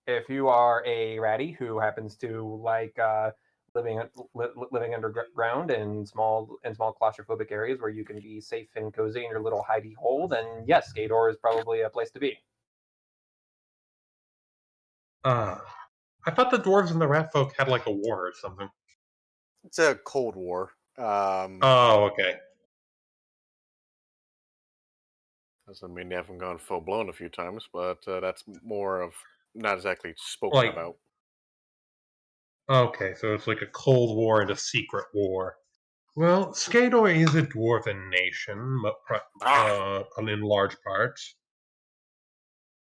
if you are a ratty who happens to like living underground in small claustrophobic areas where you can be safe and cozy in your little hidey hole, then yes, Skador is probably a place to be. I thought the dwarves and the rat folk had like a war or something. It's a Cold War. Oh, okay. Doesn't mean they haven't gone full blown a few times, but that's more of not exactly spoken about. Okay, so it's like a Cold War and a secret war. Well, Skador is a dwarven nation, in large part.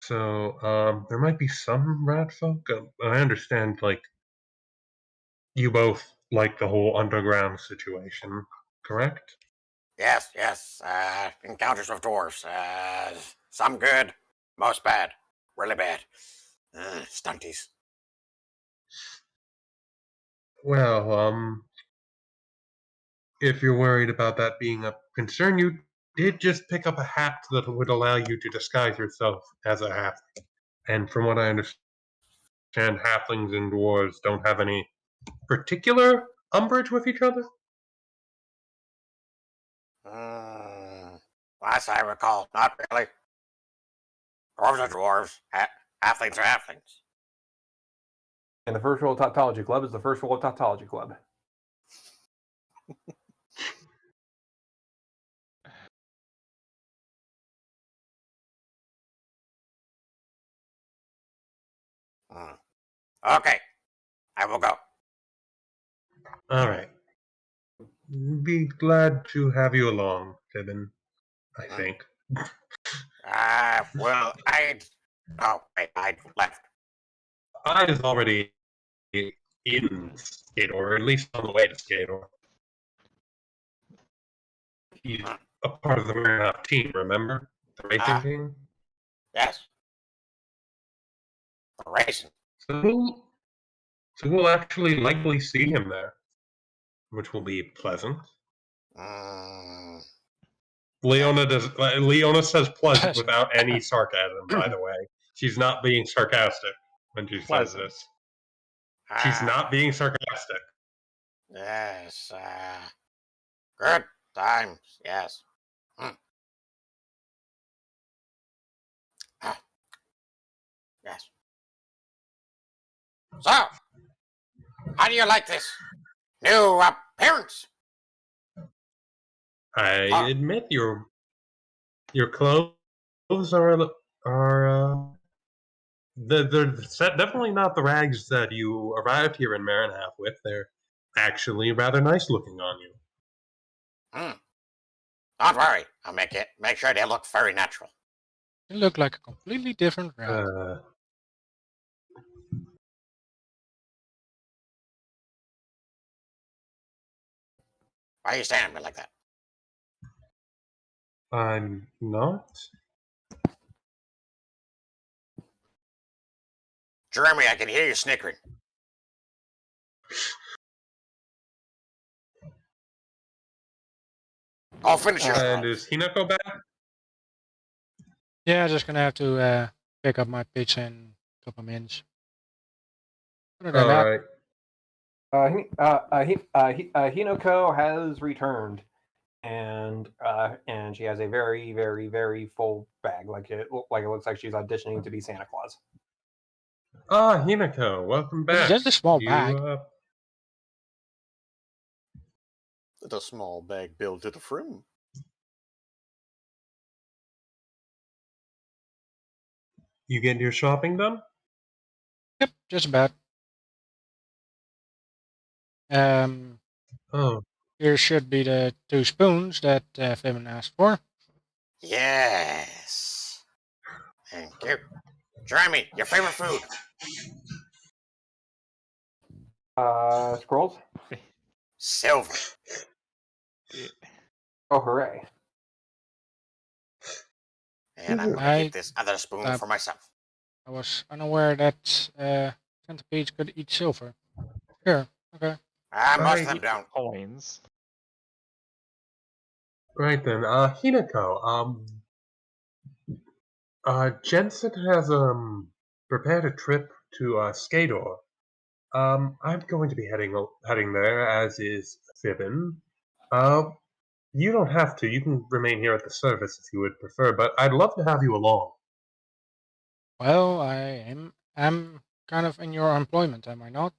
So there might be some rat folk. I understand, like, you both like the whole underground situation, correct? Yes, yes. Encounters with dwarves. Some good, most bad. Really bad. Stunties. Well, if you're worried about that being a concern, you did just pick up a hat that would allow you to disguise yourself as a halfling. And from what I understand, halflings and dwarves don't have any particular umbrage with each other? Last I recall, not really. Dwarves are dwarves. Halflings are halflings. And the first rule of Tautology Club is the first rule of Tautology Club. Okay, I will go. All right. Be glad to have you along, Fibbin, I think. Well, oh, wait, I left. I is already in Skador, or at least on the way to Skador. He's a part of the Marinov team, remember? The racing team? Yes. The racing. So we'll actually likely see him there, which will be pleasant. Leona says pleasant without any sarcasm, by the way. She's not being sarcastic when she says this. She's not being sarcastic. Yes. Good times. Yes. Yes. So, how do you like this new appearance? I admit your clothes are they're definitely not the rags that you arrived here in Marinhalf with. They're actually rather nice looking on you. Don't worry, I'll make sure they look very natural. They look like a completely different rat. Why are you staring at me like that? I'm not. Jeremy, I can hear you snickering. I'll finish your And is Hinako back? Yeah, just gonna have to pick up my pizza in a couple minutes. Other than that, Hinoko has returned, and she has a very, very, very full bag. Like it looks like she's auditioning to be Santa Claus. Hinako, welcome back. Just a small bag. It's a small bag built to the frame. You getting your shopping done? Yep, just about. Here should be the 2 spoons that Fabian asked for. Yes. Thank you. Jeremy, your favorite food? Scrolls. Silver. Oh, hooray! And I'm gonna keep this other spoon for myself. I was unaware that centipedes could eat silver. Here, okay. Most of them don't. Coins. Right then, Hinako, Jensen has prepared a trip to Skador. I'm going to be heading there, as is Fibbin. You don't have to. You can remain here at the service if you would prefer, but I'd love to have you along. Well, am kind of in your employment, am I not?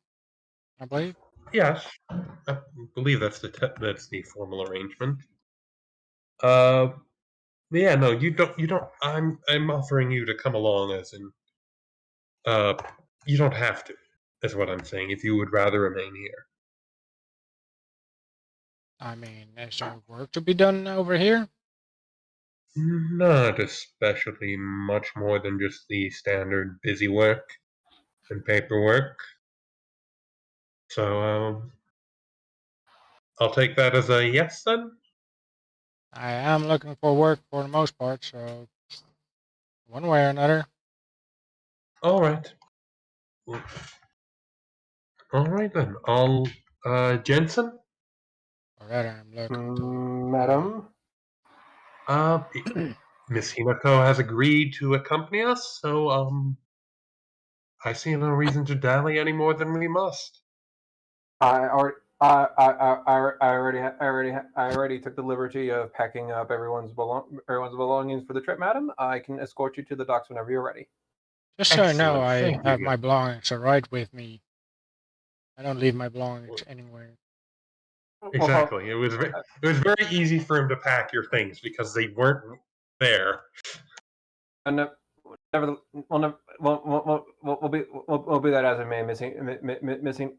I believe. Yes, I believe that's the formal arrangement. Yeah, no, you don't. I'm offering you to come along, as in, you don't have to. Is what I'm saying. If you would rather remain here. I mean, is there work to be done over here? Not especially much more than just the standard busy work and paperwork. So, I'll take that as a yes then. I am looking for work for the most part, so one way or another. All right. All right then. Jensen. Or rather, I'm looking to. Madam. Uh, Miss Hinako has agreed to accompany us, so I see no reason to dally any more than we must. I already took the liberty of packing up everyone's belongings for the trip, madam. I can escort you to the docks whenever you're ready. Just so you know, Excellent, I thank have you. my belongings right with me. I don't leave my belongings anywhere. Exactly. It was very easy for him to pack your things because they weren't there. And never, we'll be that as it may, missing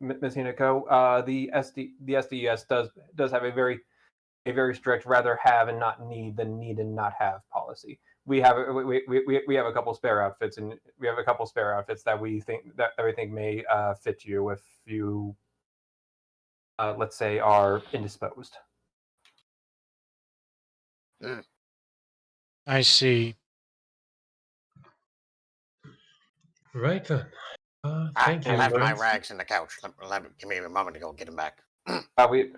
Hinako. The SDS does have a very strict rather have and not need than need and not have policy. We have a couple spare outfits, and we have a couple spare outfits that we think may fit you if you let's say are indisposed. I see. Right then. I Thank you. left my Lance. rags in the couch. Give me a moment to go get them back. We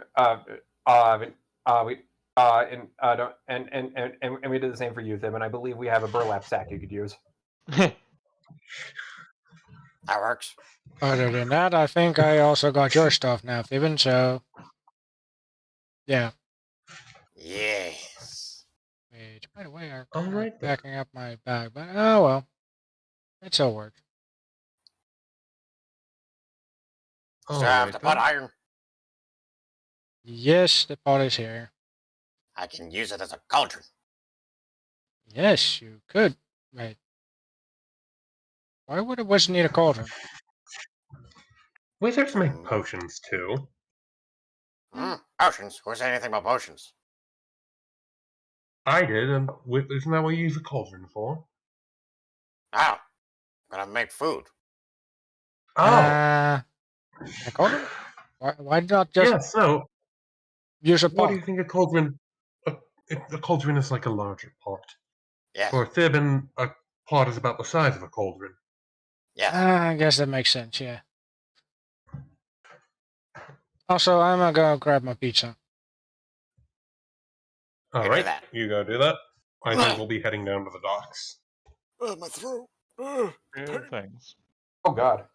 we did the same for you, Tim, and I believe we have a burlap sack you could use. That works. Other than that, I think I also got your stuff now, Fibbin, so. Yeah. Yes. Which, by the way, are All kind of right then. backing up my bag, but oh well. It still works. All Still have right the pot then. iron. Yes, the pot is here. I can use it as a cauldron. Yes, you could. Wait. Why would a wizard need a cauldron? Wizards make potions too. Potions? Who said anything about potions? I did, and isn't that what you use a cauldron for? Oh, I'm gonna make food. Oh. A cauldron? Why not just Yeah, so use a what do pot? you think a cauldron? A cauldron is like a larger pot. Yes. For Thibbin, a pot is about the size of a cauldron. Yes. I guess that makes sense, yeah. Also, I'm gonna go grab my pizza. All You right, do that. you go do that. I think we'll be heading down to the docks. My throat. Good things. Oh God.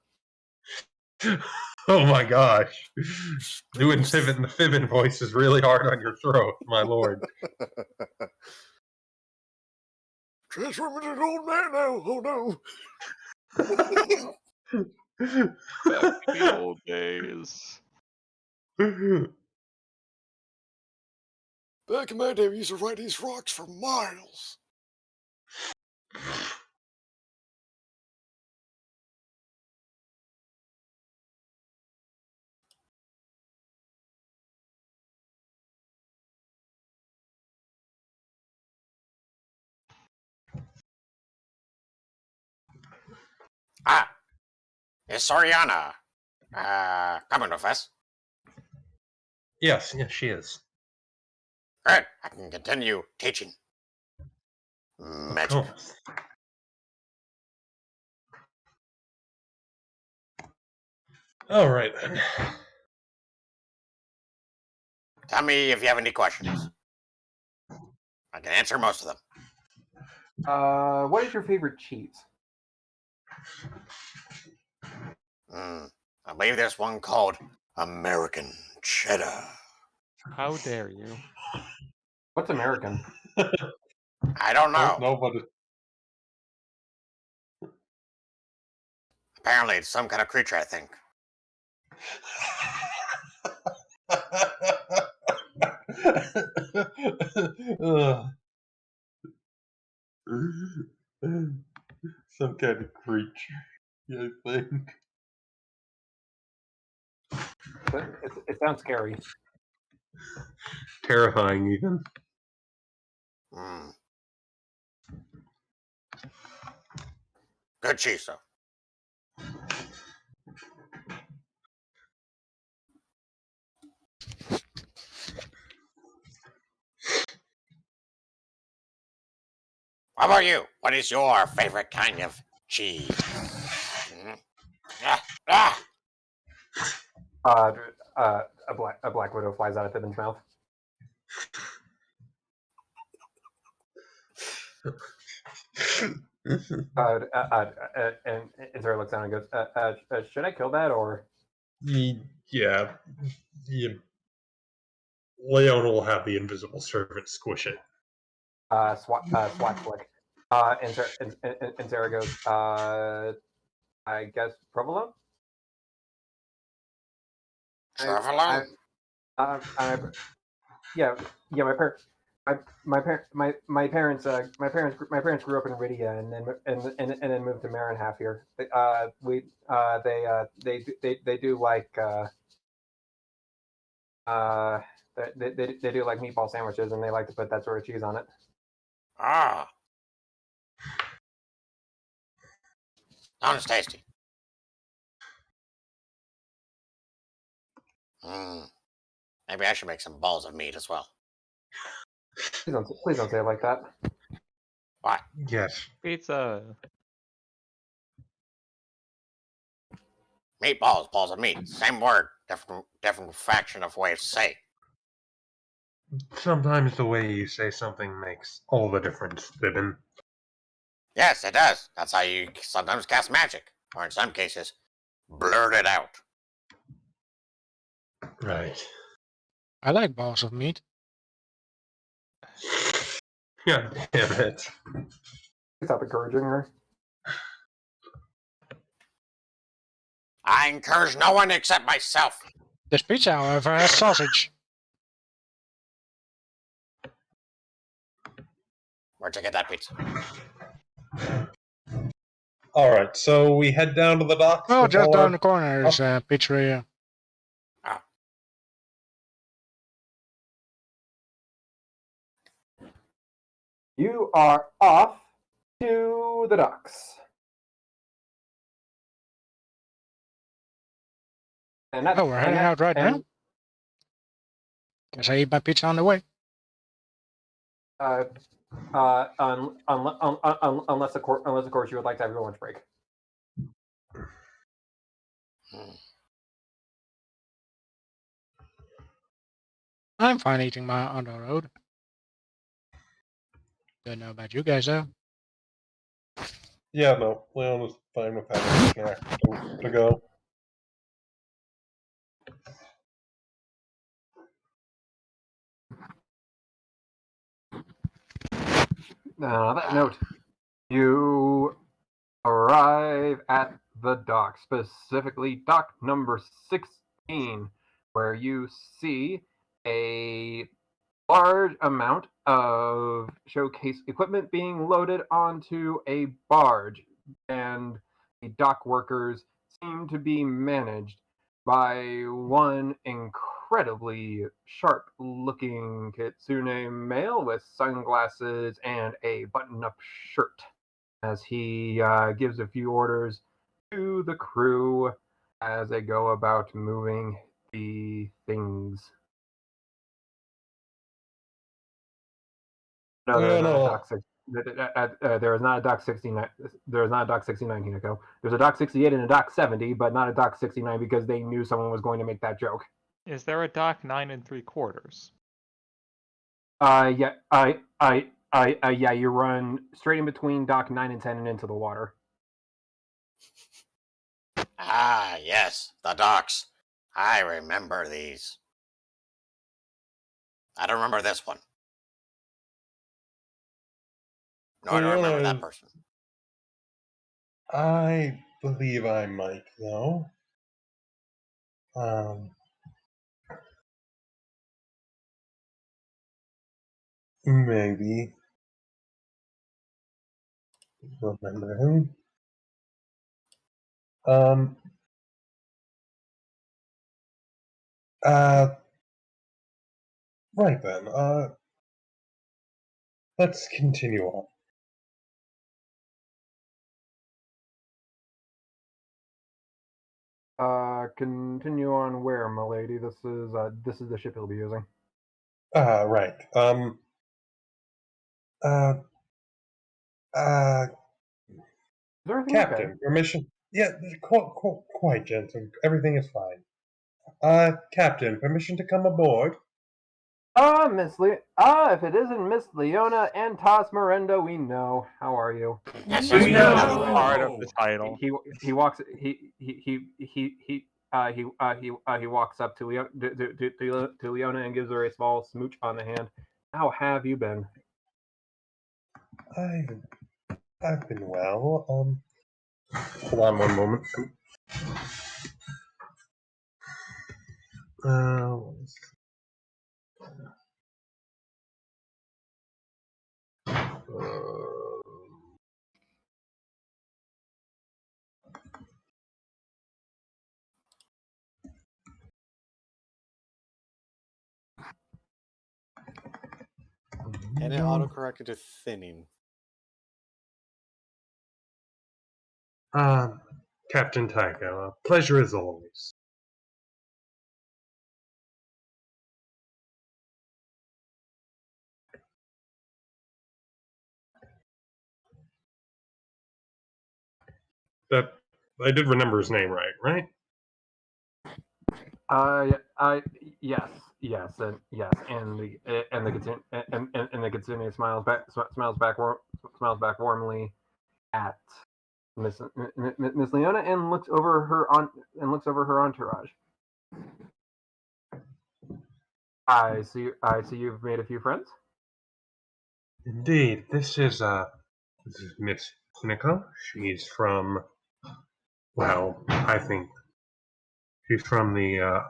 Oh my gosh. Doing the Fibbin voice is really hard on your throat, my lord. Transform into an old man now. Oh no. Back to the old days. Back in my day, we used to ride these rocks for miles. Is Soriana coming with us? Yes, she is. Good. I can continue teaching magic. Of course. All right then. Tell me if you have any questions. I can answer most of them. What is your favorite cheese? I believe there's one called American Cheddar. How dare you? What's American? I don't know. Nobody. Apparently, it's some kind of creature, I think. Some kind of creature, I think. It sounds scary. Terrifying, even. Good cheese, though. How about you? What is your favorite kind of cheese? A black widow flies out of Pippin's mouth. And Zara looks down and goes, "Should I kill that or?" Yeah. Leon will have the invisible servant squish it. Swat flick. And Sarah goes, I guess provolone. Provolone. Yeah. My parents grew up in Rydia and then moved to Marin here. They do like they do like meatball sandwiches and they like to put that sort of cheese on it. Ah. Sounds tasty. Maybe I should make some balls of meat as well. Please don't say it like that. What? Yes. Pizza. Meatballs, balls of meat. Same word, different fraction of way to say. Sometimes the way you say something makes all the difference, Bibbin. Yes, it does. That's how you sometimes cast magic, or in some cases, blurt it out. Right. I like balls of meat. God damn it. Stop encouraging her. I encourage no one except myself. This pizza, however, has sausage. Where'd you get that pizza? Alright, so we head down to the docks. Oh, just down our... the corner is a pizzeria. Oh. You are off to the docks. And that's, We're heading out right now. Guess I eat my pizza on the way. Unless of course you would like to have your lunch break. I'm fine eating my on the road. Don't know about you guys though. Yeah, no, Leon is fine with having a snack to go. On that note, you arrive at the dock, specifically dock number 16, where you see a large amount of showcase equipment being loaded onto a barge, and the dock workers seem to be managed by one incredibly sharp-looking kitsune male with sunglasses and a button-up shirt. As he gives a few orders, to the crew as they go about moving the things. No, there's not a dock 6. There is not a dock 69. There is not a dock 69, Hinako. There's a dock 68 and a dock 70, but not a dock 69 because they knew someone was going to make that joke. Is there a dock 9 3/4? Yeah, you run straight in between dock 9 and 10 and into the water. Ah, yes, the docks. I remember these. I don't remember this one. No, I don't remember that person. I believe I might, though. Maybe. Remember him. Right then, let's continue on. Continue on where, milady? This is the ship you'll be using. Right. Captain, permission? Yeah, quite, Jensen. Everything is fine. Captain, permission to come aboard? If it isn't Miss Leona and Toss Miranda, we know. How are you? Yes, We know. know. That's part of the title. He walks he walks up to Leona and gives her a small smooch on the hand. How have you been? I've been well. Hold on one moment. And it autocorrected to thinning. Captain Tycho, pleasure as always. That I did remember his name right? Yes, and the Kitsune smiles back warmly at Miss Leona and looks over her entourage. I see you've made a few friends. Indeed, this is Miss Hinako. She's from, well, I think she's from the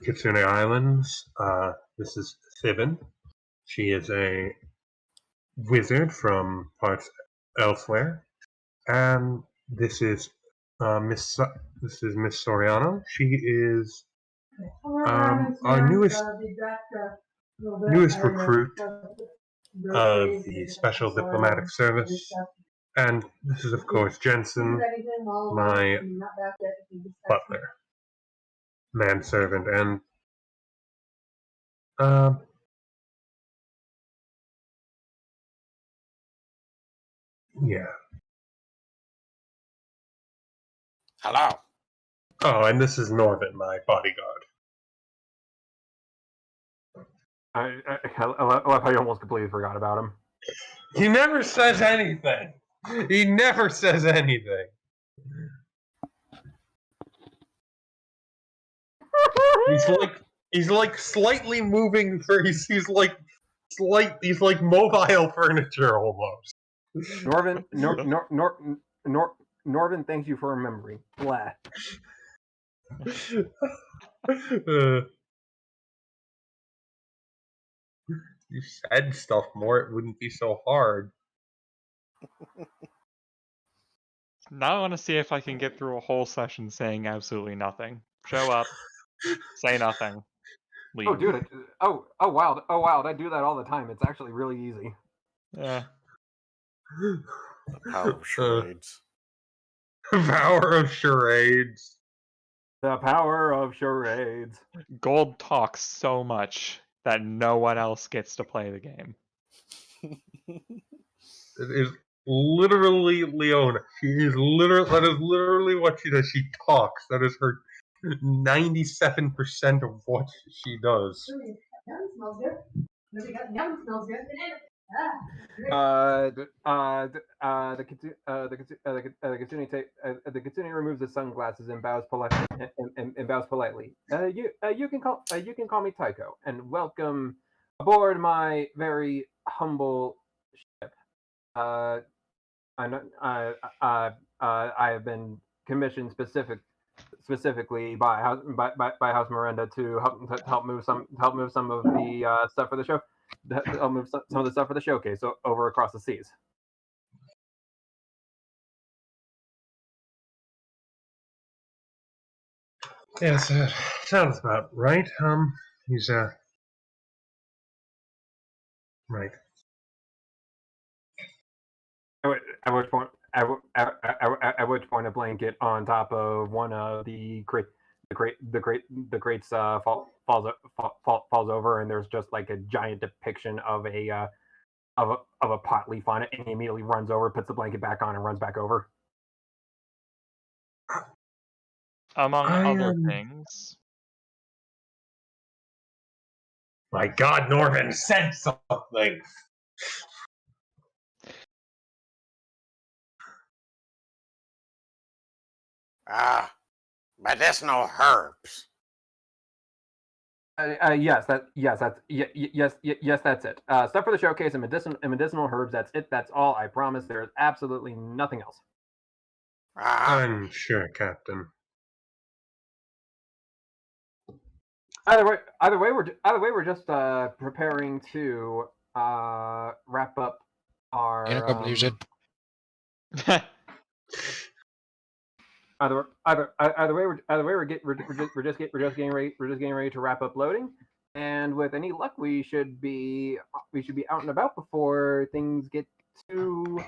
Kitsune Islands. This is Thibin. She is a wizard from parts elsewhere, and this is Miss Soriano. She is our newest recruit of the Special Diplomatic Service. And this is, of course, Jensen, my butler, manservant, and yeah. Hello. Oh, and this is Norvin, my bodyguard. I love how you almost completely forgot about him. He never says anything. He never says anything. He's like slightly moving for he's like mobile furniture almost. Norvin thanks you for remembering. Blah. You said stuff more, it wouldn't be so hard. Now I want to see if I can get through a whole session saying absolutely nothing. Show up, say nothing, leave. Oh, dude! Wow! I do that all the time. It's actually really easy. Yeah. The power of charades. Power of charades. The power of charades. Gold talks so much that no one else gets to play the game. It is literally Leona. That is literally what she does. She talks. That is her 97% of what she does. Yum smells good. Yum smells good. The Kitsune removes his sunglasses and bows politely. You can call me Tycho, and welcome aboard my very humble ship. I have been commissioned specifically by House Miranda to help move some of the stuff for the show. I'll move some of the stuff for the showcase over across the seas. Yes, sounds about right. He's right. At which point a blanket on top of one of the crates falls over, and there's just like a giant depiction of a pot leaf on it, and he immediately runs over, puts the blanket back on, and runs back over. Among other things. My God, Norman said something. Medicinal herbs. Yes, that's it. Stuff for the showcase and medicinal herbs. That's it. That's all. I promise. There's absolutely nothing else. I'm sure, Captain. Either way, we're just preparing to wrap up our. Either way, we're just getting ready to wrap up loading, and with any luck, we should be out and about before things get too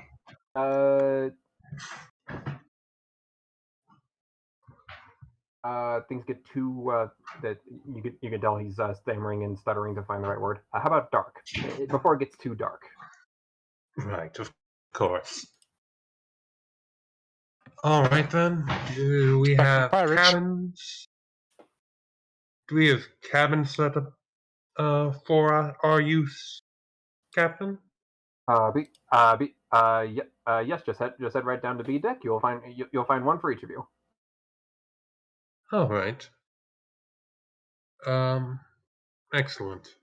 that you can tell he's stammering and stuttering to find the right word. How about dark? Before it gets too dark. Right, of course. All right then. Do we have cabins? Do we have cabins set up for our use, Captain? Yes. Just head right down to B deck. You'll find one for each of you. All right. Excellent.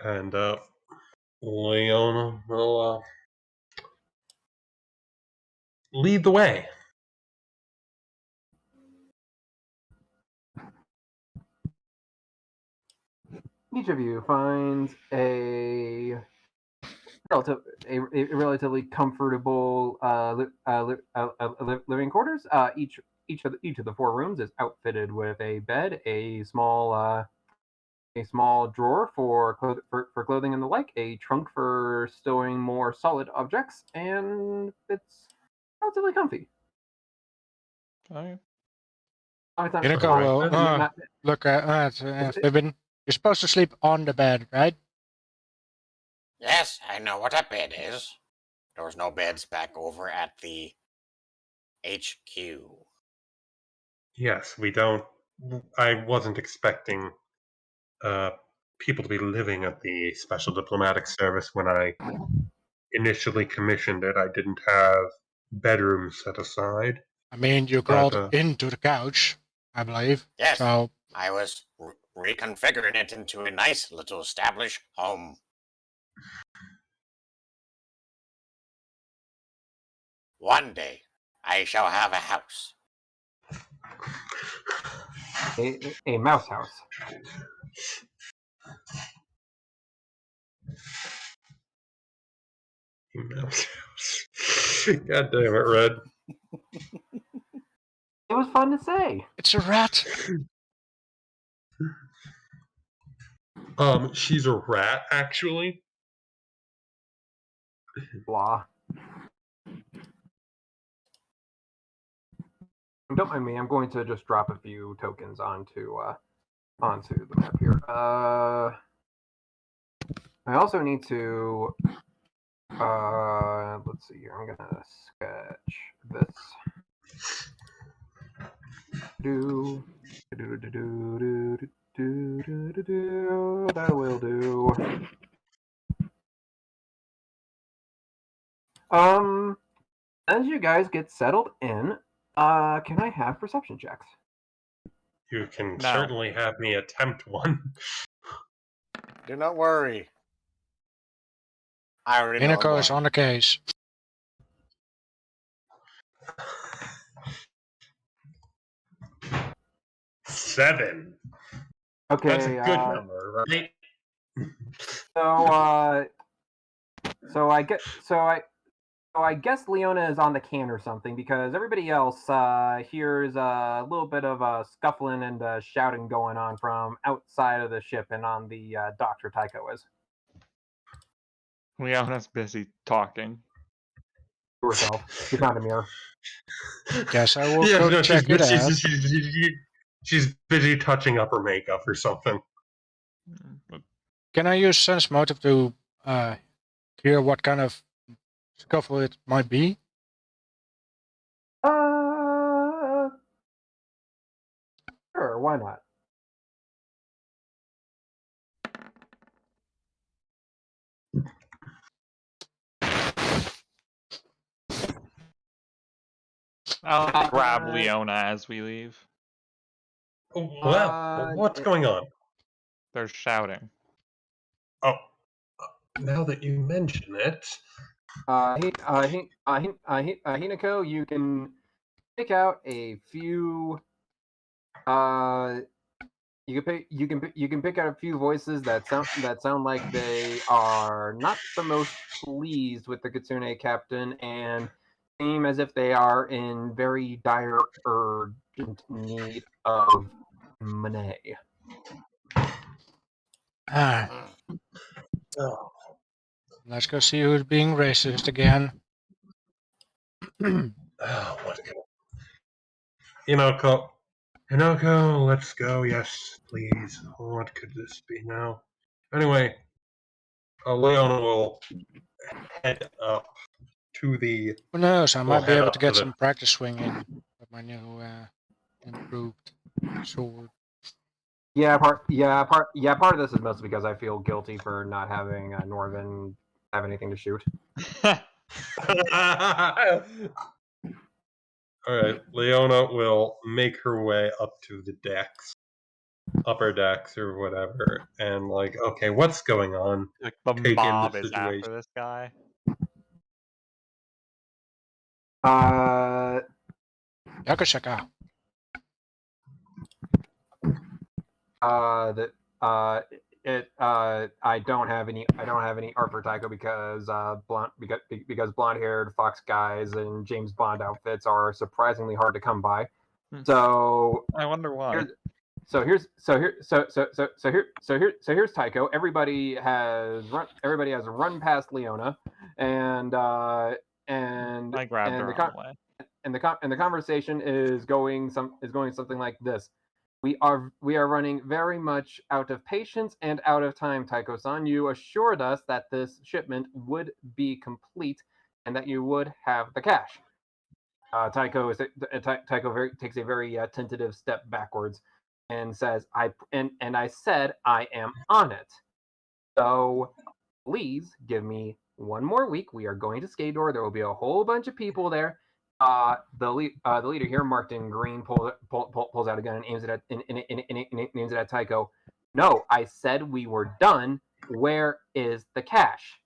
And Leona will lead the way. Each of you finds a relatively comfortable living quarters. Each of the 4 rooms is outfitted with a bed, a small drawer for clothing and the like, a trunk for stowing more solid objects, and it's relatively comfy. Okay. Look, you're supposed to sleep on the bed, right? Yes, I know what a bed is. There was no beds back over at the HQ. Yes, we don't. I wasn't expecting people to be living at the Special Diplomatic Service when I initially commissioned it. I didn't have bedrooms set aside. I mean, you crawled into the couch, I believe. Yes, so I was reconfiguring it into a nice little established home. One day, I shall have a house. A mouse house. Mouse house. God damn it, Red. It was fun to say. It's a rat. She's a rat, actually. Blah. don't mind me. I'm going to just drop a few tokens onto the map here. I also need to. Let's see here. I'm gonna sketch this. That will do. As you guys get settled in, can I have perception checks? You can No. certainly have me attempt one. Do not worry. I already know. Inako is on the case. Seven. Okay. That's a good number, right? So I guess Leona is on the can or something because everybody else hears a little bit of scuffling and shouting going on from outside of the ship and on the Dr. Tycho is. Leona's busy talking. To herself. She's not a mirror. Guess I will go check it out. She's busy touching up her makeup or something. Can I use sense motive to hear what kind of scuffle it might be? Sure, why not? I'll grab Leona as we leave. Well, what's going on? They're shouting. Oh, now that you mention it, Hinako, you can pick out a few. You can pick out a few voices that sound like they are not the most pleased with the Kitsune captain and seem as if they are in very dire urgent need of money. Let's go see who's being racist again. Hinako, let's go. Yes, please. What could this be now? Anyway, Leona will head up to the. Who knows? I might be able to get the... some practice swing in with my new improved sword. Part of this is mostly because I feel guilty for not having Norvin have anything to shoot. Alright, Leona will make her way up to the decks, upper decks or whatever, and like, okay, what's going on? Like the Take mob in the is situation. after this guy. Yakashaka. I don't have any art for Tycho because blonde-haired fox guys and James Bond outfits are surprisingly hard to come by. So I wonder why. Here's Tycho. Everybody has run past Leona, and I grabbed her on the way. And the conversation is going something like this. We are running very much out of patience and out of time, Tycho-san. You assured us that this shipment would be complete and that you would have the cash. Tycho takes a very tentative step backwards and says, I said I am on it. So please give me one more week. We are going to Skador. There will be a whole bunch of people there. The leader here, marked in green, pulls out a gun and aims it at Tycho. No, I said we were done. Where is the cash?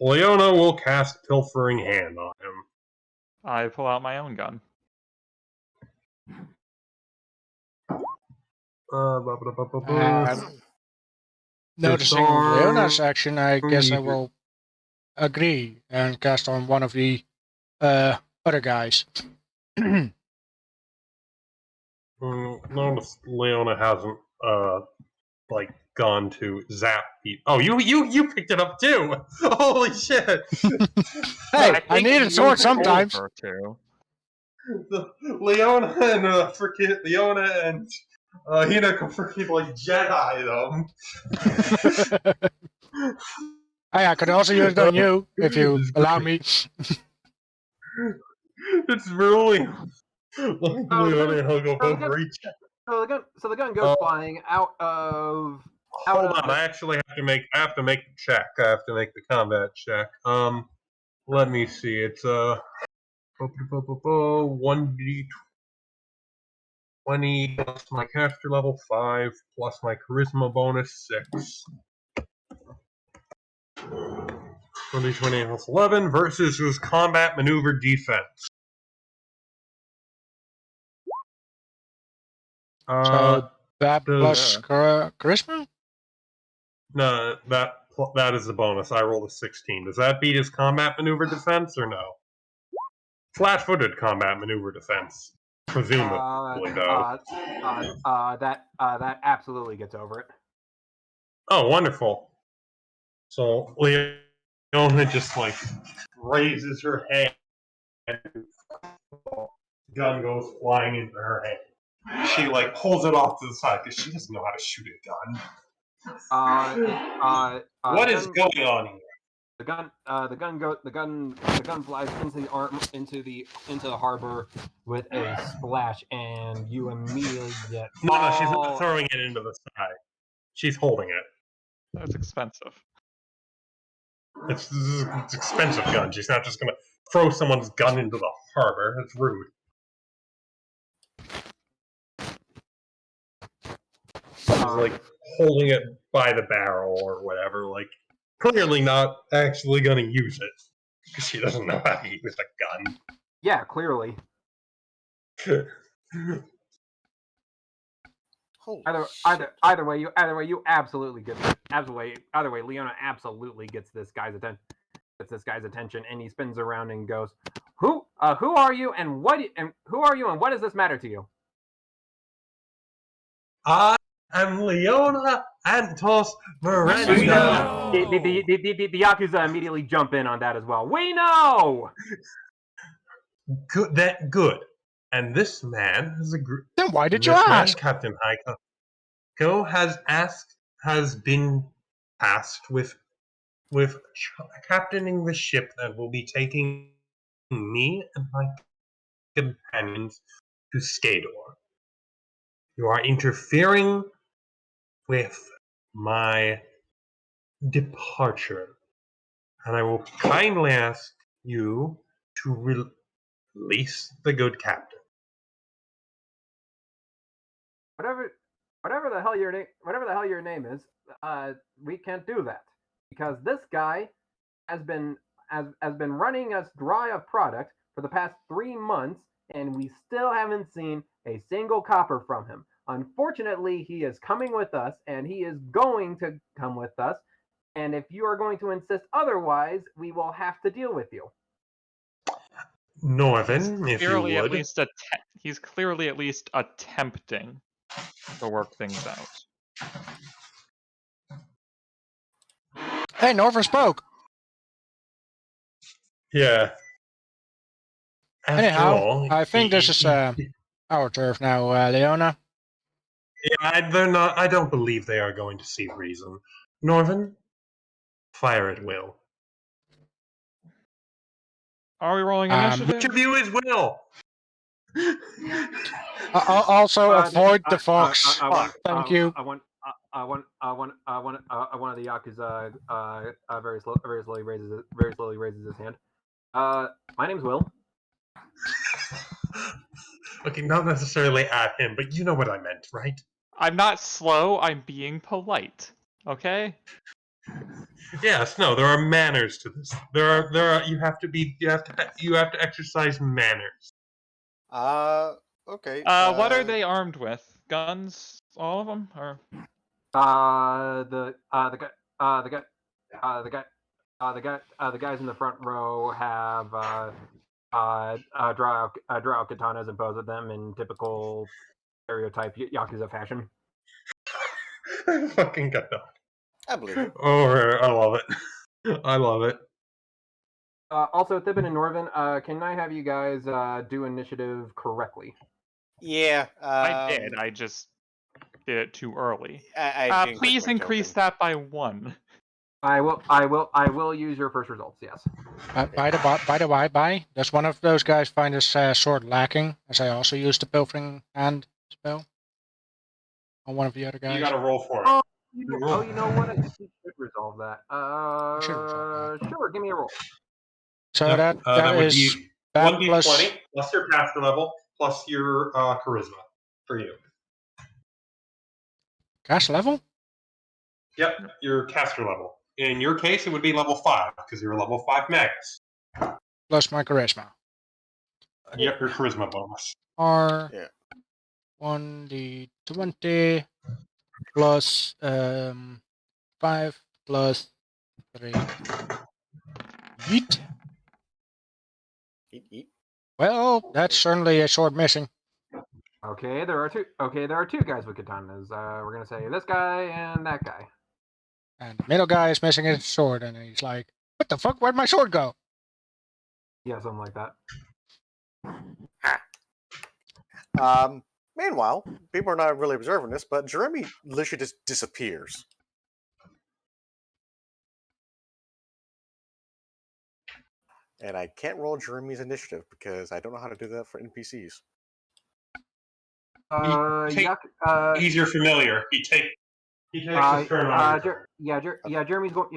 Leona will cast Pilfering Hand on him. I pull out my own gun. Noticing Leona's action, I guess I will agree and cast on one of the other guys. Notice Leona hasn't gone to zap people. Oh, you picked it up too! Holy shit! Hey, I need a sword sometimes. Leona and Hinako freaking like Jedi them. Hey, I could also use it on you if you allow me. It's really like Leona and Hugo both reach. So the gun goes flying out of. Hold on, I actually have to make the check. I have to make the combat check. Let me see. It's 1d20 plus my caster level 5 plus my charisma bonus 6. 1d20 plus 11 versus his combat maneuver defense. So that plus charisma? No, that is the bonus. I rolled a 16. Does that beat his combat maneuver defense or no? Flat-footed combat maneuver defense, presumably though. That absolutely gets over it. Oh, wonderful. So Leona just like raises her hand, gun goes flying into her hand. She like pulls it off to the side because she doesn't know how to shoot a gun. What is going on here? The gun flies into the harbor with a splash, and you immediately get. No, she's not throwing it into the sky. She's holding it. That's expensive. It's an expensive gun. She's not just gonna throw someone's gun into the harbor. It's rude. She's like holding it by the barrel or whatever. Like clearly not actually gonna use it because she doesn't know how to use a gun. Yeah, clearly. Either way, you absolutely get it. Either way, Leona absolutely gets this guy's attention. And he spins around and goes, "Who are you, and what does this matter to you?" I am Leona Antos Miranda. The Yakuza immediately jump in on that as well. We know. Good. And this man has agreed. Then why did you ask? Captain Heiko has been tasked with captaining the ship that will be taking me and my companions to Skador. You are interfering with my departure, and I will kindly ask you to release the good captain. Whatever the hell your name is, we can't do that because this guy has been running us dry of product for the past 3 months, and we still haven't seen a single copper from him. Unfortunately, he is coming with us, and he is going to come with us. And if you are going to insist otherwise, we will have to deal with you. Northern, if you would. He's clearly at least attempting to work things out. Hey, Northern spoke. Yeah. Anyhow, I think this is our turf now, Leona. Yeah, they're not. I don't believe they are going to see reason. Northern, fire at will. Are we rolling initiative? Which of you is Will? Also, avoid the fox. Thank you. I want one of the Yakuza very slowly raises his hand. My name's Will. Okay, not necessarily at him, but you know what I meant, right? I'm not slow. I'm being polite. Okay. Yes. No. There are manners to this. There are. You have to exercise manners. Okay. What are they armed with? Guns? All of them? Or the guys in the front row have draw out katanas and pose at them in typical stereotype Yakuza fashion. Fucking katana. I believe it. Oh, I love it. I love it. Also, Thibbin and Norvin, can I have you guys do initiative correctly? Yeah. I did. I just did it too early. I didn't click Please my increase token. that by 1. I will use your first results. Yes. By the way, does one of those guys find his sword lacking, as I also used the pilfering hand spell on one of the other guys? You gotta roll for it. Oh, you know what? I think we should resolve that. should resolve that. Sure. Give me a roll. So that would is be bad 1d20 plus your caster level plus your charisma for you. Caster level? Yep, your caster level. In your case, it would be level 5 because you're a level 5 magus. Plus my charisma. Yep, your charisma bonus. Or Yeah. 1d20 plus 5 plus 3. Yeet. Eat. Well, that's certainly a sword missing. Okay, there are two. Okay, there are two guys with katanas. We're gonna say this guy and that guy. And the middle guy is missing his sword, and he's like, "What the fuck? Where'd my sword go?" Yeah, something like that. Meanwhile, people are not really observing this, but Jeremy literally just disappears. And I can't roll Jeremy's initiative because I don't know how to do that for NPCs. He's your familiar. He takes his turn on Jeremy's going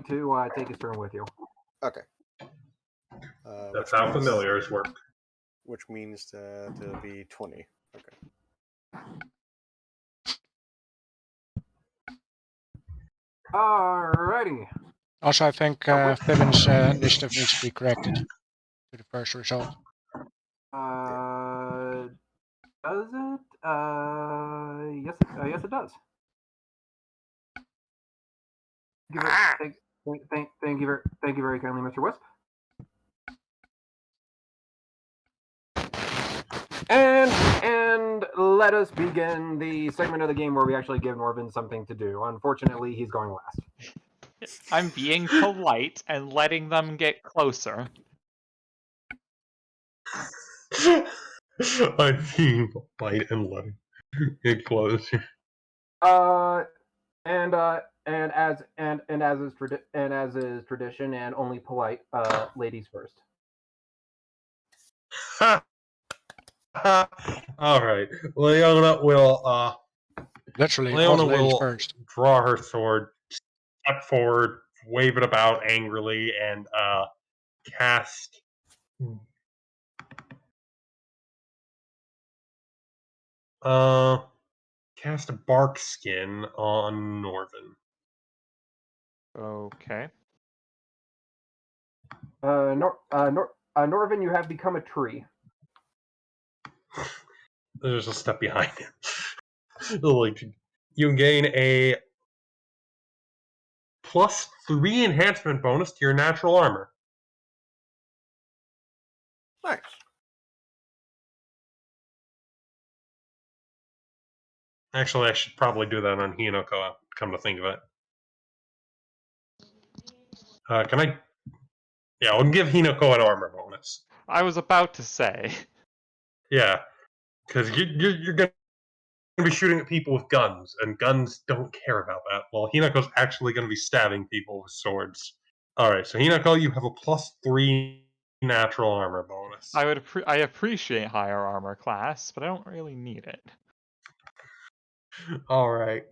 to take his turn with you. Okay. That's how familiars work. Which means that it'll be 20. Okay. Alrighty. Also, I think Fibbin's initiative needs to be corrected to the first result. Does it? Yes, it does. Thank you very kindly, Mr. Wisp. And let us begin the segment of the game where we actually give Norvin something to do. Unfortunately, he's going last. I'm being polite and letting them get closer. I'm being polite and letting get closer. And as is tradition, and only polite, ladies first. All right, Leona will literally Leona ladies will first. Draw her sword, step forward, wave it about angrily, and cast. Cast a bark skin on Norvin. Okay. Norvin, you have become a tree. There's a step behind him. Like, you gain a +3 enhancement bonus to your natural armor. Nice. Actually, I should probably do that on Hinoko, come to think of it. Can I? Yeah, I'll give Hinoko an armor bonus. I was about to say. Yeah, because you're going to be shooting at people with guns, and guns don't care about that. Well, Hinoko's actually going to be stabbing people with swords. Alright, so Hinoko, you have a +3 natural armor bonus. I appreciate higher armor class, but I don't really need it. Alright.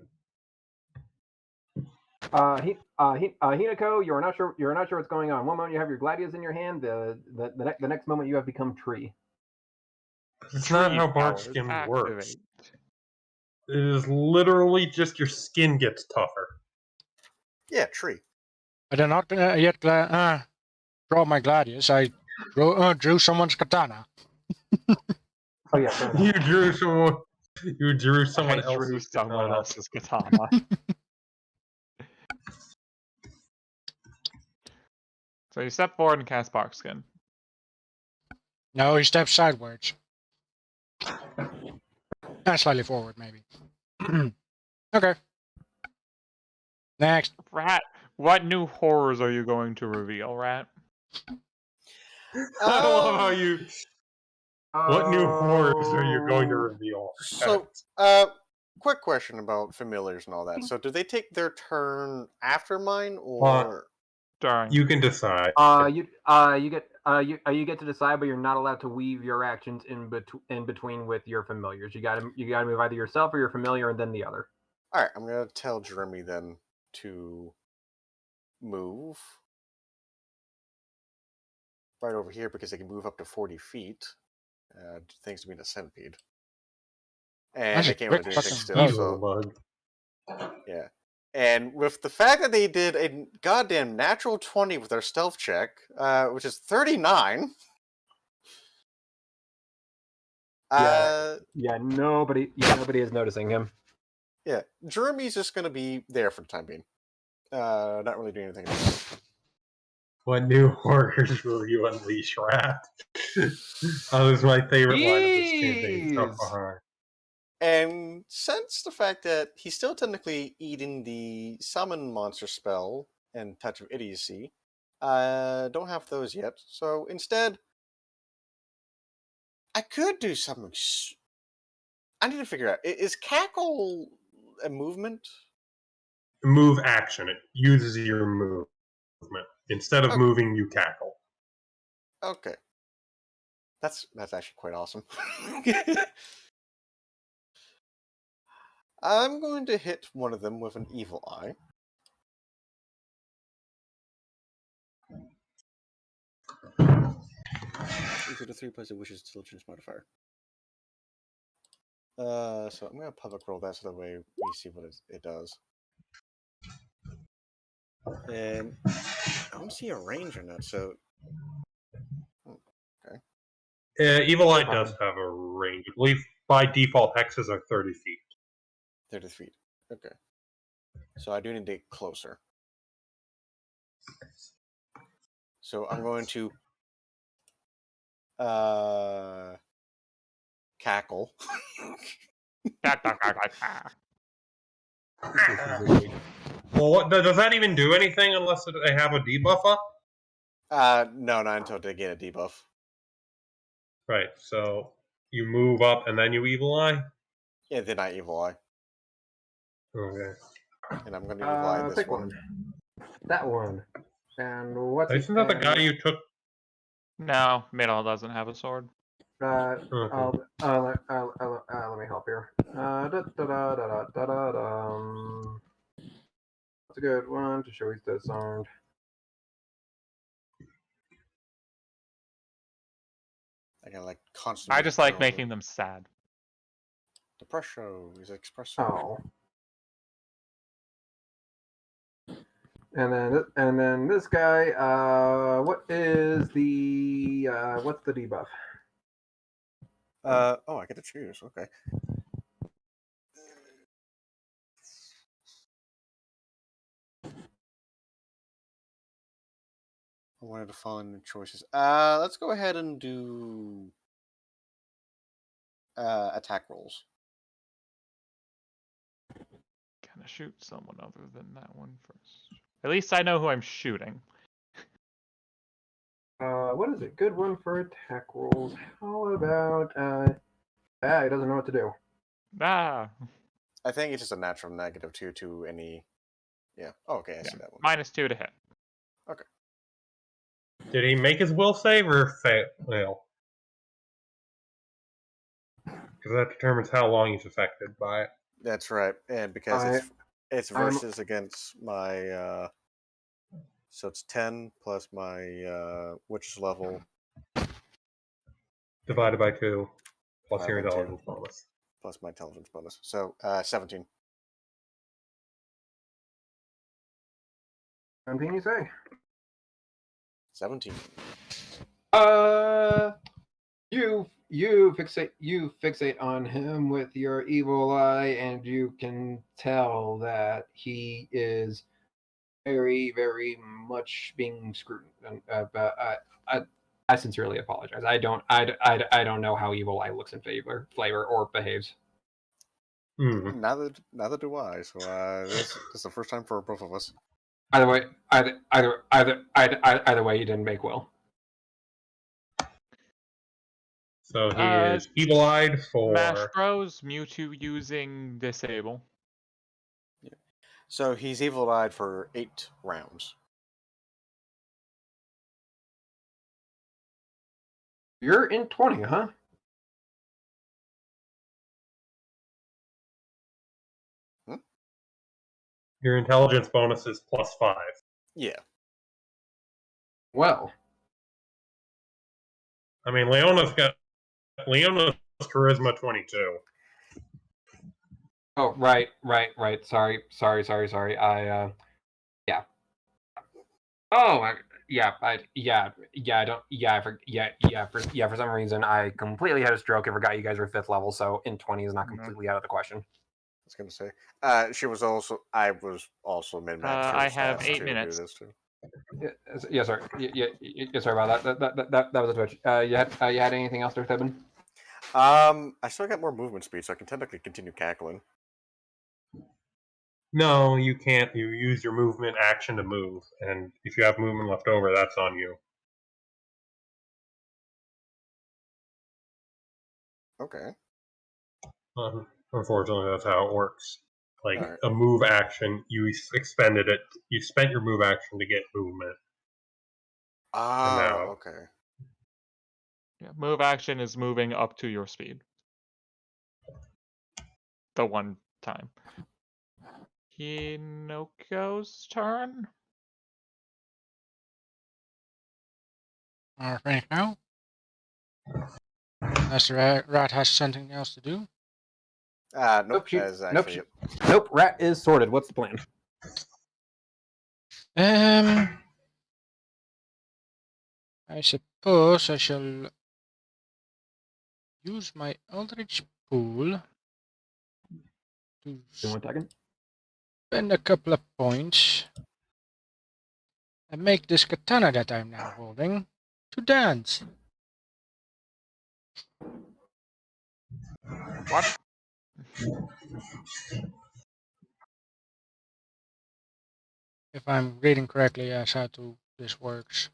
Hinako, you're not sure what's going on. One moment you have your gladius in your hand, the next moment you have become tree. It's not how bark skin works. Activate. It is literally just your skin gets tougher. Yeah, tree. I did not yet draw my gladius. I drew someone's katana. Oh yeah, You drew someone. You drew someone I drew else's someone katana. else's katana. So you step forward and cast Barkskin. No, he steps sideways. Slightly forward, maybe. Okay. Next. Rat, what new horrors are you going to reveal, Rat? I love how you. What new horrors are you going to reveal? So, quick question about familiars and all that. So, do they take their turn after mine, or Darn. You can decide. You get to decide, but you're not allowed to weave your actions in between with your familiars. You gotta move either yourself or your familiar, and then the other. All right, I'm gonna tell Jeremy then to move right over here because they can move up to 40 feet, thanks to being a centipede. And they can't really do anything still. So, yeah. And with the fact that they did a goddamn natural 20 with their stealth check, which is 39. Nobody is noticing him. Yeah, Jeremy's just gonna be there for the time being. Not really doing anything about it. What new horrors will you unleash, Rat? Oh, this is my favorite line of this campaign so far. And since the fact that he's still technically eating the summon monster spell and touch of idiocy, don't have those yet. So instead, I could do something. I need to figure out, is cackle a movement? Move action. It uses your movement. Instead of moving, you cackle. Okay. That's actually quite awesome. I'm going to hit one of them with an evil eye. Equal to 3 plus it wishes intelligence modifier. So I'm going to public roll that so that way we see what it does. And I don't see a range on that, so... Okay. Evil Eye does have a range. I believe by default hexes are 30 feet. 30 feet. Okay. So I do need to get closer. So I'm going to cackle. Well, does that even do anything unless they have a debuff up? No, not until they get a debuff. Right, so you move up and then you evil eye? Yeah, then I evil eye. Okay. And I'm going to evil eye this one. That one. And what's Isn't that the guy you took? No, Middle doesn't have a sword. Let me help here. That's a good one to show he's disarmed. Constantly. I just like making them sad. Depresso is espresso. Oh. And then this guy. What is the what's the debuff? I get to choose. Okay. I wanted to follow in the choices. Let's go ahead and do attack rolls. Can I shoot someone other than that one first? At least I know who I'm shooting. What is a good one for attack rolls? How about he doesn't know what to do. Ah. I think it's just a natural negative to any. Yeah. Oh, okay, I see that one. -2 to hit. Okay. Did he make his will save or fail? Because that determines how long he's affected by it. That's right, and because it's versus against my. So it's 10 plus my witch's level. Divided by 2, plus your intelligence bonus. Plus my intelligence bonus. So 17. 17, you say? 17. You fixate on him with your evil eye, and you can tell that he is very, very much being scrutinized. But I sincerely apologize. I don't know how evil eye looks in flavor or behaves. Neither do I. So this is the first time for both of us. Either way, either way, you didn't make well. So he is evil-eyed for... Smash Bros. Mewtwo using disable. Yeah. So he's evil-eyed for 8 rounds. You're in 20, huh? Your intelligence bonus is +5. Yeah. Well. I mean, Leona's charisma 22. Oh, right. Sorry. Yeah. Oh, for some reason, I completely had a stroke and forgot you guys were 5th level, so in 20 is not completely out of the question. I was going to say. I was also min-maxed. I have 8 minutes. To do this too. Yes, sir. Yes, sorry about that. That was a twitch. You had anything else there, Thebin? I still got more movement speed, so I can technically continue cackling. No, you can't. You use your movement action to move, and if you have movement left over, that's on you. Okay. Unfortunately, that's how it works. Like Right. a move action, you expended it. You spent your move action to get movement. Oh, okay. Yeah, move action is moving up to your speed. The one time. Hinoko's turn. I think now. Unless the rat has something else to do. Nope. That is actually it. Nope. Rat is sorted. What's the plan? I suppose I shall use my Eldritch Pool to spend a couple of points and make this katana that I'm now holding to dance. What? If I'm reading correctly, that's how this works.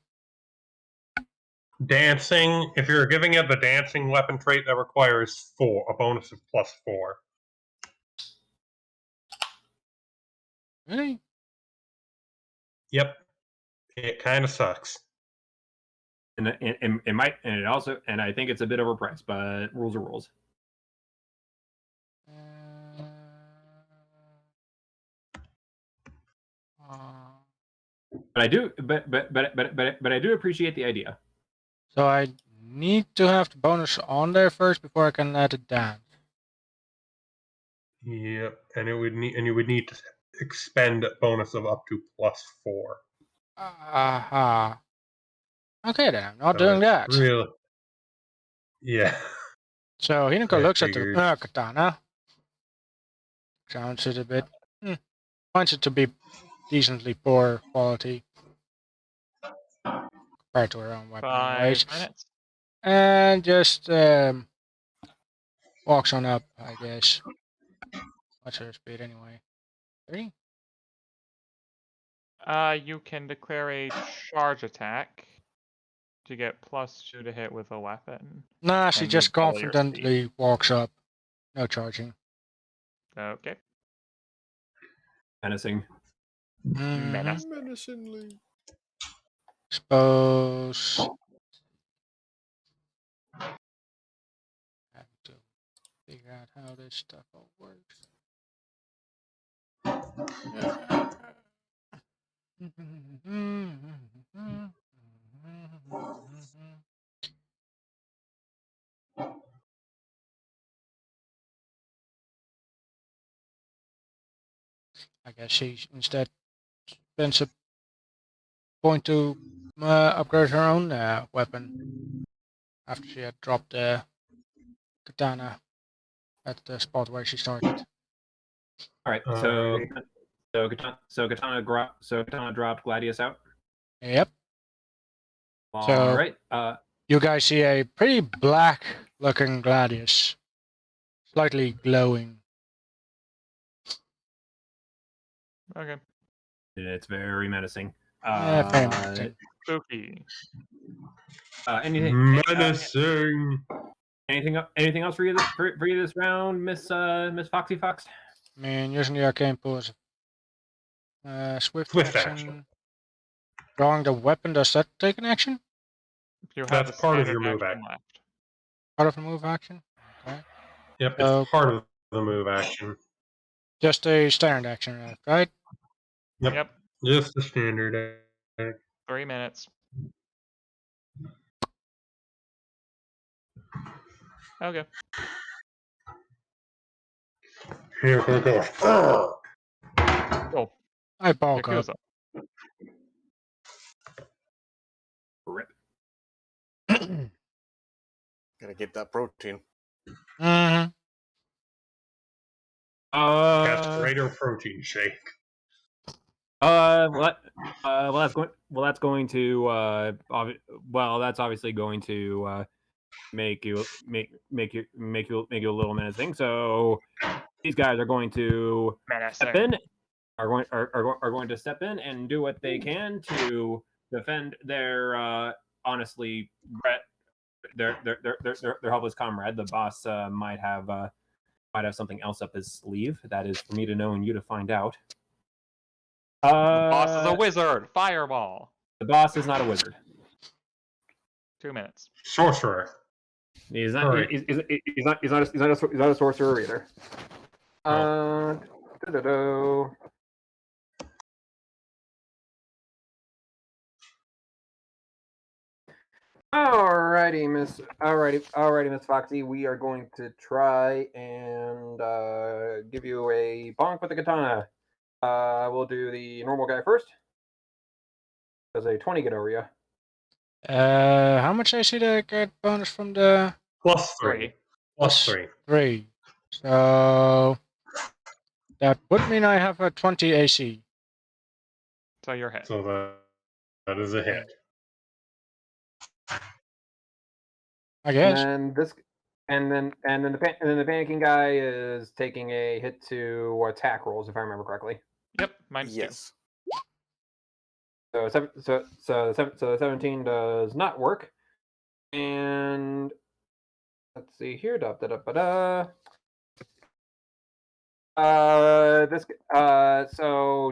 Dancing. If you're giving it the dancing weapon trait, that requires a bonus of +4. Really? Yep. It kind of sucks. And it might, and it also, and I think it's a bit overpriced, but rules are rules. But I do, but I do appreciate the idea. So I need to have the bonus on there first before I can let it dance. Yep, and you would need to expend a bonus of up to +4. Aha. Okay then, I'm not doing that. Really? Yeah. So Hinako looks at the katana, examines it a bit, finds it to be decently poor quality compared to her own weapon, 5 minutes. and just walks on up, I guess. What's her speed anyway? 30? You can declare a charge attack to get +2 to hit with a weapon. Nah, she just confidently walks up. No charging. Okay. Menacing. Menacingly. Suppose. Have to figure out how this stuff all works. I guess she instead spends a point to upgrade her own weapon after she had dropped the katana at the spot where she started. All right, so Katana dropped Gladius out. Yep. All right. You guys see a pretty black-looking Gladius, slightly glowing. Okay. It's very menacing. Very menacing. Spooky. Menacing. Anything else for you this round, Miss Foxy Fox? I mean, using the arcane pools. Swift action. Drawing the weapon, does that take an action? You have That's a part of standard your move action action. left. Part of the move action? Okay. Yep, it's part of the move action. Just a standard action left, right? Yep. Just the standard. 3 minutes. Okay. Here we go. Oh. I bulk up. Yakuza. Rip. Gotta get that protein. Mm-hmm. Castrator protein shake. That's going to that's obviously going to make you a little menacing. So these guys are going to step in, are going to step in and do what they can to defend their honestly their helpless comrade. The boss might have something else up his sleeve. That is for me to know and you to find out. The boss is a wizard. Fireball. The boss is not a wizard. 2 minutes. Sorcerer. He's not a sorcerer either. Alrighty, Miss Foxy. We are going to try and give you a bonk with the katana. We'll do the normal guy first. Does a 20 get over you? How much AC did I get bonus from the... +3. +3. 3. So... that would mean I have a 20 AC. So you're hit. So that is a hit. I guess. And then the panicking guy is taking a hit to attack rolls, if I remember correctly. Yep, mine's yes. So the 17 does not work. And let's see here. So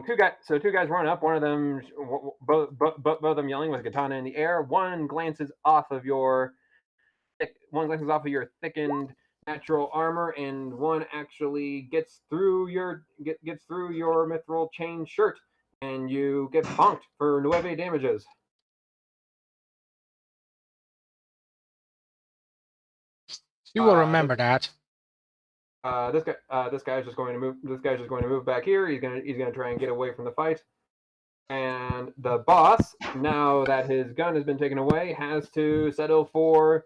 two guys run up. One of them, both of them yelling with a katana in the air. One glances off of your thickened natural armor, and one actually gets through your mithril chain shirt, and you get bonked for 9 damages. You will remember that. This guy is just going to move. This guy's just going to move back here. He's gonna try and get away from the fight. And the boss, now that his gun has been taken away, has to settle for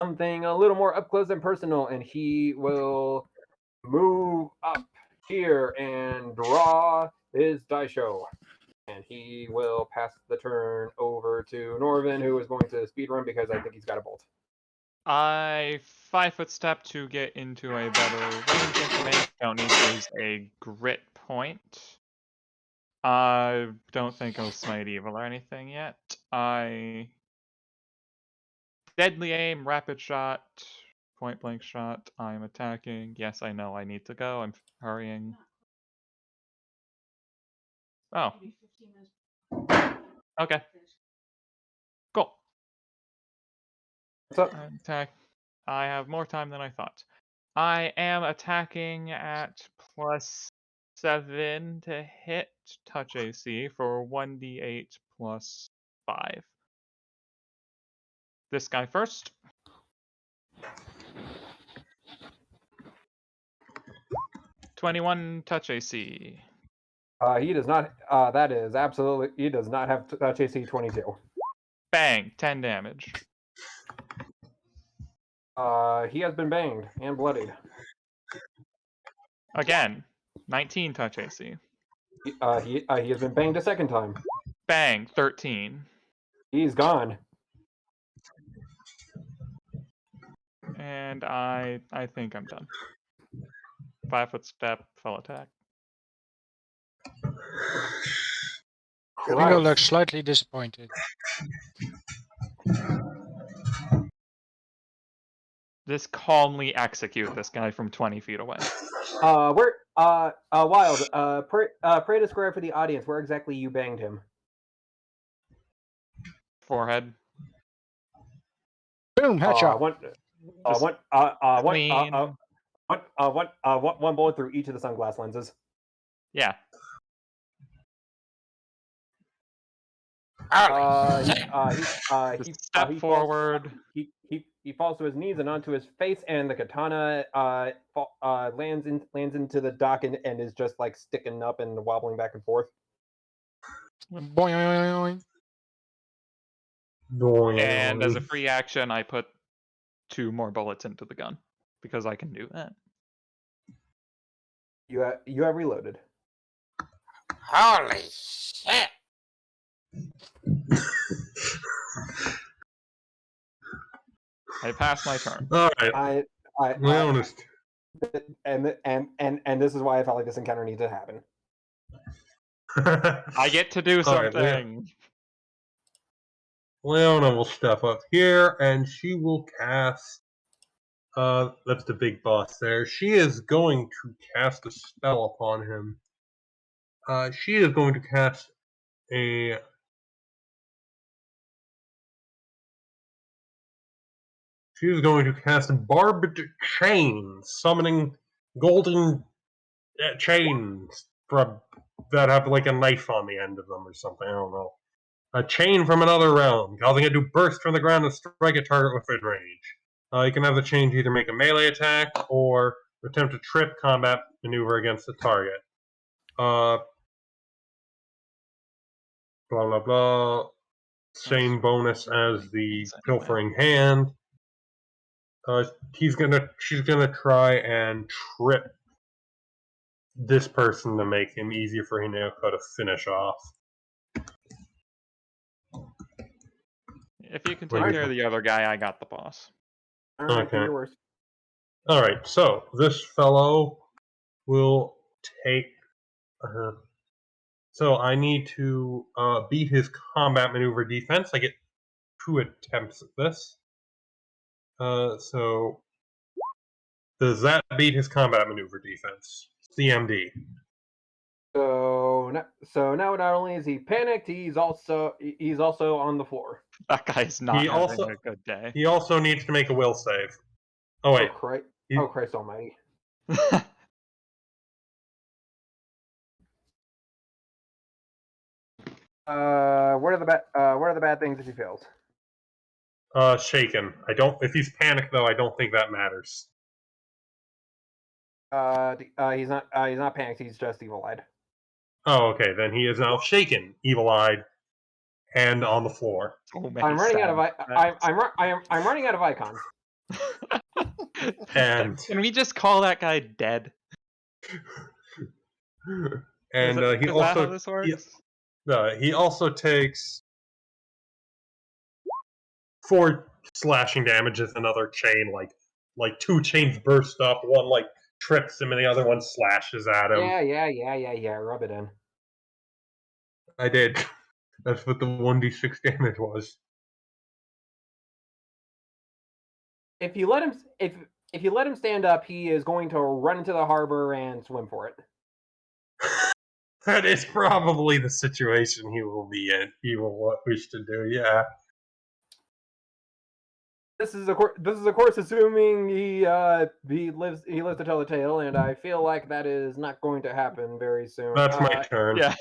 something a little more up close and personal, and he will move up here and draw his die show. And he will pass the turn over to Norvin, who is going to speedrun because I think he's got a bolt. I 5-foot step to get into a better range information. Don't need to use a grit point. I don't think I'll smite evil or anything yet. I deadly aim, rapid shot, point blank shot. I'm attacking. Yes, I know I need to go. I'm hurrying. Oh. Okay. Cool. What's up? Attack. I have more time than I thought. I am attacking at +7 to hit touch AC for 1d8 +5. This guy first. +21 touch AC. He does not. That is absolutely. He does not have touch AC 22. Bang! 10 damage. He has been banged and bloodied. Again, 19 touch AC. He has been banged a second time. Bang! 13. He's gone. And I think I'm done. 5-foot step, full attack. Ringo looks slightly disappointed. Just calmly execute this guy from 20 feet away. Wild. Pray describe for the audience where exactly you banged him. Forehead. Boom, headshot. One bullet through each of the sunglass lenses. Yeah. He step forward. He falls to his knees and onto his face, and the katana lands into the dock and is just like sticking up and wobbling back and forth. Boing. And as a free action, I put 2 more bullets into the gun because I can do that. You have reloaded. Holy shit! I passed my turn. All right. And this is why I felt like this encounter needs to happen. I get to do something. Leona will step up here, and she will cast. That's the big boss there. She is going to cast a spell upon him. She is going to cast a. She is going to cast Barbed Chains, summoning golden chains that have like a knife on the end of them or something. I don't know. A chain from another realm, causing it to burst from the ground and strike a target within range. You can have the chain either make a melee attack or attempt a trip combat maneuver against the target. Blah blah blah. Same bonus as the pilfering hand. She's gonna try and trip this person to make him easier for him to finish off. If you can take care of the other guy, I got the boss. Okay. All right. So this fellow will take. So I need to beat his combat maneuver defense. I get 2 attempts at this. So does that beat his combat maneuver defense? CMD. So now not only is he panicked, he's also on the floor. That guy's not having a good day. He also needs to make a will save. Oh wait. Oh Christ Almighty. What are the bad things if he fails? Shaken. If he's panicked though, I don't think that matters. He's not panicked, he's just evil-eyed. Oh, okay. Then he is now shaken, evil-eyed, and on the floor. I'm running out of icons. And can we just call that guy dead? And is that how this works? He also takes 4 slashing damages. Another chain, like 2 chains burst up. One trips him, and the other one slashes at him. Yeah. Rub it in. I did. That's what the 1d6 damage was. If you let him stand up, he is going to run into the harbor and swim for it. That is probably the situation he will be in. He will wish to do, yeah. This is of course assuming he lives to tell the tale, and I feel like that is not going to happen very soon. That's my turn. Yeah.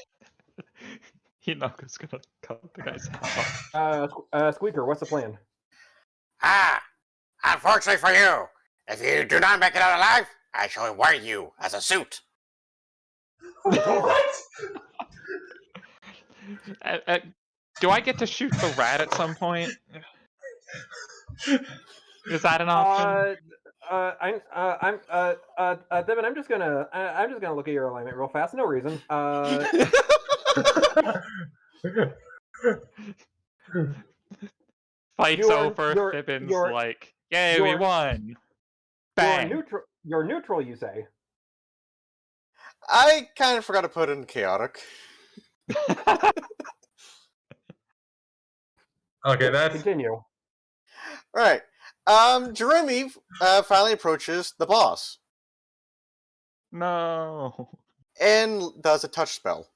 Hinoka's gonna cut the guy's head off. Squeaker, what's the plan? Unfortunately for you, if you do not make it out alive, I shall wear you as a suit. What? Do I get to shoot the rat at some point? Is that an option? Devin, I'm just gonna look at your alignment real fast. No reason. Fight's over. Fibbin's like, yay, we won. Bang. You're neutral, you say? I kind of forgot to put in chaotic. Okay, that's Continue. All right. Jeremy finally approaches the boss No. and does a touch spell.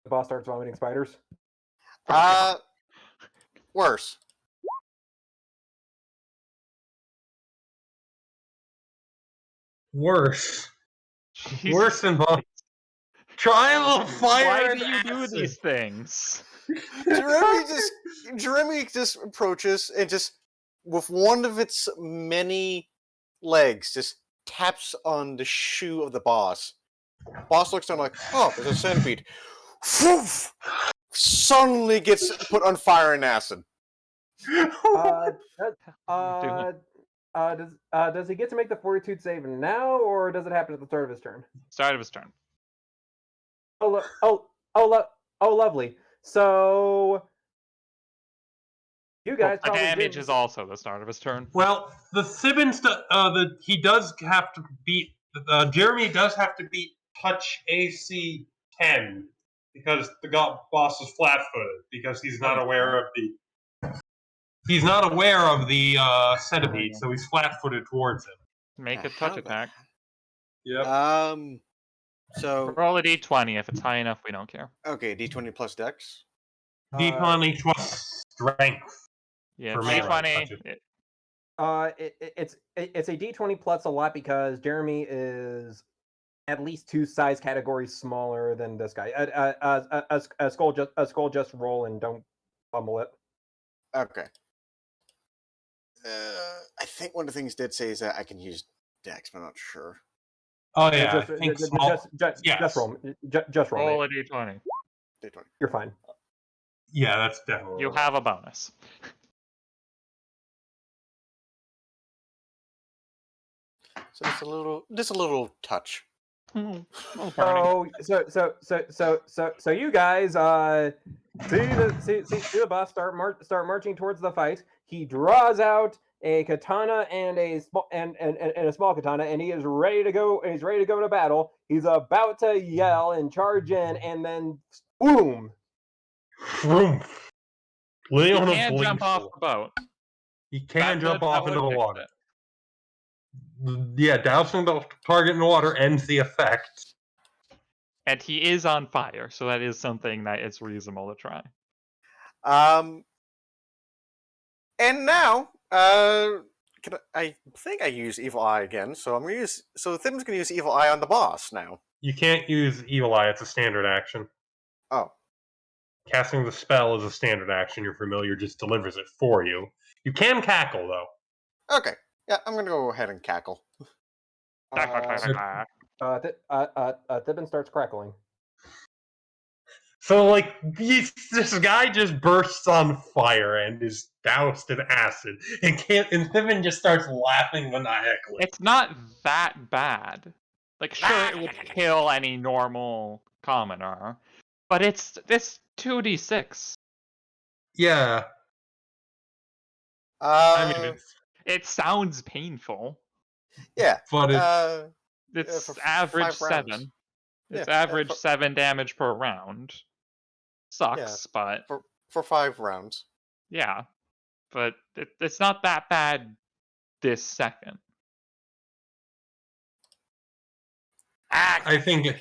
The boss starts vomiting spiders. Worse. worse. Jesus Worse than both. Trial of fire. Why and do you do acid. these things? Jeremy just approaches and just with one of its many legs just taps on the shoe of the boss. Boss looks down like, oh, there's a centipede. Woof! Suddenly gets put on fire and acid. Does he get to make the fortitude save now, or does it happen at the start of his turn? Start of his turn. Lovely. So you guys The probably damage did. is also the start of his turn. Well, the Sibbins, he does have to beat. Jeremy does have to beat touch AC 10 because the boss is flat-footed because he's not aware of the. He's not aware of the centipede, so he's flat-footed towards him. Make a touch attack. Yep. So roll a d20. If it's high enough, we don't care. Okay, d20 plus dex. D20 plus strength. Yeah, for me. d20. It's a d20 plus a lot because Jeremy is at least 2 size categories smaller than this guy. A skull just roll and don't fumble it. Okay. I think one of the things did say is that I can use dex, but I'm not sure. Oh yeah, I think small. Just roll. Just roll. Roll a d20. D20. You're fine. Yeah, that's definitely. You have a bonus. So just a little touch. So you guys see the boss start marching towards the fight. He draws out a katana and a small katana, and he is ready to go. He's ready to go to battle. He's about to yell and charge in, and then boom! Leon He can jump off the boat. He can jump off into the water. Yeah, dousing the target in the water ends the effect. And he is on fire, so that is something that it's reasonable to try. And now, I think I use Evil Eye again, so I'm gonna use. So Thim's gonna use Evil Eye on the boss now. You can't use Evil Eye; it's a standard action. Oh. Casting the spell is a standard action. Your familiar just delivers it for you. You can cackle though. Okay. Yeah, I'm gonna go ahead and cackle. Thibbin starts crackling. So, like, this guy just bursts on fire and is doused in acid, and Thibbin just starts laughing maniacally. It's not that bad. Like, sure, it would kill any normal commoner, but it's 2d6. Yeah. I mean, it sounds painful. Yeah, but it's average 7. It's average 7 damage per round. Sucks, but for 5 rounds. Yeah, but it's not that bad this second. I think,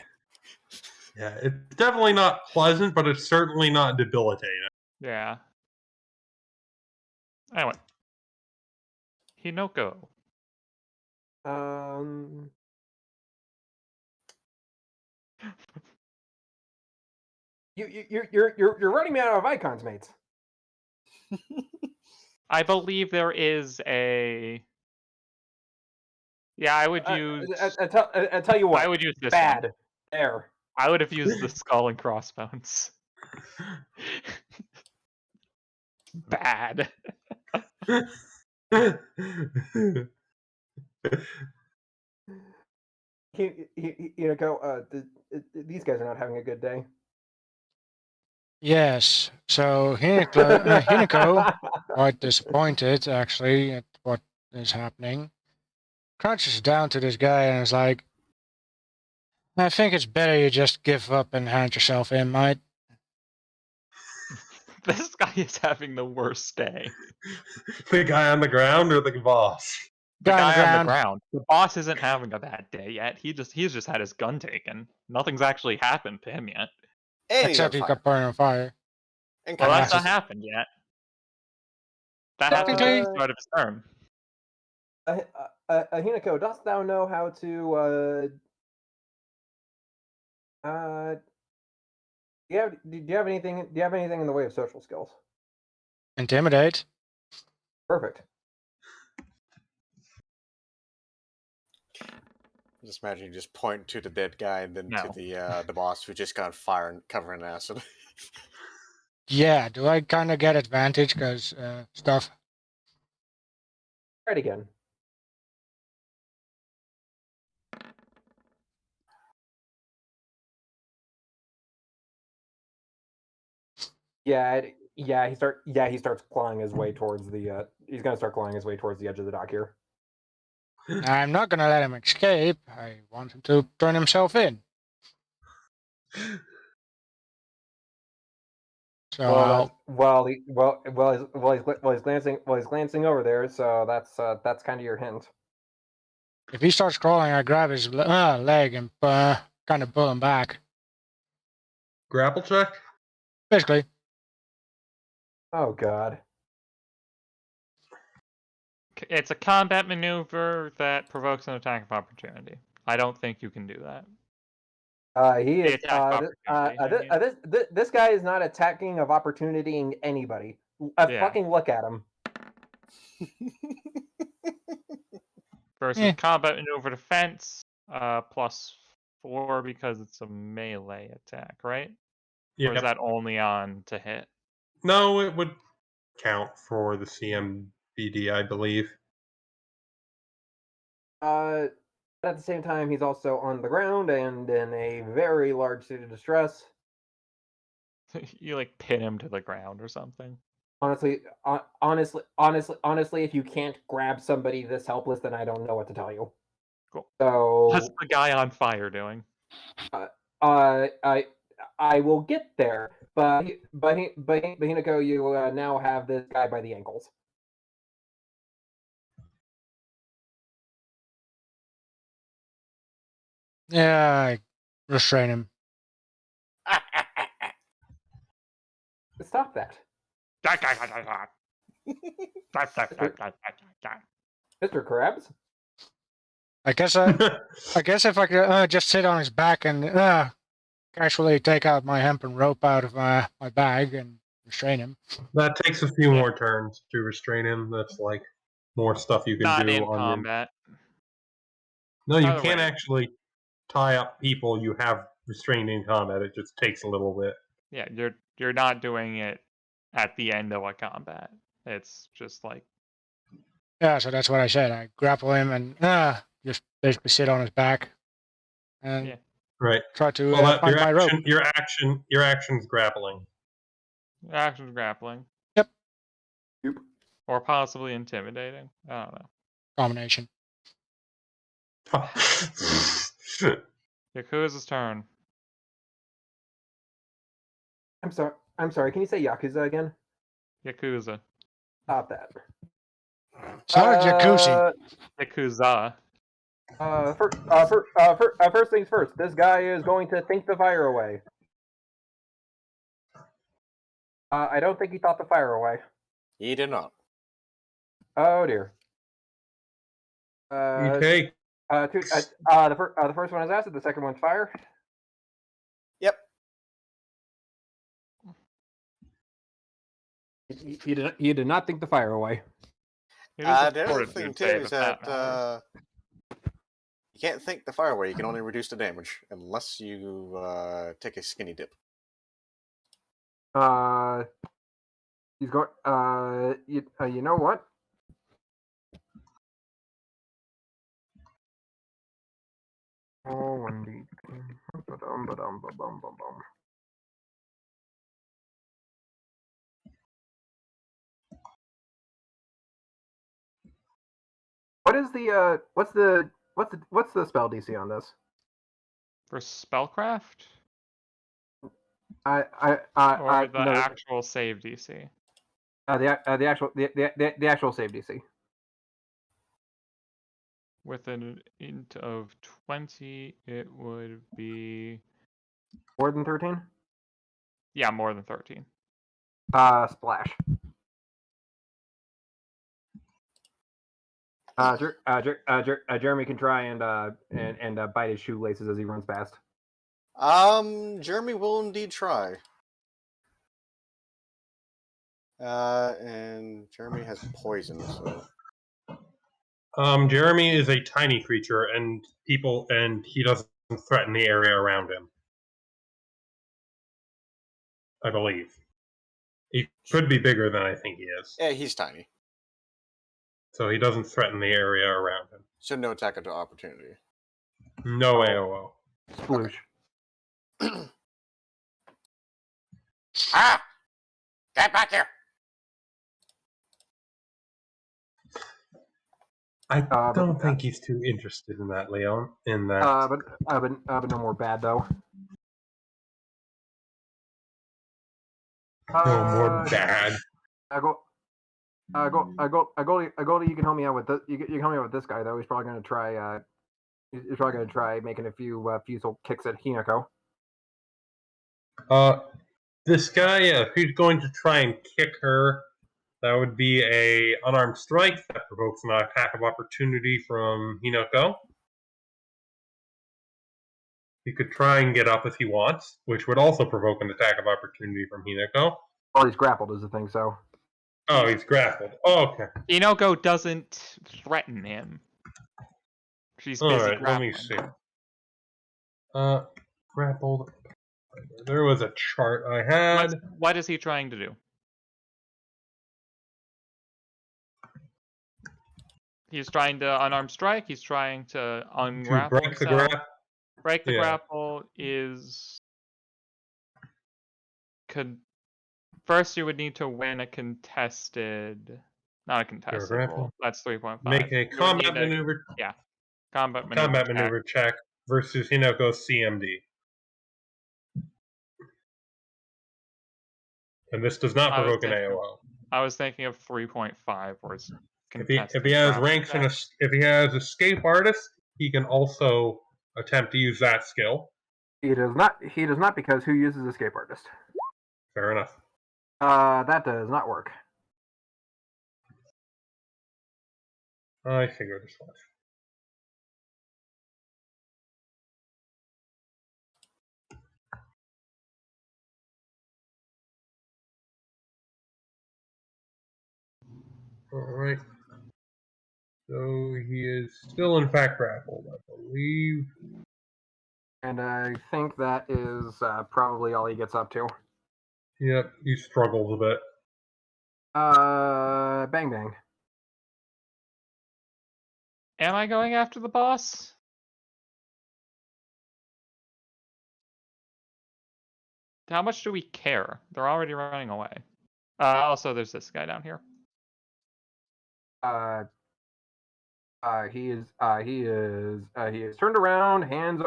it's definitely not pleasant, but it's certainly not debilitating. Yeah. Anyway, Hinoko. You're running me out of icons, mates. I believe there is a. Yeah, I would use. I tell you what. I would use this bad. One. There. I would have used the skull and crossbones. Bad. These guys are not having a good day. Yes, so Hinako, quite disappointed actually at what is happening, crunches down to this guy and is like, I think it's better you just give up and hand yourself in, mate. This guy is having the worst day. The guy on the ground or the boss? The Guy guy on the on the ground. ground. The boss isn't having a bad day yet. He's just had his gun taken. Nothing's actually happened to him yet. And he's on Except he fire. got burned on fire. And Well, kind that's of not happened yet. That happened at the start of his term. Hinako, dost thou know how to do you have anything in the way of social skills? Intimidate. Perfect. Just imagine you just point to the dead guy and then to No. the boss who just got on fire and covered in acid. Yeah, do I kind of get advantage because stuff? Try it again. Yeah, he starts clawing his way towards the. He's gonna start clawing his way towards the edge of the dock here. I'm not gonna let him escape. I want him to turn himself in. So He's glancing over there. So that's kind of your hint. if he starts crawling, I grab his leg and kind of pull him back. Grapple check? Basically. Oh God. It's a combat maneuver that provokes an attack of opportunity. I don't think you can do that. He is. Opportunity, This guy is not attacking of opportunity anybody. Fucking look at him. Versus combat maneuver defense, +4 because it's a melee attack, right? Yeah. Or is that only on to hit? No, it would count for the CMBD, I believe. At the same time, he's also on the ground and in a very large state of distress. You like pin him to the ground or something. Honestly, if you can't grab somebody this helpless, then I don't know what to tell you. Cool. So what's the guy on fire doing? I will get there, but Hinako, you now have this guy by the ankles. Yeah, I restrain him. Stop that. Mr. Krabs? I guess if I could just sit on his back and casually take out my hempen rope out of my bag and restrain him. That takes a few more turns to restrain him. That's like more stuff you can Not do in on combat. No, you By the can't way. actually tie up people you have restrained in combat. It just takes a little bit. Yeah, you're not doing it at the end of a combat. It's just like Yeah, so that's what I said. I grapple him and just basically sit on his back and right. try to Well, find my rope. Your action's grappling. action's grappling. Yep. Or possibly intimidating. I don't know. Combination. Yakuza's turn. I'm sorry. Can you say Yakuza again? Yakuza. Stop that. It's not a jacuzzi. Yakuza. First things first. This guy is going to think the fire away. I don't think he thought the fire away. He did not. Oh dear. Okay. The first one is acid. The second one's fire. Yep. He did not think the fire away. The other thing too is that you can't think the fire away. You can only reduce the damage unless you take a skinny dip. He's going. You know what? Oh, indeed. What is the what's the spell DC on this? For spellcraft? or the no, actual save DC. The actual save DC. With an int of 20, it would be More than 13? Yeah, more than 13. Splash. Jeremy can try and bite his shoelaces as he runs past. Jeremy will indeed try. And Jeremy has poison, so. Jeremy is a tiny creature, and he doesn't threaten the area around him. I believe. He could be bigger than I think he is. Yeah, he's tiny. So he doesn't threaten the area around him. So no attack of opportunity. No AOO. Sploosh. Okay. Ah! Get back here! I don't think he's too interested in that, Leon. In that. But no more bad though. No more bad. I go. You can help me out with this. You can help me out with this guy though. He's probably gonna try. He's probably gonna try making a few kicks at Hinako. This guy, if he's going to try and kick her, that would be a unarmed strike that provokes an attack of opportunity from Hinako. He could try and get up if he wants, which would also provoke an attack of opportunity from Hinako. Oh, he's grappled is the thing, so. Oh, he's grappled. Oh, okay. Hinako doesn't threaten him. She's busy Alright, let grappling. me see. Grappled. There was a chart I had. What is he trying to do? He's trying to unarmed strike. He's trying to ungrapple break the himself. grapple. Break the grapple is... First, you would need to win a contested... Not a contested roll. That's 3.5. Make a combat maneuver. Yeah. Combat maneuver check versus Hinoko's CMD. And this does not provoke an AOO. I was thinking of 3.5, where it's contested. If he has ranks if he has escape artist, he can also attempt to use that skill. He does not. He does not because who uses escape artist? Fair enough. That does not work. I figured as much. Alright. So he is still in fact grappled, I believe. And I think that is probably all he gets up to. Yep, he struggles a bit. Bang bang. Am I going after the boss? How much do we care? They're already running away. Also, there's this guy down here. He is turned around, hands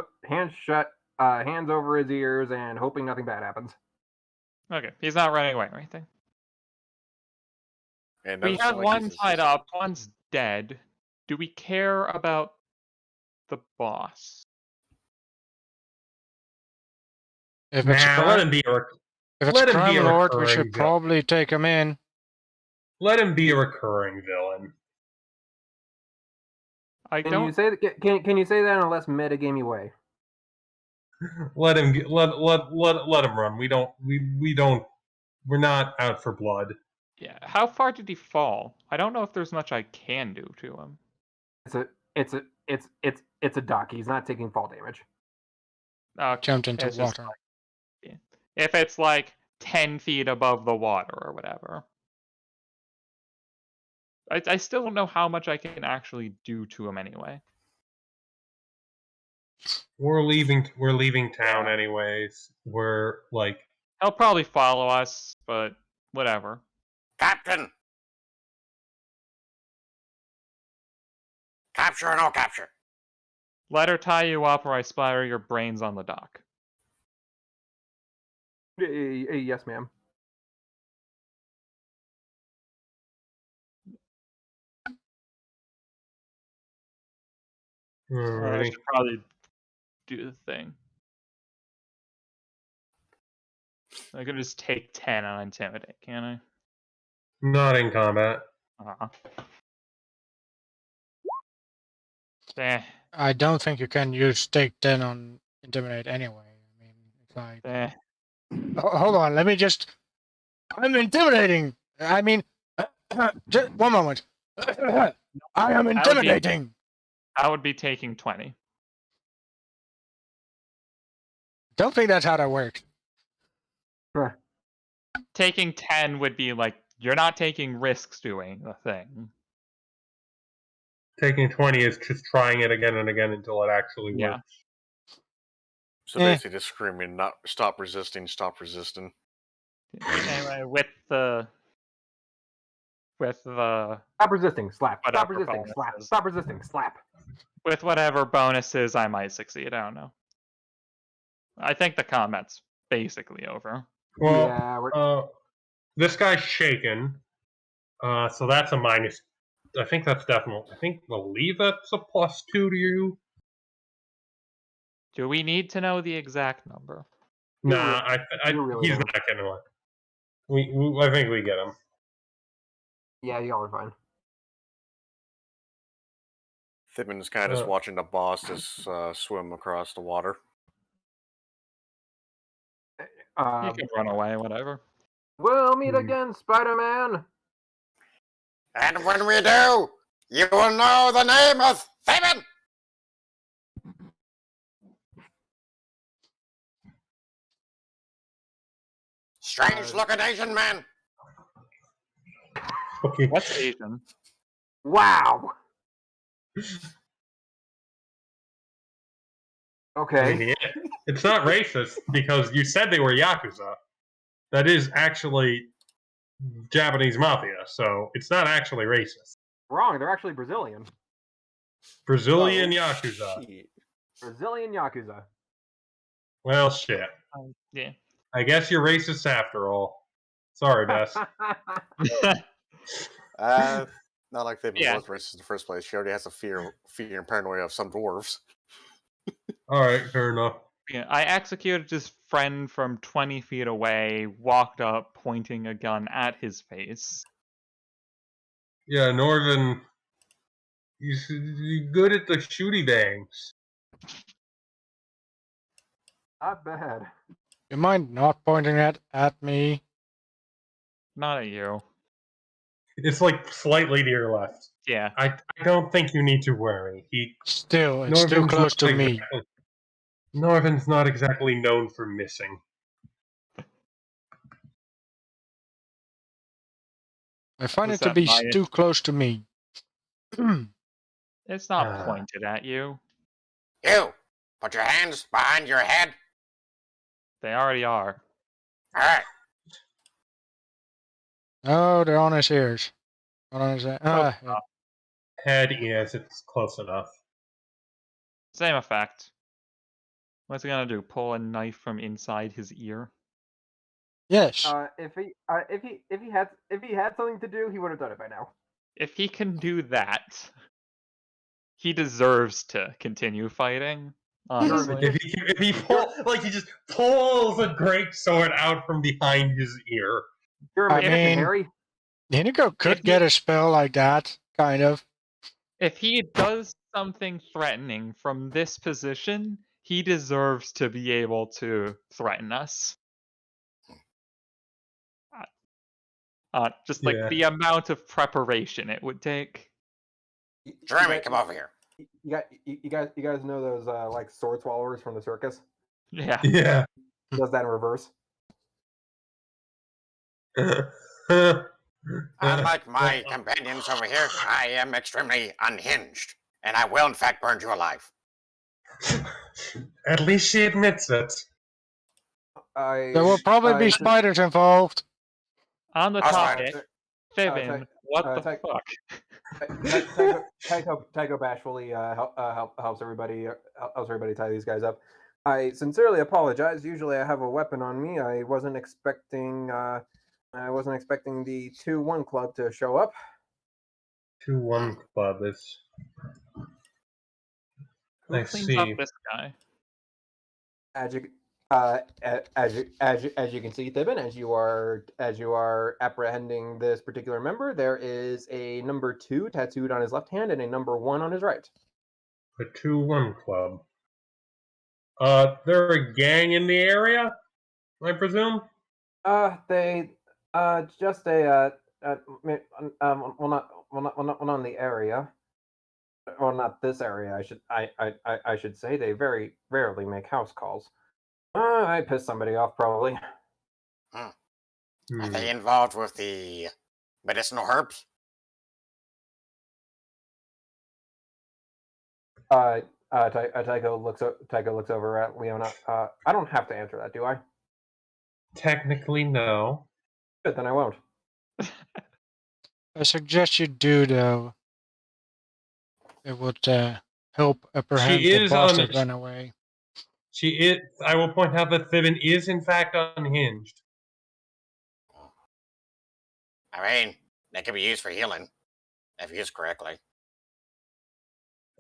shut, hands over his ears, and hoping nothing bad happens. Okay, he's not running away or anything. And we have one tied up, one's dead. Do we care about the boss? If it's let him be if it's Crime Lord, we should probably take him in. Let him be a recurring villain. Can you say that in a less metagamey way? Let him run. We're not out for blood. Yeah. How far did he fall? I don't know if there's much I can do to him. It's a duck. He's not taking fall damage. Jumped into water. If it's like 10 feet above the water or whatever. I still don't know how much I can actually do to him anyway. We're leaving town anyways. We're like... He'll probably follow us, but whatever. Captain! Capture or no capture? Let her tie you up or I splatter your brains on the dock. Yes, ma'am. I Alrighty. should probably do the thing. I can just take 10 on Intimidate, can I? Not in combat. Eh, I don't think you can use take 10 on Intimidate anyway. I mean, it's like. eh. Hold on, let me just. I'm intimidating! I mean. Just one moment. I am intimidating! I would be taking 20. Don't think that's how that works. Taking 10 would be like, you're not taking risks doing the thing. Taking 20 is just trying it again and again until it actually Yeah. works. So basically, just screaming, "Not stop resisting! Stop resisting!" Anyway, with the Stop resisting, slap. Stop whatever resisting, slap. bonuses. Stop resisting, slap. With whatever bonuses, I might succeed. I don't know. I think the combat's basically over. Well, Yeah, this guy's shaken, so that's a minus. I think that's definitely. I believe that's a +2 to you. Do we need to know the exact number? Nah, you really he's don't. not gonna win. I think we get him. Yeah, y'all are fine. Thibman's kind of just watching the boss just swim across the water. You can run away, whatever. We'll meet again, Spider-Man. And when we do, you will know the name of Thibman! Strange looking Asian man. Okay. What's Asian? Wow. Okay. I mean, it's not racist because you said they were Yakuza. That is actually Japanese mafia, so it's not actually racist. Wrong. They're actually Brazilian. Brazilian Yakuza. Shit. Brazilian Yakuza. Well, shit. Yeah. I guess you're racist after all. Sorry, Bess. Not like Thibman was racist in the first place. She already has a fear and paranoia of some dwarves. All right, fair enough. Yeah, I executed his friend from 20 feet away, walked up, pointing a gun at his face. Yeah, Northern, you're good at the shooty bangs. Not bad. You mind not pointing that at me? Not at you. It's like slightly to your left. Yeah. I don't think you need to worry. Still, it's too close to me. Northern's not exactly known for missing. I find it to be too close to me. It's not pointed at you. You, put your hands behind your head. They already are. All right. Oh, they're on his ears. Not on his head, yes, it's close enough. Same effect. What's he gonna do? Pull a knife from inside his ear? Yes. If he had something to do, he would have done it by now. If he can do that, he deserves to continue fighting. Honestly, if he just pulls a great sword out from behind his ear. I mean, Harry. Hinigo could get a spell like that, kind of. If he does something threatening from this position, he deserves to be able to threaten us. Just like the amount of preparation it would take. Jeremy, come over here. You guys know those like sword swallowers from the circus? Yeah. Yeah. He does that in reverse. Unlike my companions over here, I am extremely unhinged, and I will in fact burn you alive. At least she admits it. There will probably be spiders involved. On the topic, Thibman, what the fuck? Tycho bashfully helps everybody tie these guys up. I sincerely apologize. Usually, I have a weapon on me. I wasn't expecting. I wasn't expecting the 2-1 club to show up. 2-1 club is. Who I cleans up see. this guy? As you can see, Thibin, as you are apprehending this particular member, there is a number 2 tattooed on his left hand and a number 1 on his right. The 2-1 club. They're a gang in the area, I presume. They just a not in the area, or not this area. I should say they very rarely make house calls. I pissed somebody off probably. Are they involved with the medicinal herbs? Tycho looks over at Leona. I don't have to answer that, do I? Technically, no. Good, then I won't. I suggest you do, though. It would help apprehend the boss that ran away. She is. I will point out that Thibin is in fact unhinged. I mean, they can be used for healing if used correctly.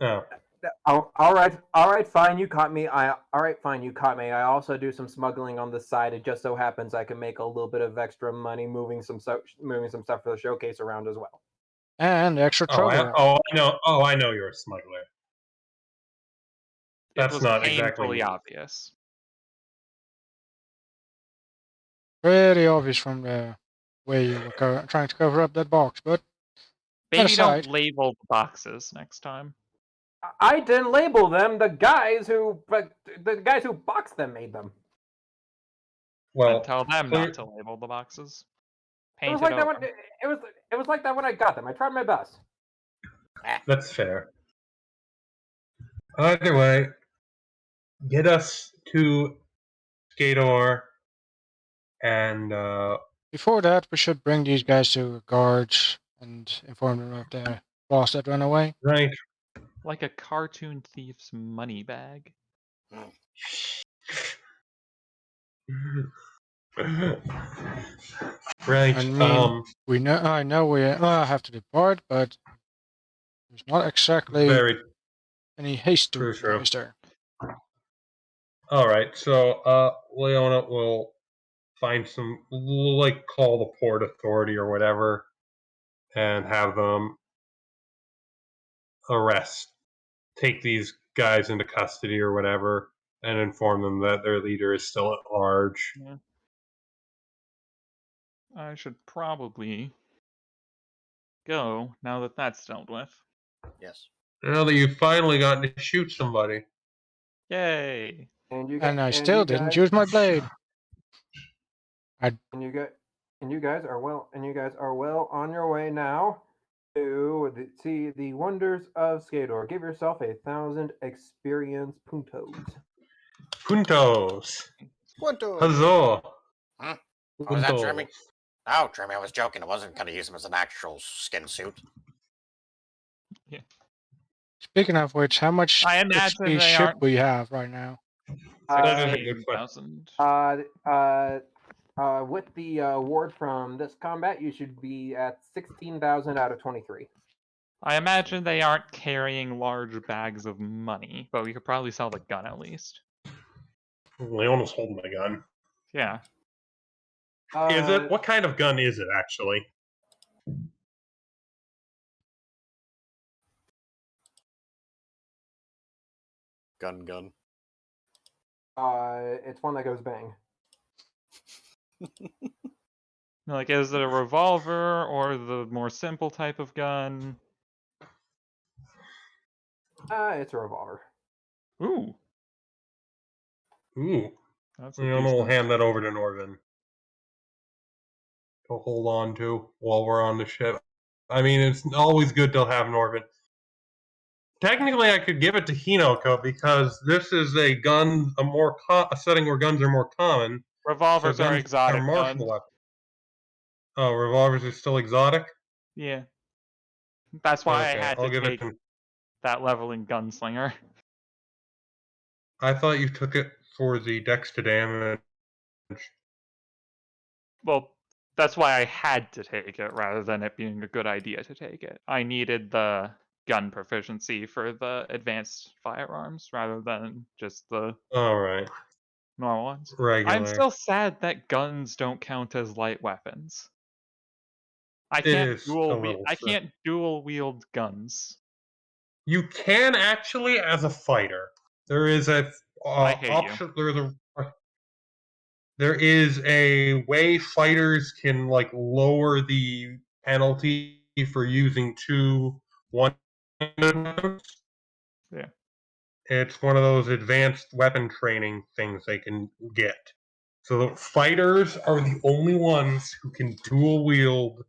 Oh. All right, fine. You caught me. All right, fine. You caught me. I also do some smuggling on the side. It just so happens I can make a little bit of extra money moving some stuff for the showcase around as well. And extra trouble. I know you're a smuggler. It was not painfully obvious. Pretty obvious from the way you were trying to cover up that box, but maybe don't label the boxes next time. I didn't label them. The guys who boxed them made them. Well, and tell them not to label the boxes. It was like that when it was like that when I got them. I tried my best. That's fair. Either way, get us to Skador, and before that, we should bring these guys to guards and inform them of the boss that ran away. Right. Like a cartoon thief's money bag. Right. I mean, we know. I know we have to depart, but there's not exactly any haste to it, is there? All right. So, Leona will find some, like, call the port authority or whatever, and have them take these guys into custody or whatever, and inform them that their leader is still at large. Yeah. I should probably go now that that's dealt with. Yes. Now that you've finally gotten to shoot somebody. Yay! And I still didn't use my blade. And you guys are well on your way now to see the wonders of Skador. Give yourself 1,000 experience puntos. Puntos. Huzzah. Huh? What was that, Jeremy? Oh, Jeremy, I was joking. I wasn't going to use him as an actual skin suit. Yeah. Speaking of which, how much XP should we have right now? 16,000. With the award from this combat, you should be at 16,000 out of 23. I imagine they aren't carrying large bags of money, but we could probably sell the gun at least. Leona's holding the gun. Yeah. Is it? What kind of gun is it, actually? Gun. It's one that goes bang. Like, is it a revolver or the more simple type of gun? It's a revolver. Ooh. That's Leona will hand that over to Norvin to hold on to while we're on the ship. I mean, it's always good to have Norvin. Technically, I could give it to Hinoko because this is a gun, a setting where guns are more common. Revolvers are exotic guns. Oh, revolvers are still exotic? Yeah. That's why I had to take that level in Gunslinger. I thought you took it for the dex to damage. Well, that's why I had to take it rather than it being a good idea to take it. I needed the gun proficiency for the advanced firearms rather than just the Alright. normal ones. Regular. I'm still sad that guns don't count as light weapons. I It can't is a little I sad. can't dual wield guns. You can actually as a fighter. There is a I hate option. There is a way fighters can like lower the penalty for using 2 one-handed weapons. Yeah. It's one of those advanced weapon training things they can get. So the fighters are the only ones who can dual wield.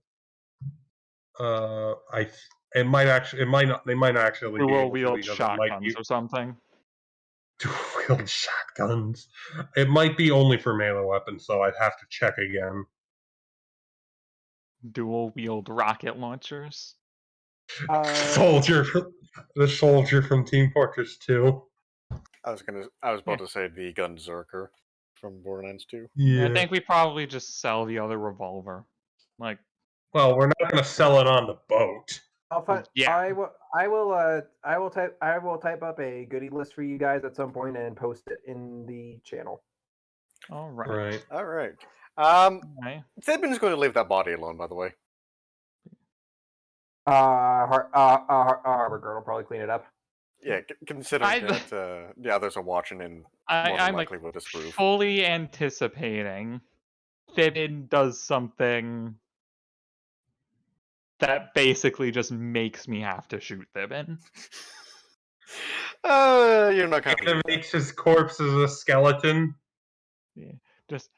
They might not actually be Dual able to wield because it might be shotguns or something. dual wield shotguns. It might be only for melee weapons, so I'd have to check again. Dual wield rocket launchers. The soldier from Team Fortress 2. I was about to say the Gunzerker from Borderlands 2. I think we probably just sell the other revolver. Like, well, we're not going to sell it on the boat. I'll find. Yeah. I will type up a goodie list for you guys at some point and post it in the channel. All right. Right. All right. Okay. Thibin's going to leave that body alone, by the way. Harbor Girl will probably clean it up. Yeah, considering that the others are watching and more than likely will disapprove. Fully anticipating Thibin does something that basically just makes me have to shoot Thibin. You're not going to makes his corpse as a skeleton. Yeah, just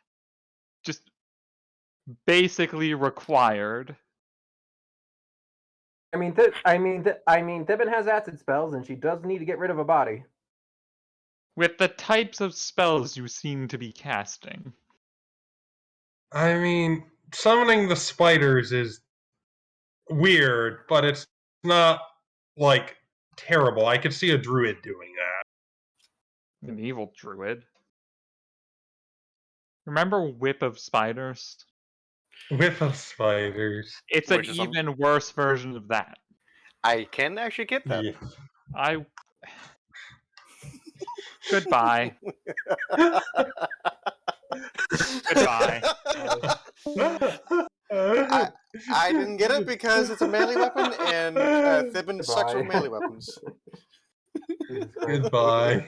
basically required. I mean, Thibin has acid spells, and she does need to get rid of a body. With the types of spells you seem to be casting. I mean, summoning the spiders is weird, but it's not, like, terrible. I could see a druid doing that. An evil druid. Remember Whip of Spiders? Whip of Spiders. It's an even worse version of that. I can actually get that. Yeah. Goodbye. Goodbye. I didn't get it because it's a melee weapon, and Thibin sucks with melee weapons. Goodbye.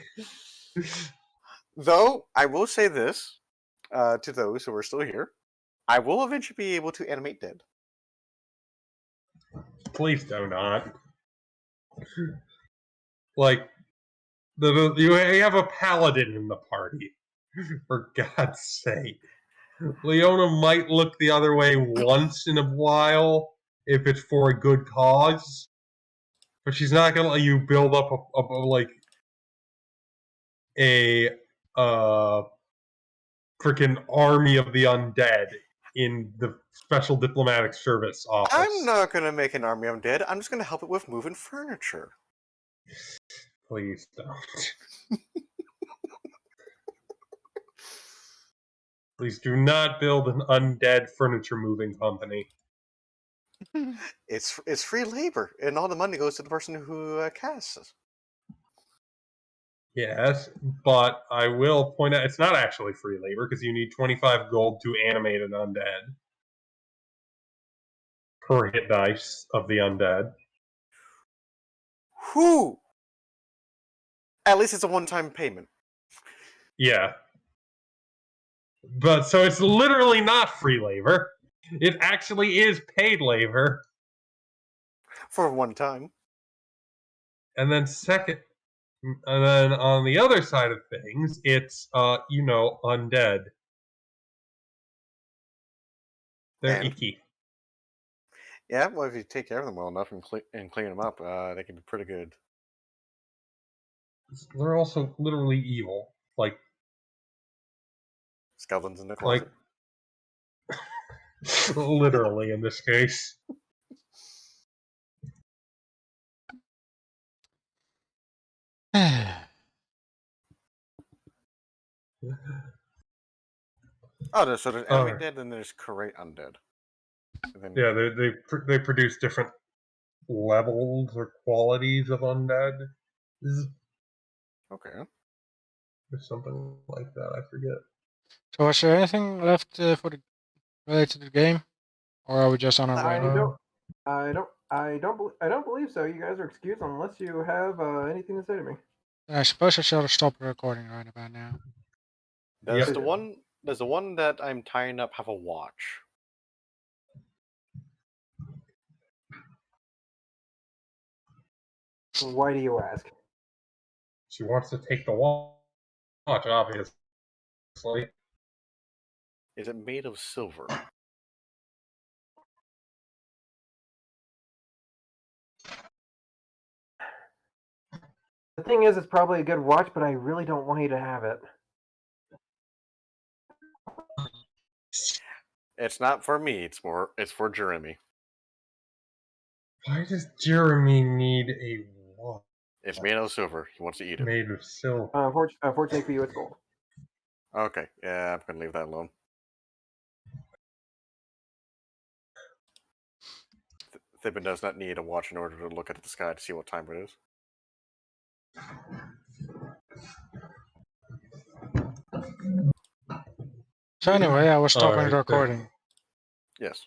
Though, I will say this to those who are still here. I will eventually be able to animate dead. Please do not. Like, you have a paladin in the party. For God's sake. Leona might look the other way once in a while if it's for a good cause, but she's not going to let you build up a freaking army of the undead in the Special Diplomatic Service office. I'm not going to make an army of undead. I'm just going to help it with moving furniture. Please don't. Please do not build an undead furniture moving company. It's free labor, and all the money goes to the person who casts. Yes, but I will point out it's not actually free labor because you need 25 gold to animate an undead per hit dice of the undead. Whew! At least it's a one-time payment. Yeah. But so it's literally not free labor. It actually is paid labor. For one time. And then on the other side of things, it's undead. They're icky. Yeah, well, if you take care of them well enough and clean them up, they can be pretty good. They're also literally evil. Like skeletons in the closet. Literally in this case. Oh, so there's enemy dead, and there's correct undead. Then... Yeah, they produce different levels or qualities of undead. Okay. Or something like that. I forget. So, is there anything left for the related to the game, or are we just on our way now? I don't believe so. You guys are excused unless you have anything to say to me. I suppose I shall stop recording right about now. Does the one that I'm tying up have a watch? Why do you ask? She wants to take the watch, obviously. Is it made of silver? The thing is, it's probably a good watch, but I really don't want you to have it. It's not for me. It's for Jeremy. Why does Jeremy need a watch? It's made out of silver. He wants to eat it. Made of silver. Unfortunately for you, it's gold. Okay, yeah, I'm gonna leave that alone. Thibin does not need a watch in order to look at the sky to see what time it is. So anyway, I was stopping the recording. Yes.